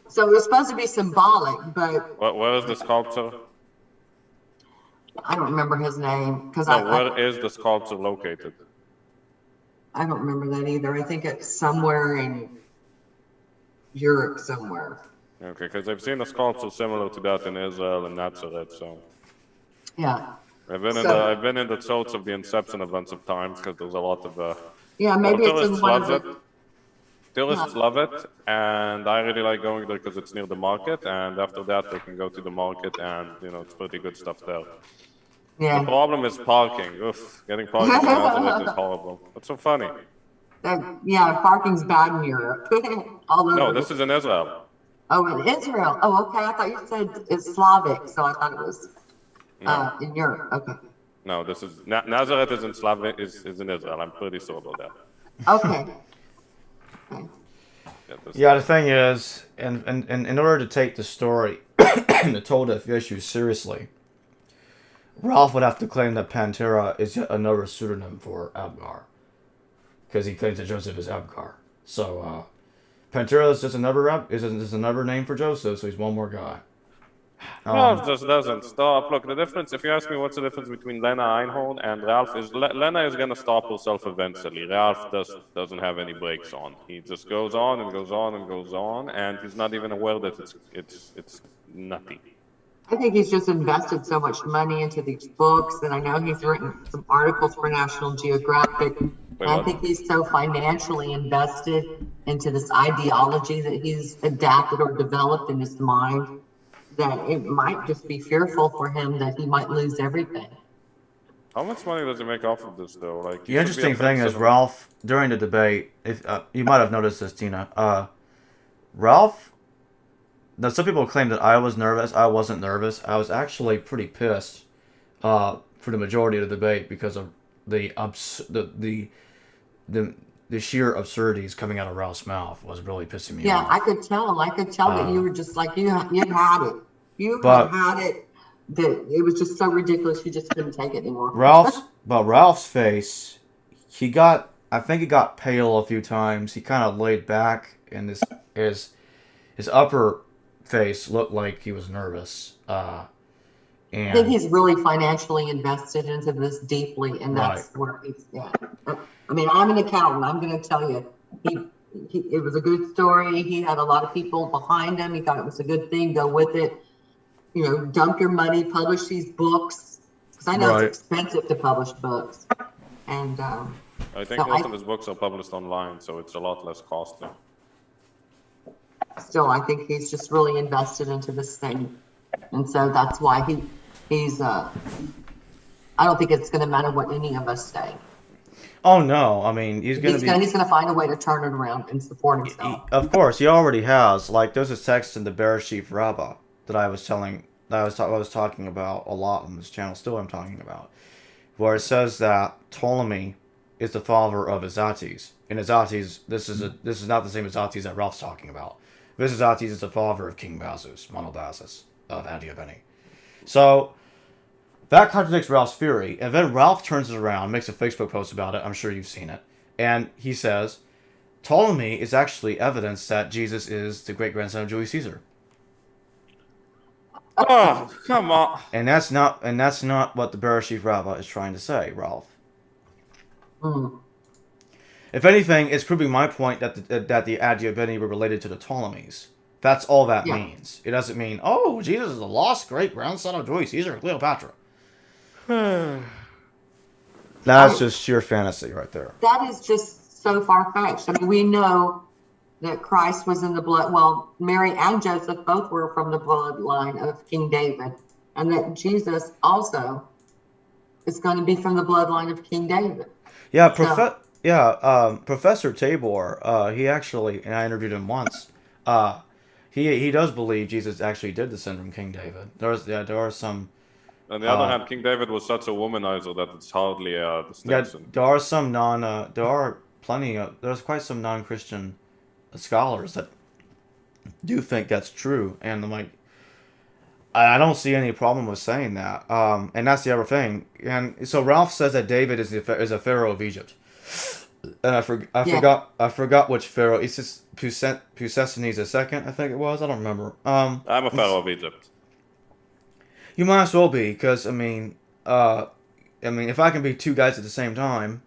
So it was supposed to be symbolic, but where is the sculpture? I don't remember his name because where is the sculpture located? I don't remember that either. I think it's somewhere in Europe somewhere. Okay, because I've seen a sculpture similar to that in Israel and Nazareth. So yeah, I've been in the church of the Inception a bunch of times because there's a lot of maybe it's in one of the... Tourists love it, and I really like going there because it's near the market, and after that they can go to the market, and it's pretty good stuff there. Yeah. The problem is parking. Oof, getting parking in Nazareth is horrible. What's so funny? Parking's bad in Europe. No, this is in Israel. Oh, in Israel. Oh, okay. I thought you said it's Slavic, so I thought it was in Europe. Okay. No, this is Nazareth is in Slavic is in Israel. I'm pretty sure about that. Okay. Yeah, the thing is, in order to take the story, the Toldeff issue seriously, Ralph would have to claim that Pantera is yet another pseudonym for Abgar, because he claims that Joseph is Abgar. So Pantera is just another name for Joseph, so he's one more guy. No, it just doesn't stop. Look, the difference, if you ask me what's the difference between Lena Einhorn and Ralph, is Lena is going to stop herself eventually. Ralph doesn't have any brakes on. He just goes on and goes on and goes on, and he's not even aware that it's nutty. I think he's just invested so much money into these books, and I know he's written some articles for National Geographic. And I think he's so financially invested into this ideology that he's adapted or developed in his mind, that it might just be fearful for him that he might lose everything. How much money does he make off of this, though? Like, the interesting thing is, Ralph, during the debate, if you might have noticed this, Tina, Ralph, now some people claim that I was nervous. I wasn't nervous. I was actually pretty pissed for the majority of the debate because of the sheer absurdities coming out of Ralph's mouth was really pissing me off. Yeah, I could tell that you were just like, you had it. You had it. That it was just so ridiculous. You just couldn't take it anymore. Ralph's face, I think he got pale a few times. He kind of laid back, and his upper face looked like he was nervous. And I think he's really financially invested into this deeply, and that's where he's at. I mean, I'm an accountant. I'm going to tell you, it was a good story. He had a lot of people behind him. He thought it was a good thing. Go with it. Dump your money, publish these books. Because I know it's expensive to publish books. And I think most of his books are published online, so it's a lot less costly. Still, I think he's just really invested into this thing. And so that's why he's I don't think it's going to matter what any of us say. Oh no! I mean, he's going to find a way to turn it around and support himself. Of course, he already has. Like, there's a text in the Bereshit Rabbah that I was talking about a lot on this channel. Still, I'm talking about, where it says that Ptolemy is the father of Izates. And Izates, this is not the same Izates that Ralph's talking about. This Izates is the father of King Bazus, Monobazus of Antiochene. So that contradicts Ralph's theory, and then Ralph turns it around, makes a Facebook post about it. I'm sure you've seen it. And he says, Ptolemy is actually evidence that Jesus is the great-grandson of Julius Caesar. Oh, come on. And that's not what the Bereshit Rabbah is trying to say, Ralph. Mm. If anything, it's proving my point that the Adiabeni were related to the Ptolemies. That's all that Yeah. means. It doesn't mean, oh, Jesus is the lost great grandson of Joyce Caesar and Cleopatra. That's just sheer fantasy right there. That is just so far-fetched. I mean, we know that Christ was in the blood. Well, Mary and Joseph both were from the bloodline of King David, and that Jesus also is going to be from the bloodline of King David. Yeah, Professor Tabor. He actually, and I interviewed him once. He does believe Jesus actually did descend from King David. There are some. On the other hand, King David was such a womanizer that it's hardly a distinction. There are some there's quite some non-Christian scholars that do think that's true, and I'm like, I don't see any problem with saying that. And that's the other thing. And so Ralph says that David is a pharaoh of Egypt, and I forgot which pharaoh. It's just Pusesines II, I think it was. I don't remember. I'm a pharaoh of Egypt. You might as well be, because I mean, if I can be two guys at the same time,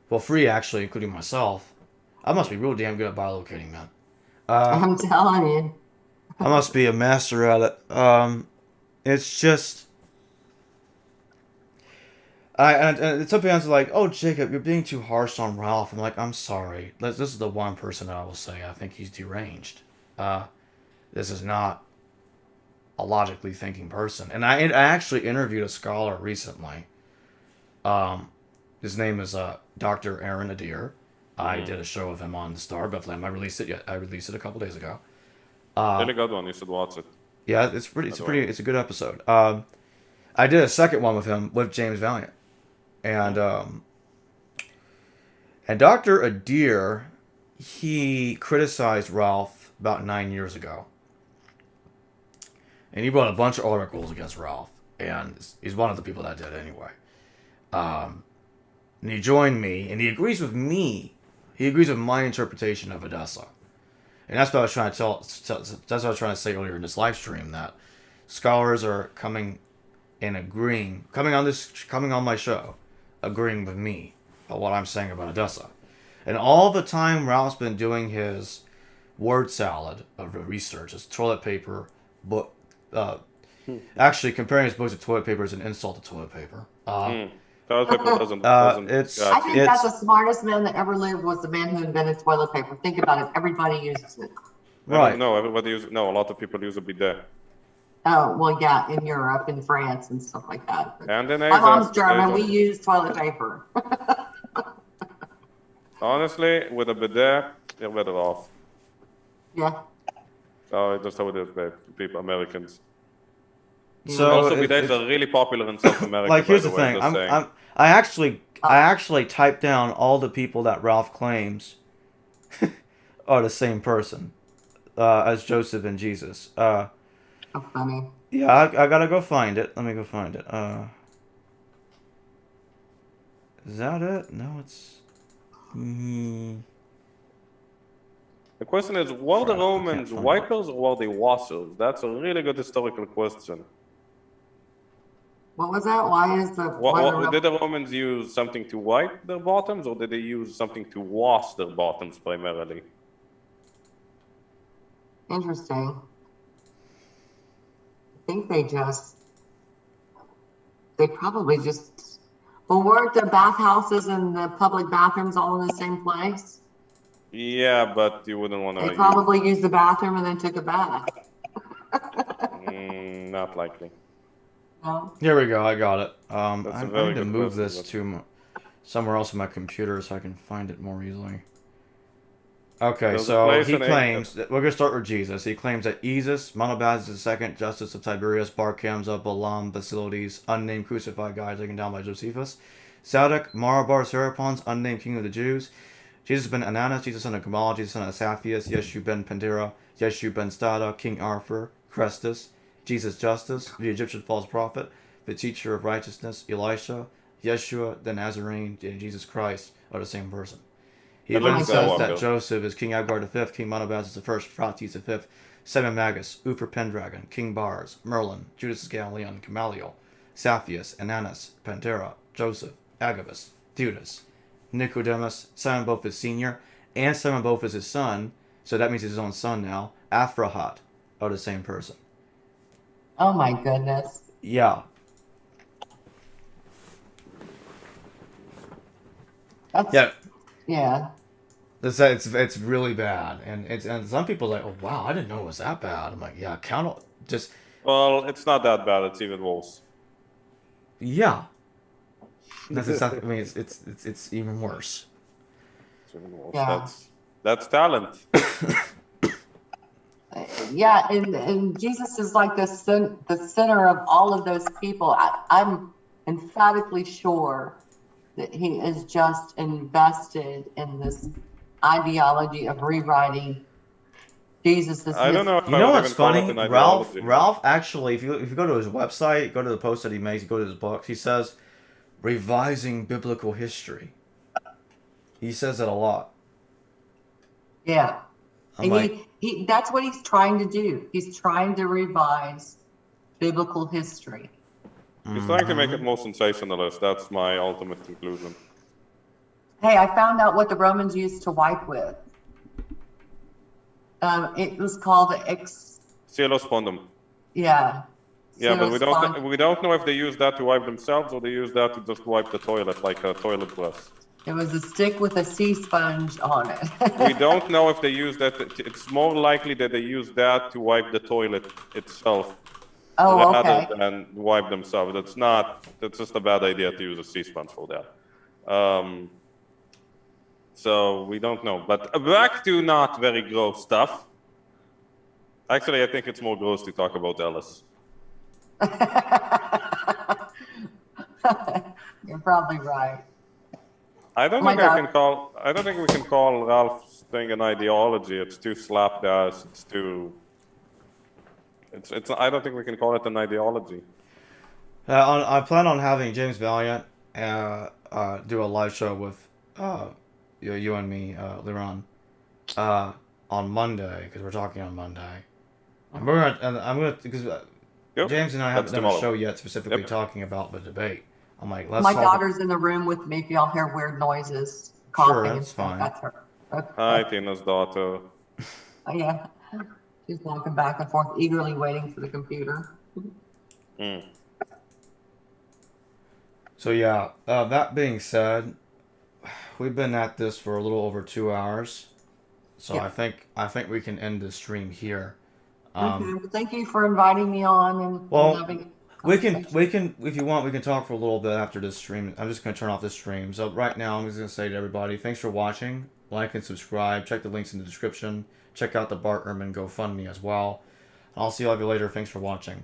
well, three actually, including myself, I must be real damn good at bilocating, man. I'm telling you. I must be a master at it. It's just, and some people are like, "Oh, Jacob, you're being too harsh on Ralph." I'm like, "I'm sorry. This is the one person that I will say I think he's deranged. This is not a logically thinking person." And I actually interviewed a scholar recently. His name is Dr. Aaron Adair. I did a show of him on the Star Bethlehem. I released it a couple days ago. Really good one. You should watch it. Yeah, it's a good episode. I did a second one with him with James Valiant, and Dr. Adair, he criticized Ralph about 9 years ago. And he wrote a bunch of articles against Ralph. And he's one of the people that did anyway. And he joined me. And he agrees with me. He agrees with my interpretation of Edessa. And that's what I was trying to that's what I was trying to say earlier in this live stream. That scholars are coming and agreeing. Coming on my show. Agreeing with me about what I'm saying about Edessa. And all the time Ralph's been doing his word salad of research. His toilet paper book. Actually, comparing his books to toilet paper is an insult to toilet paper. Toilet paper doesn't. I think that's the smartest man that ever lived was the man who invented toilet paper. Think about it. Everybody uses it. Right. No, everybody uses. No, a lot of people use a bidet. Oh, well, yeah, in Europe, in France, and stuff like that. But And in my Asia. mom's German. We use toilet paper. Honestly, with a bidet, you're better off. Yeah. So that's how it is, babe. People, Americans. So Also, bidets are really popular in South America. Like, here's the by thing. way, I actually typed down all the people that Ralph claims are the same person as Joseph and Jesus. How funny. Yeah, I gotta go find it. Let me go find it. Is that it? No, it's. The question is, were the Romans wipers or were they washers? That's a really good historical question. What was that? Why is the Did the Romans use something to wipe their bottoms, or did they use something to wash their bottoms primarily? Interesting. I think they probably just, well, weren't the bathhouses and the public bathrooms all in the same place? Yeah, but you wouldn't want to. They probably used the bathroom and then took a bath. Not likely. No? Here we go. I got it. I very need to good move question, this but- to somewhere else on my computer so I can find it more easily. Okay, There's a so place he in claims we're gonna start with Jesus. He claims that Jesus, Monobazes II, Justice of Tiberius, Bar Kamza, Balaam, Basilides, unnamed crucified guy taken down by Josephus, Sadok, Marabar, Serapons, unnamed king of the Jews, Jesus ben Ananas, Jesus son of Gamal, Jesus son of Saphius, Yeshu ben Pandera, Yeshu ben Stada, King Arthur, Crestus, Jesus Justus, the Egyptian false prophet, the teacher of righteousness, Elisha, Yeshua, the Nazarene, and Jesus Christ are the same person. He then says that Joseph is King Abgar V, King Monobazes I, Phrates V, Semiramis, Uther Pendragon, King Bars, Merlin, Judas Iscariot, Gamaliel, Saphius, Ananus, Pantera, Joseph, Agabus, Theudas, Nicodemus, Simon Bophus Sr., and Simon Bophus his son, so that means he's his own son now, Aphrahat, are the same person. Oh my goodness. Yeah. Yeah. It's really bad, and some people are like, oh wow, I didn't know it was that bad. I'm like, yeah, just. Well, it's not that bad. It's even worse. Yeah. That's exactly. I mean, it's even worse. It's even worse. Yeah. That's talent. Yeah, and Jesus is like the center of all of those people. I'm emphatically sure that he is just invested in this ideology of rewriting Jesus. I don't know. If You I know would what's even call it funny? an Ralph ideology. actually, if you go to his website, go to the post that he makes, go to his books, he says, revising biblical history. He says it a lot. Yeah. I'm And like, he that's what he's trying to do. He's trying to revise biblical history. He's trying to make it more sensationalist. That's my ultimate conclusion. Hey, I found out what the Romans used to wipe with. It was called Cielos Pondum. yeah. Yeah, but Ceros we don't know if they use that to wipe themselves or they use that to just wipe the toilet like a toilet brush. It was a stick with a sea sponge on it. We don't know if they use that. It's more likely that they use that to wipe the toilet itself Oh, okay. rather than wipe themselves. That's just a bad idea to use a sea sponge for that. So we don't know. But back to not very gross stuff. Actually, I think it's more gross to talk about Ellis. You're probably right. I don't Oh my think we can call Ralph's thing an ideology. It's too slapdash. It's too. It's. I don't think we can call it an ideology. I plan on having James Valiant do a live show with you and me, Liron, on Monday, because we're talking on Monday. I'm gonna because Yep. James and I haven't That's done a tomorrow. show yet specifically Yep. talking about the debate. I'm like, let's My talk. daughter's in the room with me. If y'all hear weird noises, coughing and that's stuff, fine. that's her. Okay. Hi, Tina's daughter. Yeah. She's walking back and forth, eagerly waiting for the computer. Mm. So yeah, that being said, we've been at this for a little over 2 hours, so Yeah. I think we can end the stream here. Okay. Well, thank you for inviting me on and Well, having. we can if you want we can talk for a little bit after this stream. I'm just gonna turn off this stream. So right now I'm just gonna say to everybody, thanks for watching. Like and subscribe. Check the links in the description. Check out the Bart Ehrman GoFundMe as well. I'll see all of you later. Thanks for watching.